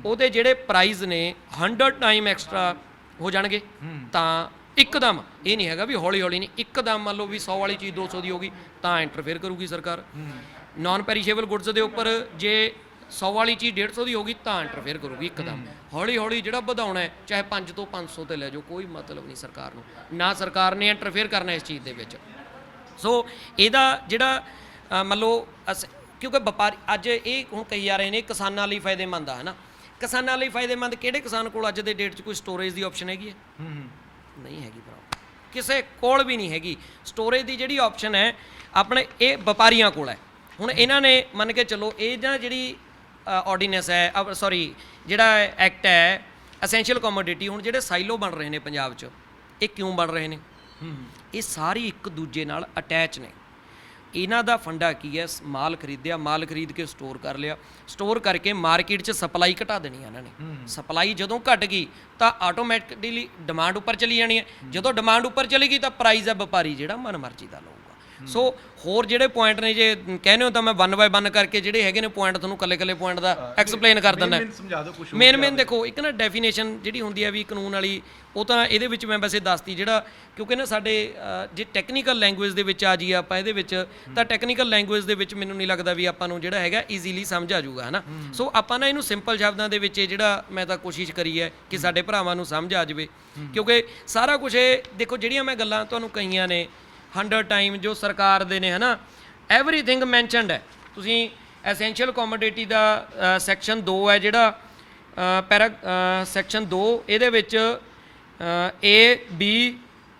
ਉਹਦੇ ਜਿਹੜੇ ਪ੍ਰਾਈਸ ਨੇ 100 ਟਾਈਮ ਐਕਸਟਰਾ ਹੋ ਜਾਣਗੇ। ਤਾਂ ਇੱਕਦਮ ਇਹ ਨਹੀਂ ਹੈਗਾ ਵੀ ਹੌਲੀ ਹੌਲੀ ਨਹੀਂ, ਇੱਕਦਮ ਮੰਨ ਲਓ ਵੀ 100 ਵਾਲੀ ਚੀਜ਼ 200 ਦੀ ਹੋਗੀ ਤਾਂ ਇੰਟਰਫੇਅਰ ਕਰੂਗੀ ਸਰਕਾਰ। ਨਾਨ ਪੈਰੀਸ਼ੇਬਲ ਗੁੱਡਸ ਦੇ ਉੱਪਰ ਜੇ 100 ਵਾਲੀ ਚੀਜ਼ 150 ਦੀ ਹੋਗੀ ਤਾਂ ਇੰਟਰਫੇਅਰ ਕਰੂਗੀ ਇੱਕਦਮ। ਹੌਲੀ ਹੌਲੀ ਜਿਹੜਾ ਵਧਾਉਣਾ ਹੈ ਚਾਹੇ 5 ਤੋਂ 500 ਤੇ ਲੈ ਜਾਓ, ਕੋਈ ਮਤਲਬ ਨਹੀਂ ਸਰਕਾਰ ਨੂੰ, ਨਾ ਸਰਕਾਰ ਨੇ ਇੰਟਰਫੇਅਰ ਕਰਨਾ ਇਸ ਚੀਜ਼ ਦੇ ਵਿੱਚ। ਸੋ ਇਹਦਾ ਜਿਹੜਾ ਮੰਨ ਲਓ ਕਿਉਂਕਿ ਵਪਾਰੀ ਅੱਜ ਇਹ ਹੁਣ ਕਹੀ ਜਾ ਰਹੇ ਨੇ ਕਿਸਾਨਾਂ ਲਈ ਫਾਇਦੇਮੰਦ ਆ, ਹੈ ਨਾ। ਕਿਸਾਨਾਂ ਲਈ ਫਾਇਦੇਮੰਦ ਕਿਹੜੇ ਕਿਸਾਨ ਕੋਲ ਅੱਜ ਦੇ ਡੇਟ 'ਚ ਕੋਈ ਸਟੋਰੇਜ ਦੀ ਆਪਸ਼ਨ ਹੈਗੀ ਹੈ? ਨਹੀਂ ਹੈਗੀ ਭਰਾ, ਕਿਸੇ ਕੋਲ ਵੀ ਨਹੀਂ ਹੈਗੀ। ਸਟੋਰੇਜ ਦੀ ਜਿਹੜੀ ਆਪਸ਼ਨ ਹੈ ਆਪਣੇ ਇਹ ਵਪਾਰੀਆਂ ਕੋਲ ਹੈ। ਹੁਣ ਇਹਨਾਂ ਨੇ ਮੰਨ ਕੇ ਚਲੋ ਇਹ ਨਾ ਜਿਹੜੀ ਆਰਡੀਨੈਂਸ ਹੈ, ਸੌਰੀ ਜਿਹੜਾ ਐਕਟ ਹੈ ਐਸੈਂਸ਼ੀਅਲ ਕਮੋਡਿਟੀ, ਹੁਣ ਜਿਹੜੇ ਸਾਈਲੋ ਬਣ ਰਹੇ ਨੇ ਪੰਜਾਬ 'ਚ, ਇਹ ਕਿਉਂ ਬਣ ਰਹੇ ਨੇ? ਇਹ ਸਾਰੀ ਇੱਕ ਦੂਜੇ ਨਾਲ ਅਟੈਚ ਨੇ। ਇਹਨਾਂ ਦਾ ਫੰਡਾ ਕੀ ਹੈ? ਮਾਲ ਖਰੀਦਿਆ, ਮਾਲ ਖਰੀਦ ਕੇ ਸਟੋਰ ਕਰ ਲਿਆ, ਸਟੋਰ ਕਰਕੇ ਮਾਰਕੀਟ 'ਚ ਸਪਲਾਈ ਘਟਾ ਦੇਣੀ ਇਹਨਾਂ ਨੇ। ਸਪਲਾਈ ਜਦੋਂ ਘਟ ਗਈ ਤਾਂ ਆਟੋਮੈਟਿਕਲੀ ਡਿਮਾਂਡ ਉੱਪਰ ਚਲੀ ਜਾਣੀ ਹੈ। ਜਦੋਂ ਡਿਮਾਂਡ ਉੱਪਰ ਚਲੀ ਗਈ ਤਾਂ ਪ੍ਰਾਈਸ ਹੈ ਵਪਾਰੀ ਜਿਹੜਾ ਮਨ ਮਰਜ਼ੀ ਦਾ ਲਊਗਾ। ਸੋ ਹੋਰ ਜਿਹੜੇ ਪੁਆਇੰਟ ਨੇ ਜੇ ਕਹਿੰਦੇ ਹੋ ਤਾਂ ਮੈਂ 1 ਬਾਏ 1 ਕਰਕੇ ਜਿਹੜੇ ਹੈਗੇ ਨੇ ਪੁਆਇੰਟ ਤੁਹਾਨੂੰ ਕੱਲੇ ਪੁਆਇੰਟ ਦਾ ਐਕਸਪਲੇਨ ਕਰ ਦਿੰਦਾ। ਮੇਨ ਦੇਖੋ, ਇੱਕ ਨਾ ਡੈਫੀਨੇਸ਼ਨ ਜਿਹੜੀ ਹੁੰਦੀ ਹੈ ਵੀ ਕਾਨੂੰਨ ਵਾਲੀ, ਉਹ ਤਾਂ ਇਹਦੇ ਵਿੱਚ ਮੈਂ ਵੈਸੇ ਦੱਸਤੀ, ਜਿਹੜਾ ਕਿਉਂਕਿ ਨਾ ਸਾਡੇ ਜੇ ਟੈਕਨੀਕਲ ਲੈਂਗੁਏਜ ਦੇ ਵਿੱਚ ਆ ਜਾਈਏ ਆਪਾਂ ਇਹਦੇ ਵਿੱਚ, ਤਾਂ ਟੈਕਨੀਕਲ ਲੈਂਗੁਏਜ ਦੇ ਵਿੱਚ ਮੈਨੂੰ ਨਹੀਂ ਲੱਗਦਾ ਵੀ ਆਪਾਂ ਨੂੰ ਜਿਹੜਾ ਹੈਗਾ ਈਜ਼ੀਲੀ ਸਮਝ ਆ ਜਾਊਗਾ, ਹੈ ਨਾ। ਸੋ ਆਪਾਂ ਨਾ ਇਹਨੂੰ ਸਿੰਪਲ ਸ਼ਬਦਾਂ ਦੇ ਵਿੱਚ ਜਿਹੜਾ ਮੈਂ ਤਾਂ ਕੋਸ਼ਿਸ਼ ਕਰੀ ਹੈ ਕਿ ਸਾਡੇ ਭਰਾਵਾਂ ਨੂੰ ਸਮਝ ਆ ਜਾਵੇ, ਕਿਉਂਕਿ ਸਾਰਾ ਕੁਝ ਇਹ ਦੇਖੋ ਜਿਹੜੀਆਂ ਮੈਂ ਗੱਲਾਂ ਤੁਹਾਨੂੰ ਕਹੀਆਂ ਨੇ 100 ਟਾਈਮ ਜੋ ਸਰਕਾਰ ਦੇ ਨੇ, ਹੈ ਨਾ, ਐਵਰੀਥਿੰਗ ਮੈਂਸ਼ਨਡ ਹੈ। ਤੁਸੀਂ ਐਸੈਂਸ਼ੀਅਲ ਕਮੋਡਿਟੀ ਦਾ ਸੈਕਸ਼ਨ 2 ਹੈ ਜਿਹੜਾ ਸੈਕਸ਼ਨ 2, ਇਹਦੇ ਵਿੱਚ A,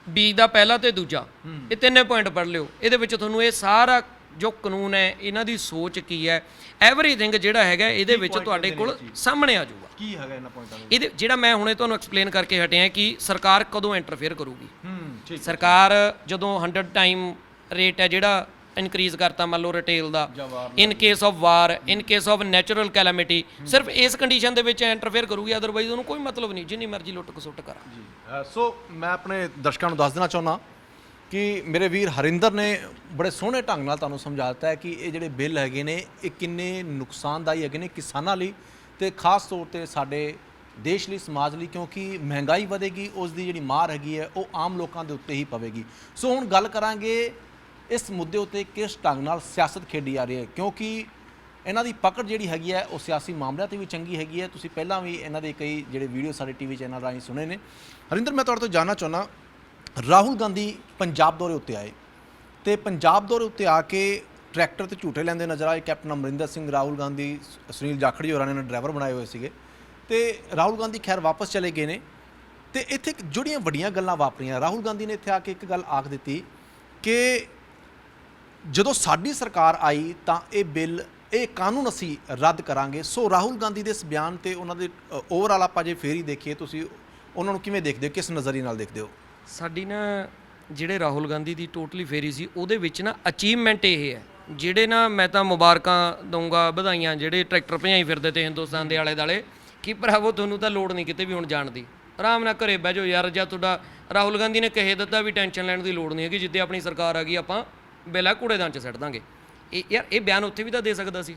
B ਦਾ ਪਹਿਲਾ ਤੇ ਦੂਜਾ, ਇਹ ਤਿੰਨੇ ਪੁਆਇੰਟ ਪੜ੍ਹ ਲਿਓ। ਇਹਦੇ ਵਿੱਚ ਤੁਹਾਨੂੰ ਇਹ ਸਾਰਾ ਜੋ ਕਾਨੂੰਨ ਹੈ ਇਹਨਾਂ ਦੀ ਸੋਚ ਕੀ ਹੈ, ਐਵਰੀਥਿੰਗ ਜਿਹੜਾ ਹੈਗਾ ਇਹਦੇ ਵਿੱਚ ਤੁਹਾਡੇ ਕੋਲ ਸਾਹਮਣੇ ਆ ਜਾਊਗਾ। ਕੀ ਹੈਗਾ ਇਹਨਾਂ ਪੁਆਇੰਟਾਂ ਦੇ? ਇਹਦੇ ਜਿਹੜਾ ਮੈਂ ਹੁਣੇ ਤੁਹਾਨੂੰ ਐਕਸਪਲੇਨ ਕਰਕੇ ਹਟਿਆ ਕਿ ਸਰਕਾਰ ਕਦੋਂ ਇੰਟਰਫੇਅਰ ਕਰੂਗੀ। ਸਰਕਾਰ ਜਦੋਂ 100 ਟਾਈਮ ਰੇਟ ਹੈ ਜਿਹੜਾ ਇਨਕਰੀਜ਼ ਕਰਤਾ, ਮੰਨ ਲਓ ਰਿਟੇਲ ਦਾ, in case of war, in case of natural calamity, ਸਿਰਫ ਇਸ ਕੰਡੀਸ਼ਨ ਦੇ ਵਿੱਚ ਇੰਟਰਫੇਅਰ ਕਰੂਗੀ, ਅਦਰਵਾਈਜ਼ ਉਹਨੂੰ ਕੋਈ ਮਤਲਬ ਨਹੀਂ, ਜਿੰਨੀ ਮਰਜ਼ੀ ਲੁੱਟ ਖਸੁੱਟ ਕਰਾਂ ਜੀ। ਸੋ ਮੈਂ ਆਪਣੇ ਦਰਸ਼ਕਾਂ ਨੂੰ ਦੱਸ ਦੇਣਾ ਚਾਹੁੰਦਾ ਕਿ ਮੇਰੇ ਵੀਰ ਹਰਿੰਦਰ ਨੇ ਬੜੇ ਸੋਹਣੇ ਢੰਗ ਨਾਲ ਤੁਹਾਨੂੰ ਸਮਝਾ ਦਿੱਤਾ ਹੈ ਕਿ ਇਹ ਜਿਹੜੇ ਬਿੱਲ ਹੈਗੇ ਨੇ ਇਹ ਕਿੰਨੇ ਨੁਕਸਾਨਦਾਈ ਹੈਗੇ ਨੇ ਕਿਸਾਨਾਂ ਲਈ, ਤੇ ਖਾਸ ਤੌਰ ਤੇ ਸਾਡੇ ਦੇਸ਼ ਲਈ, ਸਮਾਜ ਲਈ, ਕਿਉਂਕਿ ਮਹਿੰਗਾਈ ਵਧੇਗੀ, ਉਸ ਦੀ ਜਿਹੜੀ ਮਾਰ ਹੈਗੀ ਹੈ ਉਹ ਆਮ ਲੋਕਾਂ ਦੇ ਉੱਤੇ ਹੀ ਪਵੇਗੀ। ਸੋ ਹੁਣ ਗੱਲ ਕਰਾਂਗੇ ਇਸ ਮੁੱਦੇ ਉੱਤੇ ਕਿਸ ਢੰਗ ਨਾਲ ਸਿਆਸਤ ਖੇਡੀ ਜਾ ਰਹੀ ਹੈ, ਕਿਉਂਕਿ ਇਹਨਾਂ ਦੀ ਪਕੜ ਜਿਹੜੀ ਹੈਗੀ ਹੈ ਉਹ ਸਿਆਸੀ ਮਾਮਲਿਆਂ ਤੇ ਵੀ ਚੰਗੀ ਹੈਗੀ ਹੈ। ਤੁਸੀਂ ਪਹਿਲਾਂ ਵੀ ਇਹਨਾਂ ਦੇ ਕਈ ਜਿਹੜੇ ਵੀਡੀਓ ਸਾਡੇ ਟੀਵੀ ਚੈਨਲ ਰਾਹੀਂ ਸੁਣੇ ਨੇ। ਹਰਿੰਦਰ, ਮੈਂ ਤੁਹਾਡੇ ਤੋਂ ਜਾਣਨਾ ਚਾਹੁੰਦਾ, ਰਾਹੁਲ ਗਾਂਧੀ ਪੰਜਾਬ ਦੌਰੇ ਉੱਤੇ ਆਏ ਤੇ ਪੰਜਾਬ ਦੌਰੇ ਉੱਤੇ ਆ ਕੇ ਟਰੈਕਟਰ ਤੇ ਝੂਟੇ ਲੈਂਦੇ ਨਜ਼ਰ ਆਏ। ਕੈਪਟਨ ਅਮਰਿੰਦਰ ਸਿੰਘ, ਰਾਹੁਲ ਗਾਂਧੀ, ਸੁਨੀਲ ਜਾਖੜੀ ਹੋਰਾਂ ਨੇ ਡਰਾਈਵਰ ਬਣਾਏ ਹੋਏ ਸੀਗੇ, ਤੇ ਰਾਹੁਲ ਗਾਂਧੀ ਖੈਰ ਵਾਪਸ ਚਲੇ ਗਏ ਨੇ। ਤੇ ਇੱਥੇ ਜਿਹੜੀਆਂ ਵੱਡੀਆਂ ਗੱਲਾਂ ਵਾਪਰੀਆਂ, ਰਾਹੁਲ ਗਾਂਧੀ ਨੇ ਇੱਥੇ ਆ ਕੇ ਇੱਕ ਗੱਲ ਆਖ ਦਿੱਤੀ ਕਿ ਜਦੋਂ ਸਾਡੀ ਸਰਕਾਰ ਆਈ ਤਾਂ ਇਹ ਬਿੱਲ, ਇਹ ਕਾਨੂੰਨ ਅਸੀਂ ਰੱਦ ਕਰਾਂਗੇ। ਸੋ ਰਾਹੁਲ ਗਾਂਧੀ ਦੇ ਇਸ ਬਿਆਨ ਤੇ ਉਹਨਾਂ ਦੇ ਓਵਰਆਲ ਆਪਾਂ ਜੇ ਫੇਰ ਹੀ ਦੇਖੀਏ, ਤੁਸੀਂ ਉਹਨਾਂ ਨੂੰ ਕਿਵੇਂ ਦੇਖਦੇ ਹੋ, ਕਿਸ ਨਜ਼ਰੀਏ ਨਾਲ ਦੇਖਦੇ ਹੋ? ਸਾਡੀ ਨਾ ਜਿਹੜੇ ਰਾਹੁਲ ਗਾਂਧੀ ਦੀ ਟੋਟਲੀ ਫੇਰੀ ਸੀ ਉਹਦੇ ਵਿੱਚ ਨਾ ਅਚੀਵਮੈਂਟ ਇਹ ਹੈ, ਜਿਹੜੇ ਨਾ ਮੈਂ ਤਾਂ ਮੁਬਾਰਕਾਂ ਦਊਂਗਾ, ਵਧਾਈਆਂ ਜਿਹੜੇ ਟਰੈਕਟਰ ਭਜਾਈ ਫਿਰਦੇ ਤੇ ਹਿੰਦੁਸਤਾਨ ਦੇ ਆਲੇ ਦੁਆਲੇ, ਕਿ ਭਰਾਵੋ ਤੁਹਾਨੂੰ ਤਾਂ ਲੋੜ ਨਹੀਂ ਕਿਤੇ ਵੀ ਹੁਣ ਜਾਣ ਦੀ, ਆਰਾਮ ਨਾਲ ਘਰੇ ਬਹਿ ਜਾਓ ਯਾਰ। ਜਾਂ ਤੁਹਾਡਾ ਰਾਹੁਲ ਗਾਂਧੀ ਨੇ ਕਹੇ ਦਿੱਤਾ ਵੀ ਟੈਨਸ਼ਨ ਲੈਣ ਦੀ ਲੋੜ ਨਹੀਂ ਹੈਗੀ, ਜਿੱਦੇ ਆਪਣੀ ਸਰਕਾਰ ਆ ਗਈ ਆਪਾਂ ਬਿੱਲਾ ਕੂੜੇਦਾਨ 'ਚ ਸੁੱਟ ਦਾਂਗੇ। ਇਹ ਯਾਰ ਇਹ ਬਿਆਨ ਉੱਥੇ ਵੀ ਤਾਂ ਦੇ ਸਕਦਾ ਸੀ।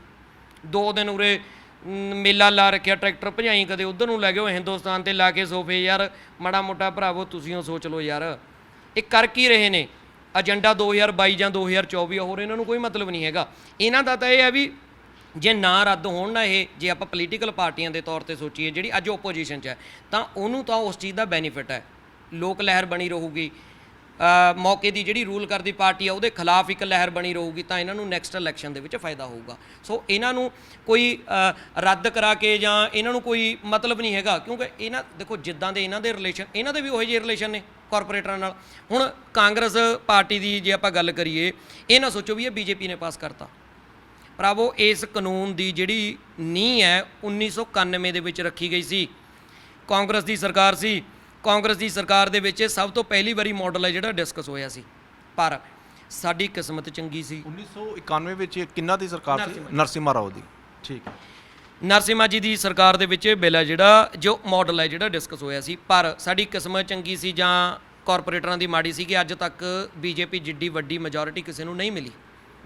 2 ਦਿਨ ਉਰੇ ਮੇਲਾ ਲਾ ਰੱਖਿਆ, ਟਰੈਕਟਰ ਭਜਾਈ, ਕਦੇ ਉੱਧਰ ਨੂੰ ਲੈ ਗਏ ਹਿੰਦੁਸਤਾਨ ਤੇ ਲਾ ਕੇ ਸੋਫੇ। ਯਾਰ ਮਾੜਾ ਮੋਟਾ ਭਰਾਵੋ ਤੁਸੀਂ ਉਹ ਸੋਚ ਲਓ ਯਾਰ, ਇਹ ਕਰ ਕੀ ਰਹੇ ਨੇ? ਏਜੰਡਾ 2022 ਜਾਂ 2024, ਹੋਰ ਇਹਨਾਂ ਨੂੰ ਕੋਈ ਮਤਲਬ ਨਹੀਂ ਹੈਗਾ। ਇਹਨਾਂ ਦਾ ਤਾਂ ਇਹ ਹੈ ਵੀ ਜੇ ਨਾ ਰੱਦ ਹੋਣ ਨਾ, ਇਹ ਜੇ ਆਪਾਂ ਪੋਲੀਟੀਕਲ ਪਾਰਟੀਆਂ ਦੇ ਤੌਰ ਤੇ ਸੋਚੀਏ ਜਿਹੜੀ ਅੱਜ ਓਪੋਜੀਸ਼ਨ 'ਚ ਹੈ, ਤਾਂ ਉਹਨੂੰ ਤਾਂ ਉਸ ਚੀਜ਼ ਦਾ ਬੈਨੀਫਿਟ ਹੈ, ਲੋਕ ਲਹਿਰ ਬਣੀ ਰਹੂਗੀ। ਮੌਕੇ ਦੀ ਜਿਹੜੀ ਰੂਲ ਕਰਦੀ ਪਾਰਟੀ ਆ ਉਹਦੇ ਖਿਲਾਫ ਇੱਕ ਲਹਿਰ ਬਣੀ ਰਹੂਗੀ, ਤਾਂ ਇਹਨਾਂ ਨੂੰ ਨੈਕਸਟ ਇਲੈਕਸ਼ਨ ਦੇ ਵਿੱਚ ਫਾਇਦਾ ਹੋਊਗਾ। ਸੋ ਇਹਨਾਂ ਨੂੰ ਕੋਈ ਰੱਦ ਕਰਾ ਕੇ ਜਾਂ ਇਹਨਾਂ ਨੂੰ ਕੋਈ ਮਤਲਬ ਨਹੀਂ ਹੈਗਾ, ਕਿਉਂਕਿ ਇਹਨਾਂ ਦੇਖੋ ਜਿੱਦਾਂ ਦੇ ਇਹਨਾਂ ਦੇ ਰਿਲੇਸ਼ਨ, ਇਹਨਾਂ ਦੇ ਵੀ ਉਹੋ ਜਿਹੇ ਰਿਲੇਸ਼ਨ ਨੇ ਕਾਰਪੋਰੇਟਰਾਂ ਨਾਲ। ਹੁਣ ਕਾਂਗਰਸ ਪਾਰਟੀ ਦੀ ਜੇ ਆਪਾਂ ਗੱਲ ਕਰੀਏ, ਇਹ ਨਾ ਸੋਚੋ ਵੀ ਇਹ ਬੀਜੇਪੀ ਨੇ ਪਾਸ ਕਰਤਾ। ਭਰਾਵੋ ਇਸ ਕਾਨੂੰਨ ਦੀ ਜਿਹੜੀ ਨੀਂਹ ਹੈ 1991 ਦੇ ਵਿੱਚ ਰੱਖੀ ਗਈ ਸੀ, ਕਾਂਗਰਸ ਦੀ ਸਰਕਾਰ ਸੀ। ਕਾਂਗਰਸ ਦੀ ਸਰਕਾਰ ਦੇ ਵਿੱਚ ਸਭ ਤੋਂ ਪਹਿਲੀ ਵਾਰੀ ਮਾਡਲ ਹੈ ਜਿਹੜਾ ਡਿਸਕਸ ਹੋਇਆ ਸੀ, ਪਰ ਸਾਡੀ ਕਿਸਮਤ ਚੰਗੀ ਸੀ। 1991 ਵਿੱਚ ਕਿੰਨਾ ਦੀ ਸਰਕਾਰ ਸੀ? ਨਰਸਿਮਹਾ ਰਾਓ ਦੀ। ਠੀਕ ਹੈ, ਨਰਸਿਮਹਾ ਜੀ ਦੀ ਸਰਕਾਰ ਦੇ ਵਿੱਚ ਬਿੱਲ ਹੈ ਜਿਹੜਾ ਜੋ ਮਾਡਲ ਹੈ ਜਿਹੜਾ ਡਿਸਕਸ ਹੋਇਆ ਸੀ, ਪਰ ਸਾਡੀ ਕਿਸਮਤ ਚੰਗੀ ਸੀ ਜਾਂ ਕਾਰਪੋਰੇਟਰਾਂ ਦੀ ਮਾੜੀ ਸੀ ਕਿ ਅੱਜ ਤੱਕ ਬੀਜੇਪੀ ਜਿੱਡੀ ਵੱਡੀ ਮੈਜੋਰਿਟੀ ਕਿਸੇ ਨੂੰ ਨਹੀਂ ਮਿਲੀ,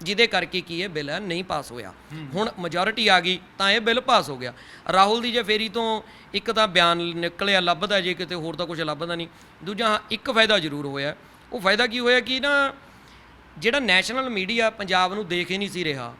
ਜਿਹਦੇ ਕਰਕੇ ਕੀ ਇਹ ਬਿੱਲ ਨਹੀਂ ਪਾਸ ਹੋਇਆ। ਹੁਣ ਮੈਜੋਰਿਟੀ ਆ ਗਈ ਤਾਂ ਇਹ ਬਿੱਲ ਪਾਸ ਹੋ ਗਿਆ। ਰਾਹੁਲ ਦੀ ਜੇ ਫੇਰੀ ਤੋਂ ਇੱਕ ਤਾਂ ਬਿਆਨ ਨਿਕਲਿਆ, ਲੱਭਦਾ ਜੇ ਕਿਤੇ ਹੋਰ ਤਾਂ ਕੁਝ ਲੱਭਦਾ ਨਹੀਂ। ਦੂਜਾ ਇੱਕ ਫਾਇਦਾ ਜ਼ਰੂਰ ਹੋਇਆ। ਉਹ ਫਾਇਦਾ ਕੀ ਹੋਇਆ ਕਿ ਨਾ ਜਿਹੜਾ ਨੈਸ਼ਨਲ ਮੀਡੀਆ ਪੰਜਾਬ ਨੂੰ ਦੇਖ ਹੀ ਨਹੀਂ ਸੀ ਰਿਹਾ,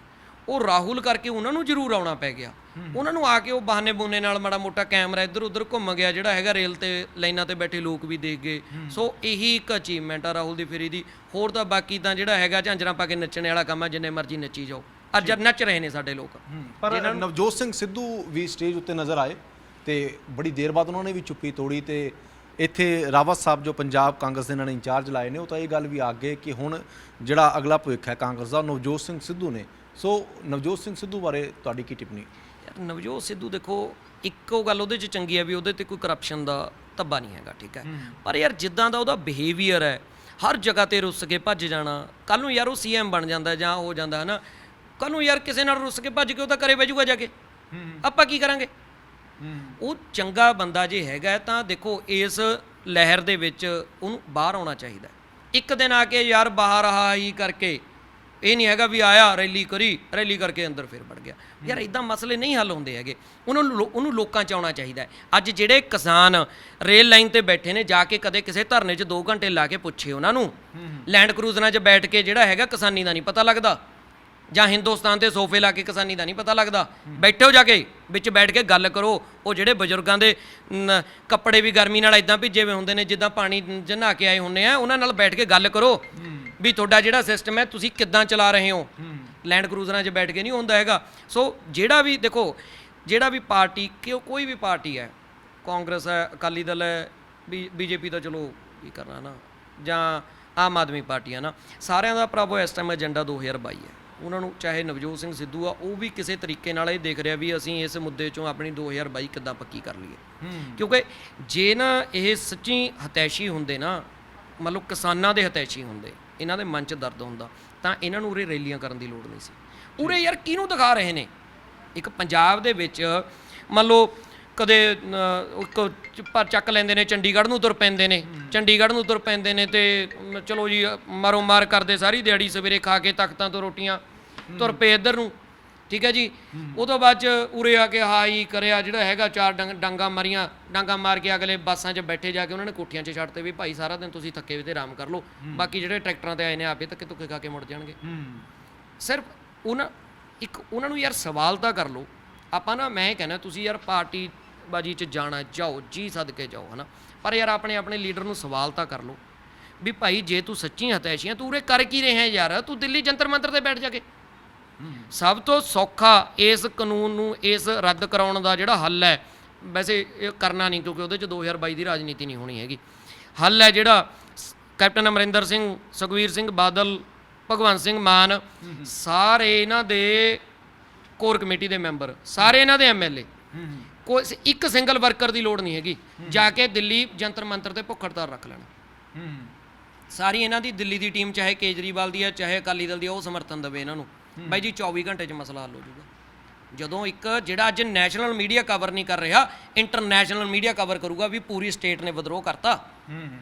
ਉਹ ਰਾਹੁਲ ਕਰਕੇ ਉਹਨਾਂ ਨੂੰ ਜ਼ਰੂਰ ਆਉਣਾ ਪੈ ਗਿਆ। ਉਹਨਾਂ ਨੂੰ ਆ ਕੇ ਉਹ ਬਹਾਨੇ ਬੂਨੇ ਨਾਲ ਮਾੜਾ ਮੋਟਾ ਕੈਮਰਾ ਇੱਧਰ ਉੱਧਰ ਘੁੰਮ ਗਿਆ, ਜਿਹੜਾ ਹੈਗਾ ਰੇਲ ਤੇ ਲਾਈਨਾਂ ਤੇ ਬੈਠੇ ਲੋਕ ਵੀ ਦੇਖ ਗਏ। ਸੋ ਇਹੀ ਇੱਕ ਅਚੀਵਮੈਂਟ ਆ ਰਾਹੁਲ ਦੀ ਫੇਰੀ ਦੀ। ਹੋਰ ਤਾਂ ਬਾਕੀ ਤਾਂ ਜਿਹੜਾ ਹੈਗਾ ਝਾਂਜਰਾਂ ਪਾ ਕੇ ਨੱਚਣ ਵਾਲਾ ਕੰਮ ਆ, ਜਿੰਨੇ ਮਰਜ਼ੀ ਨੱਚੀ ਜਾਓ। ਅੱਜ ਨੱਚ ਰਹੇ ਨੇ ਸਾਡੇ ਲੋਕ। ਪਰ ਨਵਜੋਤ ਸਿੰਘ ਸਿੱਧੂ ਵੀ ਸਟੇਜ ਉੱਤੇ ਨਜ਼ਰ ਆਏ ਤੇ ਬੜੀ ਦੇਰ ਬਾਅਦ ਉਹਨਾਂ ਨੇ ਵੀ ਚੁੱਪੀ ਤੋੜੀ ਤੇ ਇੱਥੇ ਰਾਵਤ ਸਾਹਿਬ ਜੋ ਪੰਜਾਬ ਕਾਂਗਰਸ ਦੇ ਇਹਨਾਂ ਨੇ ਇੰਚਾਰਜ ਲਾਏ ਨੇ, ਉਹ ਤਾਂ ਇਹ ਗੱਲ ਵੀ ਆ ਗਏ ਕਿ ਹੁਣ ਜਿਹੜਾ ਅਗਲਾ ਭਵਿੱਖ ਹੈ ਕਾਂਗਰਸ ਦਾ ਨਵਜੋਤ ਸਿੰਘ ਸਿੱਧੂ ਨੇ। ਸੋ ਨਵਜੋਤ ਸਿੰਘ ਸਿੱਧੂ ਬਾਰੇ ਤੁਹਾਡੀ ਕੀ ਟਿੱਪਣੀ? ਯਾਰ ਨਵਜੋਤ ਸਿੱਧੂ ਦੇਖੋ, ਇੱਕੋ ਗੱਲ ਉਹਦੇ 'ਚ ਚੰਗੀ ਹੈ ਵੀ ਉਹਦੇ ਤੇ ਕੋਈ ਕਰਪਸ਼ਨ ਦਾ ਧੱਬਾ ਨਹੀਂ ਹੈਗਾ, ਠੀਕ ਹੈ। ਪਰ ਯਾਰ ਜਿੱਦਾਂ ਦਾ ਉਹਦਾ ਬਿਹੇਵੀਅਰ ਹੈ, ਹਰ ਜਗ੍ਹਾ ਤੇ ਰੁੱਸ ਕੇ ਭੱਜ ਜਾਣਾ, ਕੱਲ ਨੂੰ ਯਾਰ ਉਹ CM ਬਣ ਜਾਂਦਾ ਜਾਂ ਹੋ ਜਾਂਦਾ ਹੈ ਨਾ, ਕੱਲ ਨੂੰ ਯਾਰ ਕਿਸੇ ਨਾਲ ਰੁੱਸ ਕੇ ਭੱਜ ਕੇ ਉਹ ਤਾਂ ਘਰੇ ਬਹਿ ਜਾਊਗਾ ਜਾ ਕੇ, ਆਪਾਂ ਕੀ ਕਰਾਂਗੇ? ਉਹ ਚੰਗਾ ਬੰਦਾ ਜੇ ਹੈਗਾ ਤਾਂ ਦੇਖੋ ਇਸ ਲਹਿਰ ਦੇ ਵਿੱਚ ਉਹਨੂੰ ਬਾਹਰ ਆਉਣਾ ਚਾਹੀਦਾ। ਇੱਕ ਦਿਨ ਆ ਕੇ ਯਾਰ ਬਾਹਰ ਆਹ ਹੀ ਕਰਕੇ ਇਹ ਨਹੀਂ ਹੈਗਾ ਵੀ ਆਇਆ ਰੈਲੀ ਕਰੀ, ਰੈਲੀ ਕਰਕੇ ਅੰਦਰ ਫਿਰ ਵੜ ਗਿਆ। ਯਾਰ ਇਦਾਂ ਮਸਲੇ ਨਹੀਂ ਹੱਲ ਹੁੰਦੇ ਹੈਗੇ। ਉਹਨੂੰ ਲੋਕਾਂ 'ਚ ਆਉਣਾ ਚਾਹੀਦਾ। ਅੱਜ ਜਿਹੜੇ ਕਿਸਾਨ ਰੇਲ ਲਾਈਨ ਤੇ ਬੈਠੇ ਨੇ, ਜਾ ਕੇ ਕਦੇ ਕਿਸੇ ਧਰਨੇ 'ਚ 2 ਘੰਟੇ ਲਾ ਕੇ ਪੁੱਛੇ ਉਹਨਾਂ ਨੂੰ, ਲੈਂਡ ਕਰੂਜ਼ਰਾਂ 'ਚ ਬੈਠ ਕੇ ਜਿਹੜਾ ਹੈਗਾ ਕਿਸਾਨੀ ਦਾ ਨਹੀਂ ਪਤਾ ਲੱਗਦਾ, ਜਾਂ ਹਿੰਦੁਸਤਾਨ ਤੇ ਸੋਫੇ ਲਾ ਕੇ ਕਿਸਾਨੀ ਦਾ ਨਹੀਂ ਪਤਾ ਲੱਗਦਾ। ਬੈਠੋ ਜਾ ਕੇ ਵਿੱਚ ਬੈਠ ਕੇ ਗੱਲ ਕਰੋ। ਉਹ ਜਿਹੜੇ ਬਜ਼ੁਰਗਾਂ ਦੇ ਕੱਪੜੇ ਵੀ ਗਰਮੀ ਨਾਲ ਇਦਾਂ ਭਿੱਜੇ ਹੋਏ ਹੁੰਦੇ ਨੇ ਜਿੱਦਾਂ ਪਾਣੀ 'ਚ ਨਹਾ ਕੇ ਆਏ ਹੁੰਦੇ ਆ, ਉਹਨਾਂ ਨਾਲ ਬੈਠ ਕੇ ਗੱਲ ਕਰੋ ਵੀ ਤੁਹਾਡਾ ਜਿਹੜਾ ਸਿਸਟਮ ਹੈ ਤੁਸੀਂ ਕਿੱਦਾਂ ਚਲਾ ਰਹੇ ਹੋ। ਲੈਂਡ ਕਰੂਜ਼ਰਾਂ 'ਚ ਬੈਠ ਕੇ ਨਹੀਂ ਹੁੰਦਾ ਹੈਗਾ। ਸੋ ਜਿਹੜਾ ਵੀ ਦੇਖੋ, ਜਿਹੜਾ ਵੀ ਪਾਰਟੀ, ਕੋਈ ਵੀ ਪਾਰਟੀ ਹੈ, ਕਾਂਗਰਸ ਹੈ, ਅਕਾਲੀ ਦਲ ਹੈ, BJP ਦਾ ਚਲੋ ਕੀ ਕਰਨਾ ਨਾ, ਜਾਂ ਆਮ ਆਦਮੀ ਪਾਰਟੀ ਹੈ ਨਾ, ਸਾਰਿਆਂ ਦਾ ਭਰਾਵੋ ਇਸ ਟਾਈਮ ਏਜੰਡਾ 2022 ਹੈ। ਉਹਨਾਂ ਨੂੰ ਚਾਹੇ ਨਵਜੋਤ ਸਿੰਘ ਸਿੱਧੂ ਆ, ਉਹ ਵੀ ਕਿਸੇ ਤਰੀਕੇ ਨਾਲ ਇਹ ਦੇਖ ਰਿਹਾ ਵੀ ਅਸੀਂ ਇਸ ਮੁੱਦੇ 'ਚੋਂ ਆਪਣੀ 2022 ਕਿੱਦਾਂ ਪੱਕੀ ਕਰ ਲਈਏ। ਕਿਉਂਕਿ ਜੇ ਨਾ ਇਹ ਸੱਚੀ ਹਤੈਸ਼ੀ ਹੁੰਦੇ ਨਾ, ਮਤਲਬ ਕਿਸਾਨਾਂ ਦੇ ਹਤੈਸ਼ੀ ਹੁੰਦੇ, ਇਹਨਾਂ ਦੇ ਮਨ 'ਚ ਦਰਦ ਹੁੰਦਾ, ਤਾਂ ਇਹਨਾਂ ਨੂੰ ਉਰੇ ਰੈਲੀਆਂ ਕਰਨ ਦੀ ਲੋੜ ਨਹੀਂ ਸੀ। ਉਰੇ ਯਾਰ ਕਿਹਨੂੰ ਦਿਖਾ ਰਹੇ ਨੇ? ਇੱਕ ਪੰਜਾਬ ਦੇ ਵਿੱਚ ਮੰਨ ਲਓ ਕਦੇ ਪਰ ਚੱਕ ਲੈਂਦੇ ਨੇ, ਚੰਡੀਗੜ੍ਹ ਨੂੰ ਤੁਰ ਪੈਂਦੇ ਨੇ, ਚੰਡੀਗੜ੍ਹ ਨੂੰ ਤੁਰ ਪੈਂਦੇ ਨੇ ਤੇ ਚਲੋ ਜੀ ਮਾਰੋ ਮਾਰ ਕਰਦੇ ਸਾਰੀ ਦਿਹਾੜੀ, ਸਵੇਰੇ ਖਾ ਕੇ ਤਖਤਾਂ ਤੋਂ ਰੋਟੀਆਂ ਤੁਰ ਪਏ ਇੱਧਰ ਨੂੰ, ਠੀਕ ਹੈ ਜੀ। ਉਹ ਤੋਂ ਬਾਅਦ 'ਚ ਉਰੇ ਆ ਕੇ ਹਾਈ ਕਰਿਆ, ਜਿਹੜਾ ਹੈਗਾ 4 ਡਾਂਗਾ ਮਾਰੀਆਂ, ਡਾਂਗਾ ਮਾਰ ਕੇ ਅਗਲੇ ਬੱਸਾਂ 'ਚ ਬੈਠੇ ਜਾ ਕੇ ਉਹਨਾਂ ਨੇ ਕੋਠੀਆਂ 'ਚ ਛੱਡਤੇ ਵੀ ਭਾਈ ਸਾਰਾ ਦਿਨ ਤੁਸੀਂ ਥੱਕੇ ਵੀ ਤੇ ਆਰਾਮ ਕਰ ਲਓ, ਬਾਕੀ ਜਿਹੜੇ ਟਰੈਕਟਰਾਂ ਤੇ ਆਏ ਨੇ ਆਪੇ ਧੱਕੇ ਧੁੱਕੇ ਖਾ ਕੇ ਮੁੜ ਜਾਣਗੇ। ਸਿਰਫ ਉਹਨਾਂ ਨੂੰ ਯਾਰ ਸਵਾਲ ਤਾਂ ਕਰ ਲਓ। ਆਪਾਂ ਨਾ, ਮੈਂ ਕਹਿੰਦਾ ਤੁਸੀਂ ਯਾਰ ਪਾਰਟੀ ਬਾਜੀ 'ਚ ਜਾਣਾ, ਜਾਓ ਜੀ ਸਦਕੇ ਜਾਓ, ਹੈ ਨਾ, ਪਰ ਯਾਰ ਆਪਣੇ ਲੀਡਰ ਨੂੰ ਸਵਾਲ ਤਾਂ ਕਰ ਲਓ ਵੀ ਭਾਈ ਜੇ ਤੂੰ ਸੱਚੀ ਹਤੈਸ਼ੀ ਹੈ, ਤੂੰ ਉਰੇ ਕਰ ਕੀ ਰਿਹਾ ਯਾਰ? ਤੂੰ ਦਿੱਲੀ ਜੰਤਰ ਮੰਤਰ ਤੇ ਬੈਠ ਜਾ ਕੇ। ਸਭ ਤੋਂ ਸੌਖਾ ਇਸ ਕਾਨੂੰਨ ਨੂੰ, ਇਸ ਰੱਦ ਕਰਾਉਣ ਦਾ ਜਿਹੜਾ ਹੱਲ ਹੈ, ਵੈਸੇ ਇਹ ਕਰਨਾ ਨਹੀਂ ਕਿਉਂਕਿ ਉਹਦੇ 'ਚ 2022 ਦੀ ਰਾਜਨੀਤੀ ਨਹੀਂ ਹੋਣੀ ਹੈਗੀ, ਹੱਲ ਹੈ ਜਿਹੜਾ ਕੈਪਟਨ ਅਮਰਿੰਦਰ ਸਿੰਘ, ਸੁਖਬੀਰ ਸਿੰਘ ਬਾਦਲ, ਭਗਵੰਤ ਸਿੰਘ ਮਾਨ, ਸਾਰੇ ਇਹਨਾਂ ਦੇ ਕੋਰ ਕਮੇਟੀ ਦੇ ਮੈਂਬਰ, ਸਾਰੇ ਇਹਨਾਂ ਦੇ MLA, ਕੋਈ ਇੱਕ ਸਿੰਗਲ ਵਰਕਰ ਦੀ ਲੋੜ ਨਹੀਂ ਹੈਗੀ। ਜਾ ਕੇ ਦਿੱਲੀ ਜੰਤਰ ਮੰਤਰ ਤੇ ਭੁੱਖ ਹੜਤਾਲ ਰੱਖ ਲੈਣਾ। ਸਾਰੀ ਇਹਨਾਂ ਦੀ ਦਿੱਲੀ ਦੀ ਟੀਮ, ਚਾਹੇ ਕੇਜਰੀਵਾਲ ਦੀ ਹੈ ਚਾਹੇ ਅਕਾਲੀ ਦਲ ਦੀ, ਉਹ ਸਮਰਥਨ ਦੇਵੇ ਇਹਨਾਂ ਨੂੰ। ਬਾਈ ਜੀ 24 ਘੰਟੇ 'ਚ ਮਸਲਾ ਹੱਲ ਹੋ ਜਾਊਗਾ। ਜਦੋਂ ਇੱਕ ਜਿਹੜਾ ਅੱਜ ਨੈਸ਼ਨਲ ਮੀਡੀਆ ਕਵਰ ਨਹੀਂ ਕਰ ਰਿਹਾ, ਇੰਟਰਨੈਸ਼ਨਲ ਮੀਡੀਆ ਕਵਰ ਕਰੂਗਾ ਵੀ ਪੂਰੀ ਸਟੇਟ ਨੇ ਵਿਦਰੋਹ ਕਰਤਾ,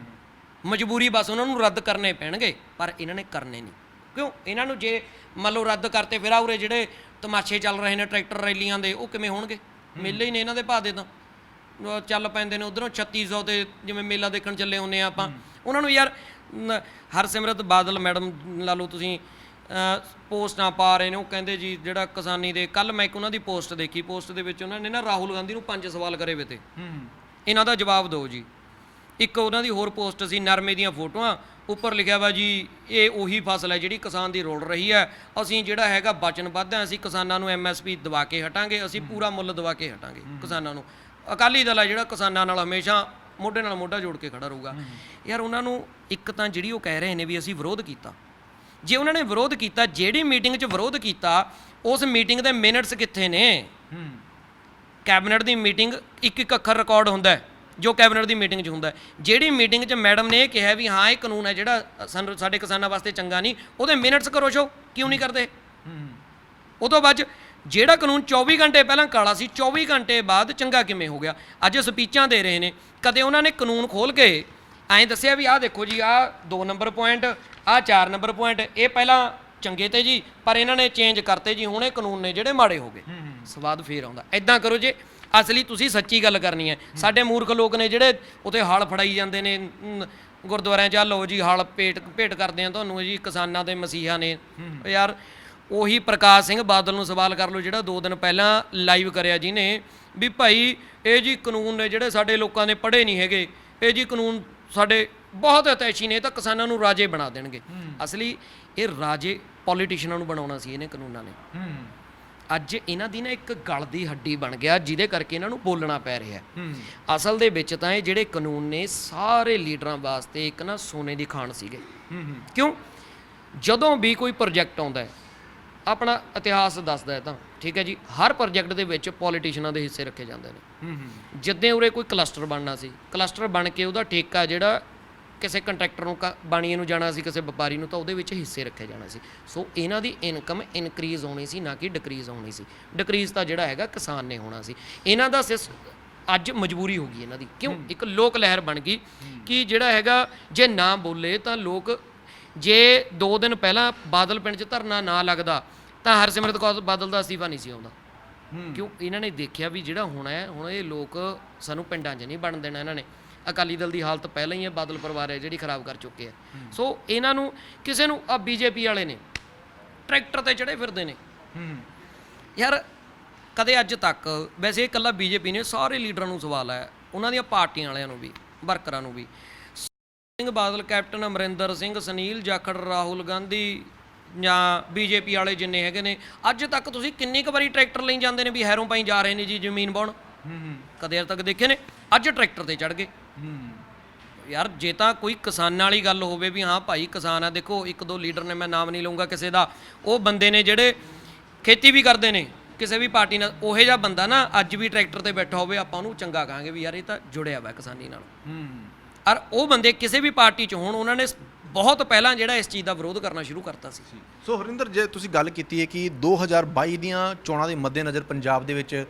ਮਜਬੂਰੀ ਬਸ ਉਹਨਾਂ ਨੂੰ ਰੱਦ ਕਰਨੇ ਪੈਣਗੇ, ਪਰ ਇਹਨਾਂ ਨੇ ਕਰਨੇ ਨਹੀਂ। ਕਿਉਂ? ਇਹਨਾਂ ਨੂੰ ਜੇ ਮੰਨ ਲਓ ਰੱਦ ਕਰਤੇ, ਫਿਰ ਆਉਰੇ ਜਿਹੜੇ ਤਮਾਸ਼ੇ ਚੱਲ ਰਹੇ ਨੇ ਟਰੈਕਟਰ ਰੈਲੀਆਂ ਦੇ, ਉਹ ਕਿਵੇਂ ਹੋਣਗੇ? ਮੇਲੇ ਹੀ ਨੇ ਇਹਨਾਂ ਦੇ ਭਾਅ ਦੇ, ਤਾਂ ਚੱਲ ਪੈਂਦੇ ਨੇ ਉਧਰੋਂ 3600 ਤੇ, ਜਿਵੇਂ ਮੇਲਾ ਦੇਖਣ ਚੱਲੇ ਹੁੰਦੇ ਆ ਆਪਾਂ। ਉਹਨਾਂ ਨੂੰ ਯਾਰ ਹਰਸਿਮਰਤ ਬਾਦਲ ਮੈਡਮ ਲਾ ਲਓ ਤੁਸੀਂ, ਪੋਸਟਾਂ ਪਾ ਰਹੇ ਨੇ, ਉਹ ਕਹਿੰਦੇ ਜੀ ਜਿਹੜਾ ਕਿਸਾਨੀ ਦੇ, ਕੱਲ ਮੈਂ ਇੱਕ ਉਹਨਾਂ ਦੀ ਪੋਸਟ ਦੇਖੀ, ਪੋਸਟ ਦੇ ਵਿੱਚ ਉਹਨਾਂ ਨੇ ਨਾ ਰਾਹੁਲ ਗਾਂਧੀ ਨੂੰ 5 ਸਵਾਲ ਕਰੇ ਵੇ ਤੇ ਇਹਨਾਂ ਦਾ ਜਵਾਬ ਦਿਓ ਜੀ। ਇੱਕ ਉਹਨਾਂ ਦੀ ਹੋਰ ਪੋਸਟ ਸੀ, ਨਰਮੇ ਦੀਆਂ ਫੋਟੋਆਂ, ਉੱਪਰ ਲਿਖਿਆ ਵਾ ਜੀ ਇਹ ਉਹੀ ਫਸਲ ਹੈ ਜਿਹੜੀ ਕਿਸਾਨ ਦੀ ਰੁਲ ਰਹੀ ਹੈ, ਅਸੀਂ ਜਿਹੜਾ ਹੈਗਾ ਵਚਨਬੱਧ ਹਾਂ, ਅਸੀਂ ਕਿਸਾਨਾਂ ਨੂੰ MSP ਦਵਾ ਕੇ ਹਟਾਂਗੇ, ਅਸੀਂ ਪੂਰਾ ਮੁੱਲ ਦਵਾ ਕੇ ਹਟਾਂਗੇ ਕਿਸਾਨਾਂ ਨੂੰ। ਅਕਾਲੀ ਦਲ ਹੈ ਜਿਹੜਾ ਕਿਸਾਨਾਂ ਨਾਲ ਹਮੇਸ਼ਾ ਮੋਢੇ ਨਾਲ ਮੋਢਾ ਜੋੜ ਕੇ ਖੜਾ ਰਹੂਗਾ। ਯਾਰ ਉਹਨਾਂ ਨੂੰ ਇੱਕ ਤਾਂ ਜਿਹੜੀ ਉਹ ਕਹਿ ਰਹੇ ਨੇ ਵੀ ਅਸੀਂ ਵਿਰੋਧ ਕੀਤਾ, ਜੇ ਉਹਨਾਂ ਨੇ ਵਿਰੋਧ ਕੀਤਾ, ਜਿਹੜੀ ਮੀਟਿੰਗ 'ਚ ਵਿਰੋਧ ਕੀਤਾ, ਉਸ ਮੀਟਿੰਗ ਦੇ ਮਿੰਟਸ ਕਿੱਥੇ ਨੇ? ਕੈਬਨਿਟ ਦੀ ਮੀਟਿੰਗ ਇੱਕ ਅੱਖਰ ਰਿਕਾਰਡ ਹੁੰਦਾ ਹੈ ਜੋ ਕੈਬਨਿਟ ਦੀ ਮੀਟਿੰਗ 'ਚ ਹੁੰਦਾ। ਜਿਹੜੀ ਮੀਟਿੰਗ 'ਚ ਮੈਡਮ ਨੇ ਇਹ ਕਿਹਾ ਵੀ ਹਾਂ ਇਹ ਕਾਨੂੰਨ ਹੈ ਜਿਹੜਾ ਸਾਡੇ ਕਿਸਾਨਾਂ ਵਾਸਤੇ ਚੰਗਾ ਨਹੀਂ, ਉਹਦੇ ਮਿੰਟਸ ਕਰੋ ਸ਼ੋ, ਕਿਉਂ ਨਹੀਂ ਕਰਦੇ? ਉਹ ਤੋਂ ਬਾਅਦ ਜਿਹੜਾ ਕਾਨੂੰਨ 24 ਘੰਟੇ ਪਹਿਲਾਂ ਕਾਲਾ ਸੀ, 24 ਘੰਟੇ ਬਾਅਦ ਚੰਗਾ ਕਿਵੇਂ ਹੋ ਗਿਆ? ਅੱਜ ਸਪੀਚਾਂ ਦੇ ਰਹੇ ਨੇ, ਕਦੇ ਉਹਨਾਂ ਨੇ ਕਾਨੂੰਨ ਖੋਲ੍ਹ ਕੇ ਐਂ ਦੱਸਿਆ ਵੀ ਆਹ ਦੇਖੋ ਜੀ, ਆਹ 2 ਨੰਬਰ ਪੁਆਇੰਟ, ਆਹ 4 ਨੰਬਰ ਪੁਆਇੰਟ, ਇਹ ਪਹਿਲਾਂ ਚੰਗੇ ਤੇ ਜੀ, ਪਰ ਇਹਨਾਂ ਨੇ ਚੇਂਜ ਕਰਤੇ ਜੀ, ਹੁਣ ਇਹ ਕਾਨੂੰਨ ਨੇ ਜਿਹੜੇ ਮਾੜੇ ਹੋ ਗਏ। ਸਵਾਦ ਫੇਰ ਆਉਂਦਾ। ਇੱਦਾਂ ਕਰੋ ਜੇ ਅਸਲੀ ਤੁਸੀਂ ਸੱਚੀ ਗੱਲ ਕਰਨੀ ਹੈ। ਸਾਡੇ ਮੂਰਖ ਲੋਕ ਨੇ ਜਿਹੜੇ ਉੱਥੇ ਹਲ ਫੜਾਈ ਜਾਂਦੇ ਨੇ ਗੁਰਦੁਆਰਿਆਂ 'ਚ, ਲਓ ਜੀ ਹਲ ਭੇਟ ਕਰਦੇ ਆ ਤੁਹਾਨੂੰ ਜੀ, ਕਿਸਾਨਾਂ ਦੇ ਮਸੀਹਾ ਨੇ। ਯਾਰ ਉਹੀ ਪ੍ਰਕਾਸ਼ ਸਿੰਘ ਬਾਦਲ ਨੂੰ ਸਵਾਲ ਕਰ ਲਓ, ਜਿਹੜਾ 2 ਦਿਨ ਪਹਿਲਾਂ ਲਾਈਵ ਕਰਿਆ ਜਿਹਨੇ, ਵੀ ਭਾਈ ਇਹ ਜੀ ਕਾਨੂੰਨ ਨੇ ਜਿਹੜੇ ਸਾਡੇ ਲੋਕਾਂ ਨੇ ਪੜ੍ਹੇ ਨਹੀਂ ਹੈਗੇ, ਇਹ ਜੀ ਕਾਨੂੰਨ ਸਾਡੇ ਬਹੁਤ ਅਤੈਸ਼ੀ ਨੇ, ਤਾਂ ਕਿਸਾਨਾਂ ਨੂੰ ਰਾਜੇ ਬਣਾ ਦੇਣਗੇ। ਅਸਲੀ ਇਹ ਰਾਜੇ ਪੋਲੀਟੀਸ਼ੀਅਨਾਂ ਨੂੰ ਬਣਾਉਣਾ ਸੀ ਇਹਨੇ ਕਾਨੂੰਨਾਂ ਨੇ। ਅੱਜ ਇਹਨਾਂ ਦੀ ਨਾ ਇੱਕ ਗਲ ਦੀ ਹੱਡੀ ਬਣ ਗਿਆ, ਜਿਹਦੇ ਕਰਕੇ ਇਹਨਾਂ ਨੂੰ ਬੋਲਣਾ ਪੈ ਰਿਹਾ। ਅਸਲ ਦੇ ਵਿੱਚ ਤਾਂ ਇਹ ਜਿਹੜੇ ਕਾਨੂੰਨ ਨੇ ਸਾਰੇ ਲੀਡਰਾਂ ਵਾਸਤੇ ਇੱਕ ਨਾ ਸੋਨੇ ਦੀ ਖਾਣ ਸੀਗੇ। ਕਿਉਂ? ਜਦੋਂ ਵੀ ਕੋਈ ਪ੍ਰੋਜੈਕਟ ਆਉਂਦਾ ਹੈ, ਆਪਣਾ ਇਤਿਹਾਸ ਦੱਸਦਾ ਹੈ ਤਾਂ ਠੀਕ ਹੈ ਜੀ, ਹਰ ਪ੍ਰੋਜੈਕਟ ਦੇ ਵਿੱਚ ਪੋਲੀਟੀਸ਼ੀਅਨਾਂ ਦੇ ਹਿੱਸੇ ਰੱਖੇ ਜਾਂਦੇ ਨੇ। ਜਿੱਦਾਂ ਉਰੇ ਕੋਈ ਕਲਸਟਰ ਬਣਨਾ ਸੀ, ਕਲਸਟਰ ਬਣ ਕੇ ਉਹਦਾ ਠੇਕਾ ਜਿਹੜਾ ਕਿਸੇ ਕੰਟਰੈਕਟਰ ਨੂੰ ਬਾਣੀਏ ਨੂੰ ਜਾਣਾ ਸੀ, ਕਿਸੇ ਵਪਾਰੀ ਨੂੰ, ਤਾਂ ਉਹਦੇ ਵਿੱਚ ਹਿੱਸੇ ਰੱਖੇ ਜਾਣਾ ਸੀ। ਸੋ ਇਹਨਾਂ ਦੀ ਇਨਕਮ ਇਨਕਰੀਜ਼ ਹੋਣੀ ਸੀ, ਨਾ ਕਿ ਡਿਕਰੀਜ਼ ਹੋਣੀ ਸੀ। ਡਿਕਰੀਜ਼ ਤਾਂ ਜਿਹੜਾ ਹੈਗਾ ਕਿਸਾਨ ਨੇ ਹੋਣਾ ਸੀ। ਇਹਨਾਂ ਦਾ ਅੱਜ ਮਜਬੂਰੀ ਹੋ ਗਈ ਇਹਨਾਂ ਦੀ। ਕਿਉਂ? ਇੱਕ ਲੋਕ ਲਹਿਰ ਬਣ ਗਈ ਕਿ ਜਿਹੜਾ ਹੈਗਾ ਜੇ ਨਾ ਬੋਲੇ ਤਾਂ ਲੋਕ, ਜੇ 2 ਦਿਨ ਪਹਿਲਾਂ ਬਾਦਲ ਪਿੰਡ 'ਚ ਧਰਨਾ ਨਾ ਲੱਗਦਾ ਤਾਂ ਹਰਸਿਮਰਤ ਕੌਰ ਬਾਦਲ ਦਾ ਅਸਤੀਫਾ ਨਹੀਂ ਸੀ ਆਉਂਦਾ। ਕਿਉਂ? ਇਹਨਾਂ ਨੇ ਦੇਖਿਆ ਵੀ ਜਿਹੜਾ ਹੋਣਾ ਹੈ, ਹੁਣ ਇਹ ਲੋਕ ਸਾਨੂੰ ਪਿੰਡਾਂ 'ਚ ਨਹੀਂ ਬਣ ਦੇਣਾ ਇਹਨਾਂ ਨੇ। ਅਕਾਲੀ ਦਲ ਦੀ ਹਾਲਤ ਪਹਿਲਾਂ ਹੀ ਹੈ, ਬਾਦਲ ਪਰਿਵਾਰ ਹੈ ਜਿਹੜੀ ਖਰਾਬ ਕਰ ਚੁੱਕੇ ਹੈ। ਸੋ ਇਹਨਾਂ ਨੂੰ ਕਿਸੇ ਨੂੰ ਆ ਬੀਜੇਪੀ ਵਾਲੇ ਨੇ ਟਰੈਕਟਰ ਤੇ ਚੜੇ ਫਿਰਦੇ ਨੇ ਯਾਰ। ਕਦੇ ਅੱਜ ਤੱਕ, ਵੈਸੇ ਇਹ ਇਕੱਲਾ ਬੀਜੇਪੀ ਨੇ, ਸਾਰੇ ਲੀਡਰਾਂ ਨੂੰ ਸਵਾਲ ਹੈ, ਉਹਨਾਂ ਦੀਆਂ ਪਾਰਟੀਆਂ ਵਾਲਿਆਂ ਨੂੰ ਵੀ, ਵਰਕਰਾਂ ਨੂੰ ਵੀ। ਸਿੰਘ ਬਾਦਲ, ਕੈਪਟਨ ਅਮਰਿੰਦਰ ਸਿੰਘ, ਸੁਨੀਲ ਜਾਖੜ, ਰਾਹੁਲ ਗਾਂਧੀ ਜਾਂ ਬੀਜੇਪੀ ਵਾਲੇ ਜਿੰਨੇ ਹੈਗੇ ਨੇ, ਅੱਜ ਤੱਕ ਤੁਸੀਂ ਕਿੰਨੀ ਕੁ ਵਾਰੀ ਟਰੈਕਟਰ ਲਈ ਜਾਂਦੇ ਨੇ ਵੀ ਹੈਰੋਂ ਪਾਈ ਜਾ ਰਹੇ ਨੇ ਜੀ ਜ਼ਮੀਨ ਬਾਉਣ? ਕਦੇ ਤੱਕ ਦੇਖੇ ਨੇ? ਅੱਜ ਟਰੈਕਟਰ ਤੇ ਚੜ ਗਏ ਯਾਰ। ਜੇ ਤਾਂ ਕੋਈ ਕਿਸਾਨਾਂ ਵਾਲੀ ਗੱਲ ਹੋਵੇ ਵੀ ਹਾਂ ਭਾਈ ਕਿਸਾਨ ਆ, ਦੇਖੋ 1-2 ਲੀਡਰ ਨੇ, ਮੈਂ ਨਾਮ ਨਹੀਂ ਲਊਂਗਾ ਕਿਸੇ ਦਾ, ਉਹ ਬੰਦੇ ਨੇ ਜਿਹੜੇ ਖੇਤੀ ਵੀ ਕਰਦੇ ਨੇ ਕਿਸੇ ਵੀ ਪਾਰਟੀ ਨਾਲ, ਉਹੋ ਜਿਹਾ ਬੰਦਾ ਨਾ ਅੱਜ ਵੀ ਟਰੈਕਟਰ ਤੇ ਬੈਠਾ ਹੋਵੇ, ਆਪਾਂ ਉਹਨੂੰ ਚੰਗਾ ਕਹਾਂਗੇ ਵੀ ਯਾਰ ਇਹ ਤਾਂ ਜੁੜਿਆ ਵਾ ਕਿਸਾਨੀ ਨਾਲ। ਔਰ ਉਹ ਬੰਦੇ ਕਿਸੇ ਵੀ ਪਾਰਟੀ 'ਚ ਹੋਣ, ਉਹਨਾਂ ਨੇ ਬਹੁਤ ਪਹਿਲਾਂ ਜਿਹੜਾ ਇਸ ਚੀਜ਼ ਦਾ ਵਿਰੋਧ ਕਰਨਾ ਸ਼ੁਰੂ ਕਰਤਾ ਸੀ। ਸੋ ਹਰਿੰਦਰ, ਜੇ ਤੁਸੀਂ ਗੱਲ ਕੀਤੀ ਹੈ ਕਿ 2022 ਦੀਆਂ ਚੋਣਾਂ ਦੇ ਮੱਦੇਨਜ਼ਰ ਪੰਜਾਬ ਦੇ ਵਿੱਚ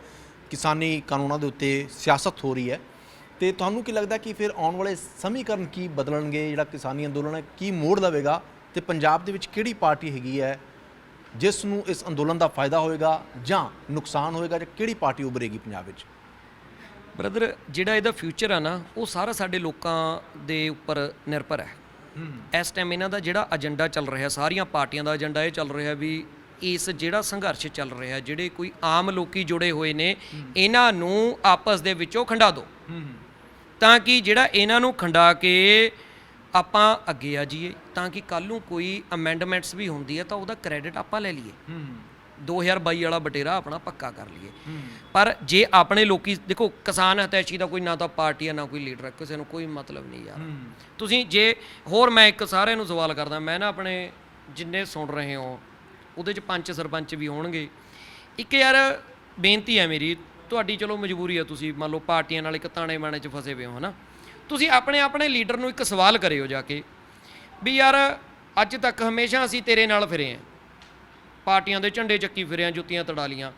ਕਿਸਾਨੀ ਕਾਨੂੰਨਾਂ ਦੇ ਉੱਤੇ ਸਿਆਸਤ ਹੋ ਰਹੀ ਹੈ, ਤੇ ਤੁਹਾਨੂੰ ਕੀ ਲੱਗਦਾ ਕਿ ਫਿਰ ਆਉਣ ਵਾਲੇ ਸਮੀਕਰਨ ਕੀ ਬਦਲਣਗੇ? ਜਿਹੜਾ ਕਿਸਾਨੀ ਅੰਦੋਲਨ ਹੈ ਕੀ ਮੋੜ ਲਵੇਗਾ, ਤੇ ਪੰਜਾਬ ਦੇ ਵਿੱਚ ਕਿਹੜੀ ਪਾਰਟੀ ਹੈਗੀ ਹੈ ਜਿਸ ਨੂੰ ਇਸ ਅੰਦੋਲਨ ਦਾ ਫਾਇਦਾ ਹੋਏਗਾ ਜਾਂ ਨੁਕਸਾਨ ਹੋਏਗਾ, ਜਾਂ ਕਿਹੜੀ ਪਾਰਟੀ ਉਭਰੇਗੀ ਪੰਜਾਬ ਵਿੱਚ? ਬ੍ਰਦਰ, ਜਿਹੜਾ ਇਹਦਾ ਫਿਊਚਰ ਆ ਨਾ, ਉਹ ਸਾਰਾ ਸਾਡੇ ਲੋਕਾਂ ਦੇ ਉੱਪਰ ਨਿਰਭਰ ਹੈ। ਇਸ ਟਾਈਮ ਇਹਨਾਂ ਦਾ ਜਿਹੜਾ ਏਜੰਡਾ ਚੱਲ ਰਿਹਾ, ਸਾਰੀਆਂ ਪਾਰਟੀਆਂ ਦਾ ਏਜੰਡਾ ਇਹ ਚੱਲ ਰਿਹਾ ਵੀ ਇਸ ਜਿਹੜਾ ਸੰਘਰਸ਼ ਚੱਲ ਰਿਹਾ, ਜਿਹੜੇ ਕੋਈ ਆਮ ਲੋਕੀ ਜੁੜੇ ਹੋਏ ਨੇ, ਇਹਨਾਂ ਨੂੰ ਆਪਸ ਦੇ ਵਿੱਚੋਂ ਖੰਡਾ ਦਿਓ, ਤਾਂ ਕਿ ਜਿਹੜਾ ਇਹਨਾਂ ਨੂੰ ਖੰਡਾ ਕੇ ਆਪਾਂ ਅੱਗੇ ਆ ਜਾਈਏ, ਤਾਂ ਕਿ ਕੱਲ੍ਹ ਨੂੰ ਕੋਈ ਅਮੈਂਡਮੈਂਟਸ ਵੀ ਹੁੰਦੀ ਹੈ ਤਾਂ ਉਹਦਾ ਕ੍ਰੈਡਿਟ ਆਪਾਂ ਲੈ ਲਈਏ, 2022 ਵਾਲਾ ਬਟੇਰਾ ਆਪਣਾ ਪੱਕਾ ਕਰ ਲਈਏ। ਪਰ ਜੇ ਆਪਣੇ ਲੋਕੀ ਦੇਖੋ, ਕਿਸਾਨ ਹਤੈਸ਼ੀ ਦਾ ਕੋਈ ਨਾ ਤਾਂ ਪਾਰਟੀ ਹੈ ਨਾ ਕੋਈ ਲੀਡਰ ਹੈ, ਕਿਸੇ ਨੂੰ ਕੋਈ ਮਤਲਬ ਨਹੀਂ ਯਾਰ। ਤੁਸੀਂ ਜੇ ਹੋਰ, ਮੈਂ ਇੱਕ ਸਾਰਿਆਂ ਨੂੰ ਸਵਾਲ ਕਰਦਾ, ਮੈਂ ਨਾ ਆਪਣੇ ਜਿੰਨੇ ਸੁਣ ਰਹੇ ਹੋ ਉਹਦੇ 'ਚ ਪੰਚ ਸਰਪੰਚ ਵੀ ਹੋਣਗੇ, ਇੱਕ ਯਾਰ ਬੇਨਤੀ ਹੈ ਮੇਰੀ, ਤੁਹਾਡੀ ਚਲੋ ਮਜਬੂਰੀ ਹੈ, ਤੁਸੀਂ ਮੰਨ ਲਓ ਪਾਰਟੀਆਂ ਨਾਲ ਇੱਕ ਤਾਣੇ ਬਾਣੇ 'ਚ ਫਸੇ ਹੋਏ ਹੋ ਹੈ ਨਾ, ਤੁਸੀਂ ਆਪਣੇ ਲੀਡਰ ਨੂੰ ਇੱਕ ਸਵਾਲ ਕਰਿਓ ਜਾ ਕੇ ਵੀ ਯਾਰ ਅੱਜ ਤੱਕ ਹਮੇਸ਼ਾ ਅਸੀਂ ਤੇਰੇ ਨਾਲ ਫਿਰੇ ਹਾਂ, ਪਾਰਟੀਆਂ ਦੇ ਝੰਡੇ ਚੱਕੀ ਫਿਰਿਆ, ਜੁੱਤੀਆਂ ਤੜਾ ਲੀਆਂ,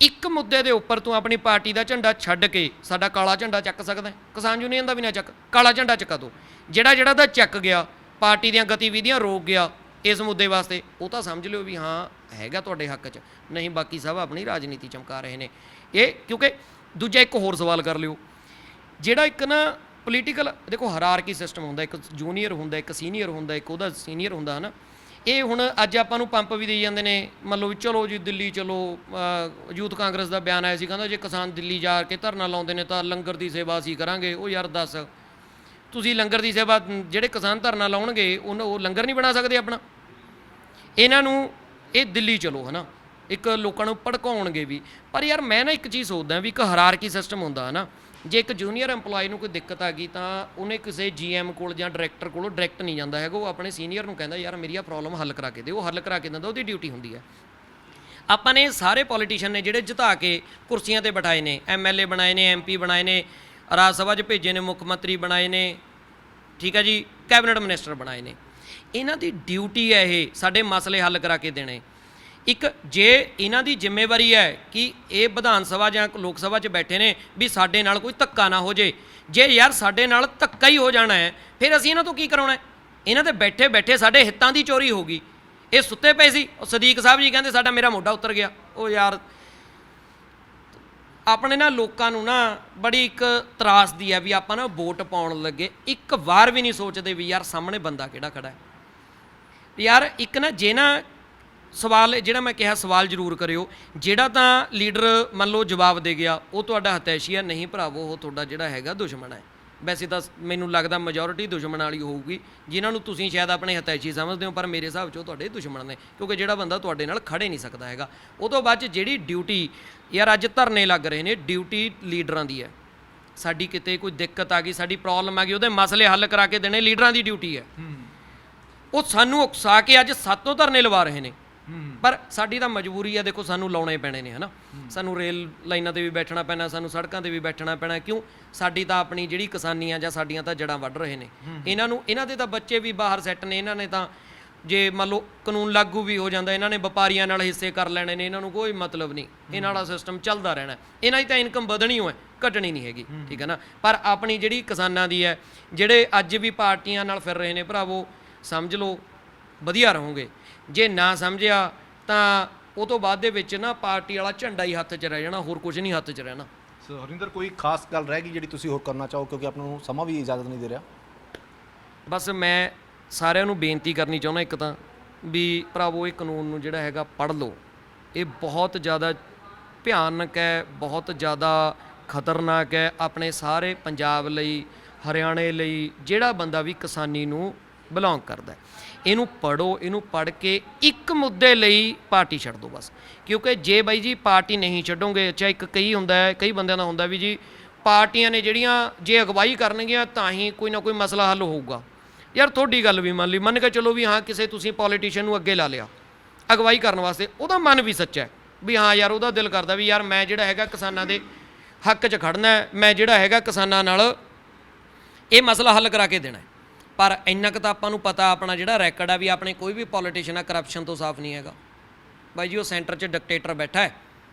ਇੱਕ ਮੁੱਦੇ ਦੇ ਉੱਪਰ ਤੂੰ ਆਪਣੀ ਪਾਰਟੀ ਦਾ ਝੰਡਾ ਛੱਡ ਕੇ ਸਾਡਾ ਕਾਲਾ ਝੰਡਾ ਚੱਕ ਸਕਦਾ? ਕਿਸਾਨ ਯੂਨੀਅਨ ਦਾ ਵੀ ਨਾ ਚੱਕ, ਕਾਲਾ ਝੰਡਾ ਚੱਕਾ ਦੋ। ਜਿਹੜਾ ਦਾ ਚੱਕ ਗਿਆ, ਪਾਰਟੀ ਦੀਆਂ ਗਤੀਵਿਧੀਆਂ ਰੋਕ ਗਿਆ ਇਸ ਮੁੱਦੇ ਵਾਸਤੇ, ਉਹ ਤਾਂ ਸਮਝ ਲਿਓ ਵੀ ਹਾਂ ਹੈਗਾ ਤੁਹਾਡੇ ਹੱਕ 'ਚ, ਨਹੀਂ ਬਾਕੀ ਸਭ ਆਪਣੀ ਰਾਜਨੀਤੀ ਚਮਕਾ ਰਹੇ ਨੇ ਇਹ। ਕਿਉਂਕਿ ਦੂਜਾ ਇੱਕ ਹੋਰ ਸਵਾਲ ਕਰ ਲਿਓ, ਜਿਹੜਾ ਇੱਕ ਨਾ ਪੋਲੀਟੀਕਲ, ਦੇਖੋ ਹਾਇਰਾਰਕੀ ਸਿਸਟਮ ਹੁੰਦਾ, ਇੱਕ ਜੂਨੀਅਰ ਹੁੰਦਾ, ਇੱਕ ਸੀਨੀਅਰ ਹੁੰਦਾ, ਇੱਕ ਉਹਦਾ ਸੀਨੀਅਰ ਹੁੰਦਾ ਹੈ ਨਾ। ਇਹ ਹੁਣ ਅੱਜ ਆਪਾਂ ਨੂੰ ਪੰਪ ਵੀ ਦੇਈ ਜਾਂਦੇ ਨੇ, ਮੰਨ ਲਓ ਵੀ ਚਲੋ ਜੀ ਦਿੱਲੀ ਚਲੋ, ਯੂਥ ਕਾਂਗਰਸ ਦਾ ਬਿਆਨ ਆਇਆ ਸੀ, ਕਹਿੰਦਾ ਜੇ ਕਿਸਾਨ ਦਿੱਲੀ ਜਾ ਕੇ ਧਰਨਾ ਲਾਉਂਦੇ ਨੇ ਤਾਂ ਲੰਗਰ ਦੀ ਸੇਵਾ ਅਸੀਂ ਕਰਾਂਗੇ। ਉਹ ਯਾਰ ਦੱਸ, ਤੁਸੀਂ ਲੰਗਰ ਦੀ ਸੇਵਾ, ਜਿਹੜੇ ਕਿਸਾਨ ਧਰਨਾ ਲਾਉਣਗੇ ਉਹ ਲੰਗਰ ਨਹੀਂ ਬਣਾ ਸਕਦੇ ਆਪਣਾ? ਇਹਨਾਂ ਨੂੰ ਇਹ ਦਿੱਲੀ ਚਲੋ ਹੈ ਨਾ, ਇੱਕ ਲੋਕਾਂ ਨੂੰ ਭੜਕਾਉਣਗੇ ਵੀ। ਪਰ ਯਾਰ ਮੈਂ ਨਾ ਇੱਕ ਚੀਜ਼ ਸੋਚਦਾ ਵੀ ਇੱਕ ਹਾਇਰਾਰਕੀ ਸਿਸਟਮ ਹੁੰਦਾ ਹੈ ਨਾ, ਜੇ ਇੱਕ ਜੂਨੀਅਰ EMPLOYE ਨੂੰ ਕੋਈ ਦਿੱਕਤ ਆ ਗਈ ਤਾਂ ਉਹਨੇ ਕਿਸੇ GM ਕੋਲ ਜਾਂ ਡਾਇਰੈਕਟਰ ਕੋਲ ਡਾਇਰੈਕਟ ਨਹੀਂ ਜਾਂਦਾ ਹੈਗਾ, ਉਹ ਆਪਣੇ ਸੀਨੀਅਰ ਨੂੰ ਕਹਿੰਦਾ ਯਾਰ ਮੇਰੀ ਆ ਪ੍ਰੋਬਲਮ ਹੱਲ ਕਰਾ ਕੇ ਦਿਓ, ਉਹ ਹੱਲ ਕਰਾ ਕੇ ਦਿੰਦਾ, ਉਹਦੀ ਡਿਊਟੀ ਹੁੰਦੀ ਹੈ। ਆਪਾਂ ਨੇ ਸਾਰੇ ਪੋਲੀਟੀਸ਼ੀਅਨ ਨੇ ਜਿਹੜੇ ਜਿਤਾ ਕੇ ਕੁਰਸੀਆਂ ਤੇ ਬਿਠਾਏ ਨੇ, MLA ਬਣਾਏ ਨੇ, MP ਬਣਾਏ ਨੇ, ਰਾਜ ਸਭਾ 'ਚ ਭੇਜੇ ਨੇ, ਮੁੱਖ ਮੰਤਰੀ ਬਣਾਏ ਨੇ, ਠੀਕ ਹੈ ਜੀ, ਕੈਬਨਿਟ ਮਿਨਿਸਟਰ ਬਣਾਏ ਨੇ, ਇਹਨਾਂ ਦੀ ਡਿਊਟੀ ਹੈ ਇਹ ਸਾਡੇ ਮਸਲੇ ਹੱਲ ਕਰਾ ਕੇ ਦੇਣੇ। ਇੱਕ ਜੇ ਇਹਨਾਂ ਦੀ ਜ਼ਿੰਮੇਵਾਰੀ ਹੈ ਕਿ ਇਹ ਵਿਧਾਨ ਸਭਾ ਜਾਂ ਲੋਕ ਸਭਾ 'ਚ ਬੈਠੇ ਨੇ ਵੀ ਸਾਡੇ ਨਾਲ ਕੋਈ ਧੱਕਾ ਨਾ ਹੋ ਜੇ, ਜੇ ਯਾਰ ਸਾਡੇ ਨਾਲ ਧੱਕਾ ਹੀ ਹੋ ਜਾਣਾ ਹੈ ਫਿਰ ਅਸੀਂ ਇਹਨਾਂ ਤੋਂ ਕੀ ਕਰਾਉਣਾ? ਇਹਨਾਂ ਦੇ ਬੈਠੇ ਬੈਠੇ ਸਾਡੇ ਹਿੱਤਾਂ ਦੀ ਚੋਰੀ ਹੋ ਗਈ। ਇਹ ਸੁੱਤੇ ਪਏ ਸੀ, ਉਹ ਸਦੀਕ ਸਾਹਿਬ ਜੀ ਕਹਿੰਦੇ ਸਾਡਾ ਮੇਰਾ ਮੋਢਾ ਉਤਰ ਗਿਆ। ਉਹ ਯਾਰ ਆਪਣੇ ਨਾ ਲੋਕਾਂ ਨੂੰ ਨਾ ਬੜੀ ਇੱਕ ਤਰਾਸਦੀ ਹੈ ਵੀ ਆਪਾਂ ਨਾ ਵੋਟ ਪਾਉਣ ਲੱਗੇ ਇੱਕ ਵਾਰ ਵੀ ਨਹੀਂ ਸੋਚਦੇ ਵੀ ਯਾਰ ਸਾਹਮਣੇ ਬੰਦਾ ਕਿਹੜਾ ਖੜਾ ਹੈ। ਯਾਰ ਇੱਕ ਨਾ ਜੇ ਨਾ ਸਵਾਲ ਜਿਹੜਾ ਮੈਂ ਕਿਹਾ ਸਵਾਲ ਜ਼ਰੂਰ ਕਰਿਓ। ਜਿਹੜਾ ਤਾਂ ਲੀਡਰ ਮੰਨ ਲਓ ਜਵਾਬ ਦੇ ਗਿਆ ਉਹ ਤੁਹਾਡਾ ਹਤੈਸ਼ੀ ਆ, ਨਹੀਂ ਭਰਾਵੋ ਉਹ ਤੁਹਾਡਾ ਜਿਹੜਾ ਹੈਗਾ ਦੁਸ਼ਮਣ ਹੈ। ਵੈਸੇ ਤਾਂ ਮੈਨੂੰ ਲੱਗਦਾ ਮੈਜੋਰਿਟੀ ਦੁਸ਼ਮਣ ਵਾਲੀ ਹੋਊਗੀ, ਜਿਨ੍ਹਾਂ ਨੂੰ ਤੁਸੀਂ ਸ਼ਾਇਦ ਆਪਣੇ ਹਤੈਸ਼ੀ ਸਮਝਦੇ ਹੋ, ਪਰ ਮੇਰੇ ਹਿਸਾਬ 'ਚ ਉਹ ਤੁਹਾਡੇ ਦੁਸ਼ਮਣ ਨੇ, ਕਿਉਂਕਿ ਜਿਹੜਾ ਬੰਦਾ ਤੁਹਾਡੇ ਨਾਲ ਖੜੇ ਨਹੀਂ ਸਕਦਾ ਹੈਗਾ। ਉਹ ਤੋਂ ਬਾਅਦ 'ਚ ਜਿਹੜੀ ਡਿਊਟੀ ਯਾਰ ਅੱਜ ਧਰਨੇ ਲੱਗ ਰਹੇ ਨੇ, ਡਿਊਟੀ ਲੀਡਰਾਂ ਦੀ ਹੈ। ਸਾਡੀ ਕਿਤੇ ਕੋਈ ਦਿੱਕਤ ਆ ਗਈ, ਸਾਡੀ ਪ੍ਰੋਬਲਮ ਆ ਗਈ, ਉਹਦੇ ਮਸਲੇ ਹੱਲ ਕਰਾ ਕੇ ਦੇਣੇ ਲੀਡਰਾਂ ਦੀ ਡਿਊਟੀ ਹੈ। ਉਹ ਸਾਨੂੰ ਉਕਸਾ ਕੇ ਅੱਜ ਸਾਤੋਂ ਧਰਨੇ ਲਵਾ ਰਹੇ ਨੇ, ਪਰ ਸਾਡੀ ਤਾਂ ਮਜਬੂਰੀ ਆ, ਦੇਖੋ ਸਾਨੂੰ ਲਾਉਣੇ ਪੈਣੇ ਨੇ, ਹੈ ਨਾ। ਸਾਨੂੰ ਰੇਲ ਲਾਈਨਾਂ 'ਤੇ ਵੀ ਬੈਠਣਾ ਪੈਣਾ, ਸਾਨੂੰ ਸੜਕਾਂ 'ਤੇ ਵੀ ਬੈਠਣਾ ਪੈਣਾ। ਕਿਉਂ? ਸਾਡੀ ਤਾਂ ਆਪਣੀ ਜਿਹੜੀ ਕਿਸਾਨੀ ਆ ਜਾਂ ਸਾਡੀਆਂ ਤਾਂ ਜੜ੍ਹਾਂ ਵੱਢ ਰਹੇ ਨੇ। ਇਹਨਾਂ ਦੇ ਤਾਂ ਬੱਚੇ ਵੀ ਬਾਹਰ ਸੈੱਟ ਨੇ। ਇਹਨਾਂ ਨੇ ਤਾਂ ਜੇ ਮੰਨ ਲਓ ਕਾਨੂੰਨ ਲਾਗੂ ਵੀ ਹੋ ਜਾਂਦਾ, ਇਹਨਾਂ ਨੇ ਵਪਾਰੀਆਂ ਨਾਲ ਹਿੱਸੇ ਕਰ ਲੈਣੇ ਨੇ, ਇਹਨਾਂ ਨੂੰ ਕੋਈ ਮਤਲਬ ਨਹੀਂ, ਇਹਨਾਂ ਵਾਲਾ ਸਿਸਟਮ ਚੱਲਦਾ ਰਹਿਣਾ। ਇਹਨਾਂ ਦੀ ਤਾਂ ਇਨਕਮ ਵਧਣੀ ਹੋਏ, ਘਟਣੀ ਨਹੀਂ ਹੈਗੀ, ਠੀਕ ਹੈ ਨਾ। ਪਰ ਆਪਣੀ ਜਿਹੜੀ ਕਿਸਾਨਾਂ ਦੀ ਹੈ, ਜਿਹੜੇ ਅੱਜ ਵੀ ਪਾਰਟੀਆਂ ਨਾਲ ਫਿਰ ਰਹੇ ਨੇ, ਭਰਾਵੋ ਸਮਝ ਲਓ ਵਧੀਆ ਰਹੋਗੇ। ਜੇ ਨਾ ਸਮਝਿਆ ਤਾਂ ਉਹ ਤੋਂ ਬਾਅਦ ਦੇ ਵਿੱਚ ਨਾ ਪਾਰਟੀ ਵਾਲਾ ਝੰਡਾ ਹੀ ਹੱਥ 'ਚ ਰਹਿ ਜਾਣਾ, ਹੋਰ ਕੁਝ ਨਹੀਂ ਹੱਥ 'ਚ ਰਹਿਣਾ। ਸੋ ਹਰਿੰਦਰ, ਕੋਈ ਖਾਸ ਗੱਲ ਰਹਿ ਗਈ ਜਿਹੜੀ ਤੁਸੀਂ ਹੋਰ ਕਰਨਾ ਚਾਹੋ, ਕਿਉਂਕਿ ਆਪਾਂ ਨੂੰ ਸਮਾਂ ਵੀ ਇਜਾਜ਼ਤ ਨਹੀਂ ਦੇ ਰਿਹਾ। ਬਸ ਮੈਂ ਸਾਰਿਆਂ ਨੂੰ ਬੇਨਤੀ ਕਰਨੀ ਚਾਹੁੰਦਾ ਇੱਕ ਤਾਂ ਵੀ ਭਰਾਵੋ ਇਹ ਕਾਨੂੰਨ ਨੂੰ ਜਿਹੜਾ ਹੈਗਾ ਪੜ੍ਹ ਲਓ। ਇਹ ਬਹੁਤ ਜ਼ਿਆਦਾ ਭਿਆਨਕ ਹੈ, ਬਹੁਤ ਜ਼ਿਆਦਾ ਖਤਰਨਾਕ ਹੈ ਆਪਣੇ ਸਾਰੇ ਪੰਜਾਬ ਲਈ, ਹਰਿਆਣੇ ਲਈ, ਜਿਹੜਾ ਬੰਦਾ ਵੀ ਕਿਸਾਨੀ ਨੂੰ ਬਿਲੋਂਗ ਕਰਦਾ। ਇਹਨੂੰ ਪੜ੍ਹੋ, ਇਹਨੂੰ ਪੜ੍ਹ ਕੇ ਇੱਕ ਮੁੱਦੇ ਲਈ ਪਾਰਟੀ ਛੱਡ ਦਿਓ ਬਸ। ਕਿਉਂਕਿ ਜੇ ਬਾਈ ਜੀ ਪਾਰਟੀ ਨਹੀਂ ਛੱਡੋਗੇ, ਅੱਛਾ ਇੱਕ ਕਈ ਹੁੰਦਾ ਹੈ, ਕਈ ਬੰਦਿਆਂ ਦਾ ਹੁੰਦਾ ਵੀ ਜੀ ਪਾਰਟੀਆਂ ਨੇ ਜਿਹੜੀਆਂ ਜੇ ਅਗਵਾਈ ਕਰਨਗੀਆਂ ਤਾਂ ਹੀ ਕੋਈ ਨਾ ਕੋਈ ਮਸਲਾ ਹੱਲ ਹੋਊਗਾ। ਯਾਰ ਤੁਹਾਡੀ ਗੱਲ ਵੀ ਮੰਨ ਲਈ, ਮੰਨ ਕੇ ਚਲੋ ਵੀ ਹਾਂ ਕਿਸੇ ਤੁਸੀਂ ਪੋਲੀਟੀਸ਼ੀਅਨ ਨੂੰ ਅੱਗੇ ਲਾ ਲਿਆ ਅਗਵਾਈ ਕਰਨ ਵਾਸਤੇ, ਉਹਦਾ ਮਨ ਵੀ ਸੱਚਾ ਹੈ ਵੀ ਹਾਂ ਯਾਰ ਉਹਦਾ ਦਿਲ ਕਰਦਾ ਵੀ ਯਾਰ ਮੈਂ ਜਿਹੜਾ ਹੈਗਾ ਕਿਸਾਨਾਂ ਦੇ ਹੱਕ 'ਚ ਖੜਨਾ ਹੈ, ਮੈਂ ਜਿਹੜਾ ਹੈਗਾ ਕਿਸਾਨਾਂ ਨਾਲ ਇਹ ਮਸਲਾ ਹੱਲ ਕਰਾ ਕੇ ਦੇਣਾ। ਪਰ ਇੰਨਾ ਕੁ ਤਾਂ ਆਪਾਂ ਨੂੰ ਪਤਾ, ਆਪਣਾ ਜਿਹੜਾ ਰੈਕਡ ਆ ਵੀ ਆਪਣੇ ਕੋਈ ਵੀ ਪੋਲੀਟੀਸ਼ੀਅਨ ਆ ਕਰਪਸ਼ਨ ਤੋਂ ਸਾਫ਼ ਨਹੀਂ ਹੈਗਾ ਬਾਈ ਜੀ। ਉਹ ਸੈਂਟਰ 'ਚ ਡਿਕਟੇਟਰ ਬੈਠਾ ਹੈ।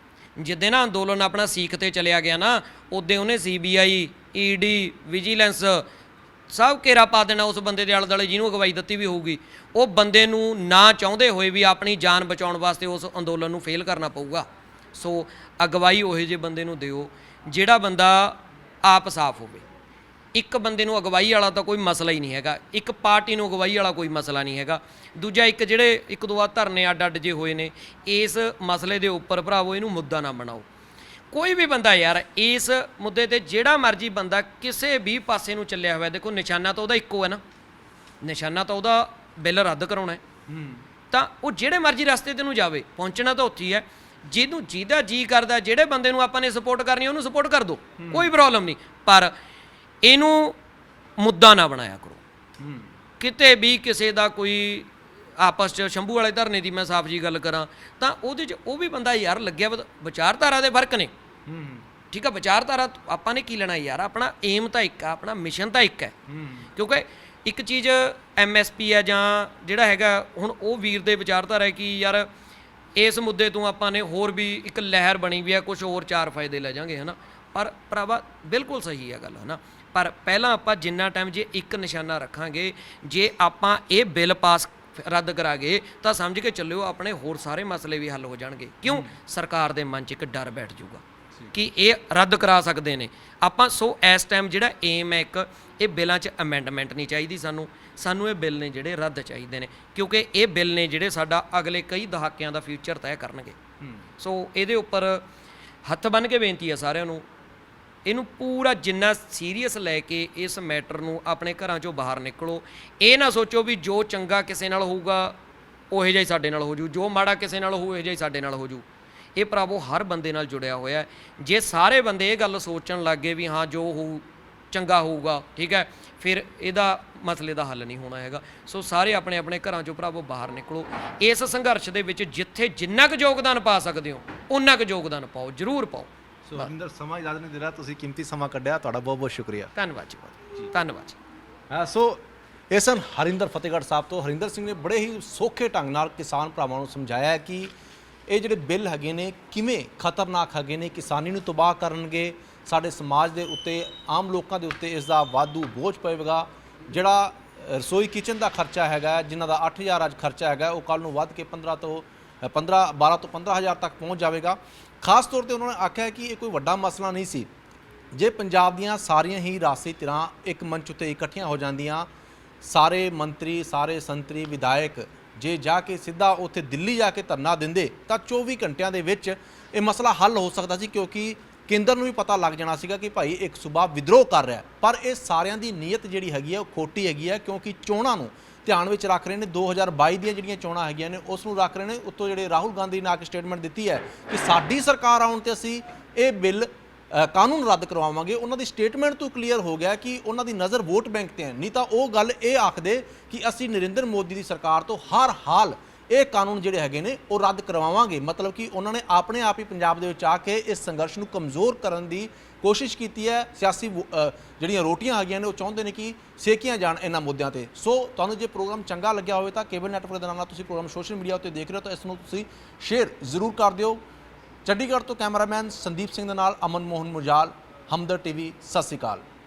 ਜਿੱਦੇ ਨਾ ਅੰਦੋਲਨ ਆਪਣਾ ਸੀਖ 'ਤੇ ਚਲਿਆ ਗਿਆ ਨਾ, ਉੱਦੇ ਉਹਨੇ CBI, ED, ਵਿਜੀਲੈਂਸ ਸਭ ਘੇਰਾ ਪਾ ਦੇਣਾ ਉਸ ਬੰਦੇ ਦੇ ਆਲੇ ਦੁਆਲੇ ਜਿਹਨੂੰ ਅਗਵਾਈ ਦਿੱਤੀ ਵੀ ਹੋਊਗੀ। ਉਹ ਬੰਦੇ ਨੂੰ ਨਾ ਚਾਹੁੰਦੇ ਹੋਏ ਵੀ ਆਪਣੀ ਜਾਨ ਬਚਾਉਣ ਵਾਸਤੇ ਉਸ ਅੰਦੋਲਨ ਨੂੰ ਫੇਲ ਕਰਨਾ ਪਊਗਾ। ਸੋ ਅਗਵਾਈ ਉਹੋ ਜਿਹੇ ਬੰਦੇ ਨੂੰ ਦਿਓ ਜਿਹੜਾ ਬੰਦਾ ਆਪ ਸਾਫ਼ ਹੋਵੇ। ਇੱਕ ਬੰਦੇ ਨੂੰ ਅਗਵਾਈ ਵਾਲਾ ਤਾਂ ਕੋਈ ਮਸਲਾ ਹੀ ਨਹੀਂ ਹੈਗਾ, ਇੱਕ ਪਾਰਟੀ ਨੂੰ ਅਗਵਾਈ ਵਾਲਾ ਕੋਈ ਮਸਲਾ ਨਹੀਂ ਹੈਗਾ। ਦੂਜਾ ਇੱਕ ਜਿਹੜੇ ਇੱਕ ਦੋ ਆ ਧਰਨੇ ਅੱਡ ਜੇ ਹੋਏ ਨੇ ਇਸ ਮਸਲੇ ਦੇ ਉੱਪਰ, ਭਰਾਵੋ ਇਹਨੂੰ ਮੁੱਦਾ ਨਾ ਬਣਾਓ। ਕੋਈ ਵੀ ਬੰਦਾ ਯਾਰ ਇਸ ਮੁੱਦੇ ਤੇ ਜਿਹੜਾ ਮਰਜ਼ੀ ਬੰਦਾ ਕਿਸੇ ਵੀ ਪਾਸੇ ਨੂੰ ਚੱਲਿਆ ਹੋਇਆ, ਦੇਖੋ ਨਿਸ਼ਾਨਾ ਤਾਂ ਉਹਦਾ ਇੱਕੋ ਹੈ ਨਾ, ਨਿਸ਼ਾਨਾ ਤਾਂ ਉਹਦਾ ਬਿੱਲ ਰੱਦ ਕਰਾਉਣਾ ਹੈ। ਤਾਂ ਉਹ ਜਿਹੜੇ ਮਰਜ਼ੀ ਰਸਤੇ ਤੇ ਨੂੰ ਜਾਵੇ, ਪਹੁੰਚਣਾ ਤਾਂ ਉੱਥੇ ਹੀ ਹੈ। ਜਿਹਦਾ ਜੀ ਕਰਦਾ, ਜਿਹੜੇ ਬੰਦੇ ਨੂੰ ਆਪਾਂ ਨੇ ਸਪੋਰਟ ਕਰਨੀ ਉਹਨੂੰ ਸਪੋਰਟ ਕਰ ਦਿਓ, ਕੋਈ ਪ੍ਰੋਬਲਮ ਨਹੀਂ। ਪਰ ਇਹਨੂੰ ਮੁੱਦਾ ਨਾ ਬਣਾਇਆ ਕਰੋ। ਕਿਤੇ ਵੀ ਕਿਸੇ ਦਾ ਕੋਈ ਆਪਸ 'ਚ ਸ਼ੰਭੂ ਵਾਲੇ ਧਰਨੇ ਦੀ ਮੈਂ ਸਾਫ਼ ਜੀ ਗੱਲ ਕਰਾਂ ਤਾਂ ਉਹਦੇ 'ਚ ਉਹ ਵੀ ਬੰਦਾ ਯਾਰ ਲੱਗਿਆ, ਵਿਚਾਰਧਾਰਾ ਦੇ ਫਰਕ ਨੇ, ਠੀਕ ਆ। ਵਿਚਾਰਧਾਰਾ ਆਪਾਂ ਨੇ ਕੀ ਲੈਣਾ ਯਾਰ, ਆਪਣਾ ਏਮ ਤਾਂ ਇੱਕ ਆ, ਆਪਣਾ ਮਿਸ਼ਨ ਤਾਂ ਇੱਕ ਹੈ। ਕਿਉਂਕਿ ਇੱਕ ਚੀਜ਼ MSP ਹੈ ਜਾਂ ਜਿਹੜਾ ਹੈਗਾ ਹੁਣ ਉਹ ਵੀਰ ਦੇ ਵਿਚਾਰਧਾਰਾ ਹੈ ਕਿ ਯਾਰ ਇਸ ਮੁੱਦੇ ਤੋਂ ਆਪਾਂ ਨੇ ਹੋਰ ਵੀ ਇੱਕ ਲਹਿਰ ਬਣੀ ਵੀ ਹੈ, ਕੁਝ ਹੋਰ ਚਾਰ ਫਾਇਦੇ ਲੈ ਜਾਵਾਂਗੇ, ਹੈ ਨਾ। ਪਰ ਭਰਾਵਾ ਬਿਲਕੁਲ ਸਹੀ ਹੈ ਗੱਲ, ਹੈ ਨਾ। ਪਰ ਪਹਿਲਾਂ ਆਪਾਂ ਜਿੰਨਾ ਟਾਈਮ ਜੇ ਇੱਕ ਨਿਸ਼ਾਨਾ ਰੱਖਾਂਗੇ, ਜੇ ਆਪਾਂ ਇਹ ਬਿੱਲ ਪਾਸ ਰੱਦ ਕਰਾ ਗਏ ਤਾਂ ਸਮਝ ਕੇ ਚੱਲਿਓ ਆਪਣੇ ਹੋਰ ਸਾਰੇ ਮਸਲੇ ਵੀ ਹੱਲ ਹੋ ਜਾਣਗੇ। ਕਿਉਂ? ਸਰਕਾਰ ਦੇ ਮਨ 'ਚ ਇੱਕ ਡਰ ਬੈਠ ਜਾਊਗਾ ਕਿ ਇਹ ਰੱਦ ਕਰਾ ਸਕਦੇ ਨੇ ਆਪਾਂ। ਸੋ ਇਸ ਟਾਈਮ ਜਿਹੜਾ ਏਮ ਹੈ ਇੱਕ, ਇਹ ਬਿੱਲਾਂ 'ਚ ਅਮੈਂਡਮੈਂਟ ਨਹੀਂ ਚਾਹੀਦੀ ਸਾਨੂੰ ਇਹ ਬਿੱਲ ਨੇ ਜਿਹੜੇ ਰੱਦ ਚਾਹੀਦੇ ਨੇ, ਕਿਉਂਕਿ ਇਹ ਬਿੱਲ ਨੇ ਜਿਹੜੇ ਸਾਡਾ ਅਗਲੇ ਕਈ ਦਹਾਕਿਆਂ ਦਾ ਫਿਊਚਰ ਤੈਅ ਕਰਨਗੇ। ਸੋ ਇਹਦੇ ਉੱਪਰ ਹੱਥ ਬੰਨ੍ਹ ਕੇ ਬੇਨਤੀ ਹੈ ਸਾਰਿਆਂ ਨੂੰ, ਇਹਨੂੰ ਪੂਰਾ ਜਿੰਨਾ ਸੀਰੀਅਸ ਲੈ ਕੇ ਇਸ ਮੈਟਰ ਨੂੰ ਆਪਣੇ ਘਰਾਂ 'ਚੋਂ ਬਾਹਰ ਨਿਕਲੋ। ਇਹ ਨਾ ਸੋਚੋ ਵੀ ਜੋ ਚੰਗਾ ਕਿਸੇ ਨਾਲ ਹੋਊਗਾ ਉਹੋ ਜਿਹਾ ਹੀ ਸਾਡੇ ਨਾਲ ਹੋ ਜੂ, ਜੋ ਮਾੜਾ ਕਿਸੇ ਨਾਲ ਹੋਊ ਇਹੋ ਜਿਹਾ ਹੀ ਸਾਡੇ ਨਾਲ ਹੋ ਜੂ। ਇਹ ਭਰਾਵੋ ਹਰ ਬੰਦੇ ਨਾਲ ਜੁੜਿਆ ਹੋਇਆ। ਜੇ ਸਾਰੇ ਬੰਦੇ ਇਹ ਗੱਲ ਸੋਚਣ ਲੱਗ ਗਏ ਵੀ ਹਾਂ ਜੋ ਹੋਊ ਚੰਗਾ ਹੋਊਗਾ, ਠੀਕ ਹੈ, ਫਿਰ ਇਹਦਾ ਮਸਲੇ ਦਾ ਹੱਲ ਨਹੀਂ ਹੋਣਾ ਹੈਗਾ। ਸੋ ਸਾਰੇ ਆਪਣੇ ਆਪਣੇ ਘਰਾਂ 'ਚੋਂ ਭਰਾਵੋ ਬਾਹਰ ਨਿਕਲੋ। ਇਸ ਸੰਘਰਸ਼ ਦੇ ਵਿੱਚ ਜਿੱਥੇ ਜਿੰਨਾ ਕੁ ਯੋਗਦਾਨ ਪਾ ਸਕਦੇ ਹੋ ਉਨਾ ਕੁ ਯੋਗਦਾਨ ਪਾਓ, ਜ਼ਰੂਰ ਪਾਓ। ਸੋ ਹਰਿੰਦਰ, ਸਮਾਂ ਇਜਾਜ਼ਤ ਨਹੀਂ ਦੇ ਰਿਹਾ, ਤੁਸੀਂ ਕੀਮਤੀ ਸਮਾਂ ਕੱਢਿਆ, ਤੁਹਾਡਾ ਬਹੁਤ ਬਹੁਤ ਸ਼ੁਕਰੀਆ। ਧੰਨਵਾਦ ਜੀ, ਧੰਨਵਾਦ ਜੀ। ਸੋ ਇਹ ਸਨ ਹਰਿੰਦਰ ਫਤਿਹਗੜ੍ਹ ਸਾਹਿਬ ਤੋਂ। ਹਰਿੰਦਰ ਸਿੰਘ ਨੇ ਬੜੇ ਹੀ ਸੌਖੇ ਢੰਗ ਨਾਲ ਕਿਸਾਨ ਭਰਾਵਾਂ ਨੂੰ ਸਮਝਾਇਆ ਕਿ ਇਹ ਜਿਹੜੇ ਬਿੱਲ ਹੈਗੇ ਨੇ ਕਿਵੇਂ ਖਤਰਨਾਕ ਹੈਗੇ ਨੇ, ਕਿਸਾਨੀ ਨੂੰ ਤਬਾਹ ਕਰਨਗੇ, ਸਾਡੇ ਸਮਾਜ ਦੇ ਉੱਤੇ, ਆਮ ਲੋਕਾਂ ਦੇ ਉੱਤੇ ਇਸ ਦਾ ਵਾਧੂ ਬੋਝ ਪਵੇਗਾ। ਜਿਹੜਾ ਰਸੋਈ ਕਿਚਨ ਦਾ ਖਰਚਾ ਹੈਗਾ, ਜਿਨ੍ਹਾਂ ਦਾ 8000 ਅੱਜ ਖਰਚਾ ਹੈਗਾ, ਉਹ ਕੱਲ੍ਹ ਨੂੰ ਵੱਧ ਕੇ 12 ਤੋਂ 15000 ਤੱਕ ਪਹੁੰਚ ਜਾਵੇਗਾ। ਖਾਸ ਤੌਰ 'ਤੇ ਉਹਨਾਂ ਨੇ ਆਖਿਆ ਕਿ ਇਹ ਕੋਈ ਵੱਡਾ ਮਸਲਾ ਨਹੀਂ ਸੀ ਜੇ ਪੰਜਾਬ ਦੀਆਂ ਸਾਰੀਆਂ ਹੀ ਰਾਜਸੀ ਧਿਰਾਂ ਇੱਕ ਮੰਚ ਉੱਤੇ ਇਕੱਠੀਆਂ ਹੋ ਜਾਂਦੀਆਂ, ਸਾਰੇ ਮੰਤਰੀ, ਸਾਰੇ ਸੰਤਰੀ, ਵਿਧਾਇਕ ਜੇ ਜਾ ਕੇ ਸਿੱਧਾ ਉੱਥੇ ਦਿੱਲੀ ਜਾ ਕੇ ਧਰਨਾ ਦਿੰਦੇ ਤਾਂ 24 ਘੰਟਿਆਂ ਦੇ ਵਿੱਚ ਇਹ ਮਸਲਾ ਹੱਲ ਹੋ ਸਕਦਾ ਸੀ, ਕਿਉਂਕਿ ਕੇਂਦਰ ਨੂੰ ਵੀ ਪਤਾ ਲੱਗ ਜਾਣਾ ਸੀਗਾ ਕਿ ਭਾਈ ਇੱਕ ਸੂਬਾ ਵਿਦਰੋਹ ਕਰ ਰਿਹਾ। ਪਰ ਇਹ ਸਾਰਿਆਂ ਦੀ ਨੀਅਤ ਜਿਹੜੀ ਹੈਗੀ ਹੈ ਉਹ ਖੋਟੀ ਹੈਗੀ ਹੈ, ਕਿਉਂਕਿ ਚੋਣਾਂ ਨੂੰ ਧਿਆਨ ਵਿੱਚ ਰੱਖ ਰਹੇ ਨੇ। 2022 ਦੀਆਂ ਜਿਹੜੀਆਂ ਚੋਣਾਂ ਹੈਗੀਆਂ ਨੇ ਉਸ ਨੂੰ ਰੱਖ ਰਹੇ ਨੇ। ਉੱਤੋਂ ਜਿਹੜੇ ਰਾਹੁਲ ਗਾਂਧੀ ਨੇ ਆ ਕੇ ਸਟੇਟਮੈਂਟ ਦਿੱਤੀ ਹੈ ਕਿ ਸਾਡੀ ਸਰਕਾਰ ਆਉਣ ਤੇ ਅਸੀਂ ਇਹ ਬਿੱਲ ਕਾਨੂੰਨ ਰੱਦ ਕਰਵਾਵਾਂਗੇ। ਉਹਨਾਂ ਦੀ ਸਟੇਟਮੈਂਟ ਤੋਂ ਕਲੀਅਰ ਹੋ ਗਿਆ ਕਿ ਉਹਨਾਂ ਦੀ ਨਜ਼ਰ ਵੋਟ ਬੈਂਕ ਤੇ ਹੈ, ਨਹੀਂ ਤਾਂ ਉਹ ਗੱਲ ਇਹ ਆਖਦੇ ਕਿ ਅਸੀਂ ਨਰਿੰਦਰ ਮੋਦੀ ਦੀ ਸਰਕਾਰ ਤੋਂ ਹਰ ਹਾਲ ਇਹ ਕਾਨੂੰਨ ਜਿਹੜੇ ਹੈਗੇ ਨੇ ਉਹ ਰੱਦ ਕਰਵਾਵਾਂਗੇ। ਮਤਲਬ ਕਿ ਉਹਨਾਂ ਨੇ ਆਪਣੇ ਆਪ ਹੀ ਪੰਜਾਬ ਦੇ ਵਿੱਚ ਆ ਕੇ ਇਸ ਸੰਘਰਸ਼ ਨੂੰ ਕਮਜ਼ੋਰ ਕਰਨ ਦੀ ਕੋਸ਼ਿਸ਼ ਕੀਤੀ ਹੈ। ਸਿਆਸੀ ਜਿਹੜੀਆਂ ਰੋਟੀਆਂ ਹੈਗੀਆਂ ਨੇ ਉਹ ਚਾਹੁੰਦੇ ਨੇ ਕਿ ਸੇਕੀਆਂ ਜਾਣ ਇਹਨਾਂ ਮੁੱਦਿਆਂ ਤੇ। ਸੋ ਤੁਹਾਨੂੰ ਜੇ ਪ੍ਰੋਗਰਾਮ ਚੰਗਾ ਲੱਗਿਆ ਹੋਵੇ ਤਾਂ ਕੇਬਲ ਨੈਟਵਰਕ ਦੇ ਨਾਲ ਤੁਸੀਂ ਪ੍ਰੋਗਰਾਮ ਸੋਸ਼ਲ ਮੀਡੀਆ ਉੱਤੇ ਦੇਖ ਰਹੇ ਹੋ ਤਾਂ ਇਸ ਨੂੰ ਤੁਸੀਂ ਸ਼ੇਅਰ ਜ਼ਰੂਰ ਕਰ ਦਿਓ। ਚੰਡੀਗੜ੍ਹ ਤੋਂ ਕੈਮਰਾਮੈਨ ਸੰਦੀਪ ਸਿੰਘ ਦੇ ਨਾਲ ਅਮਨ ਮੋਹਨ ਮੁਜਾਲ, ਹਮਦਰ ਟੀਵੀ। ਸਤਿ ਸ਼੍ਰੀ ਅਕਾਲ।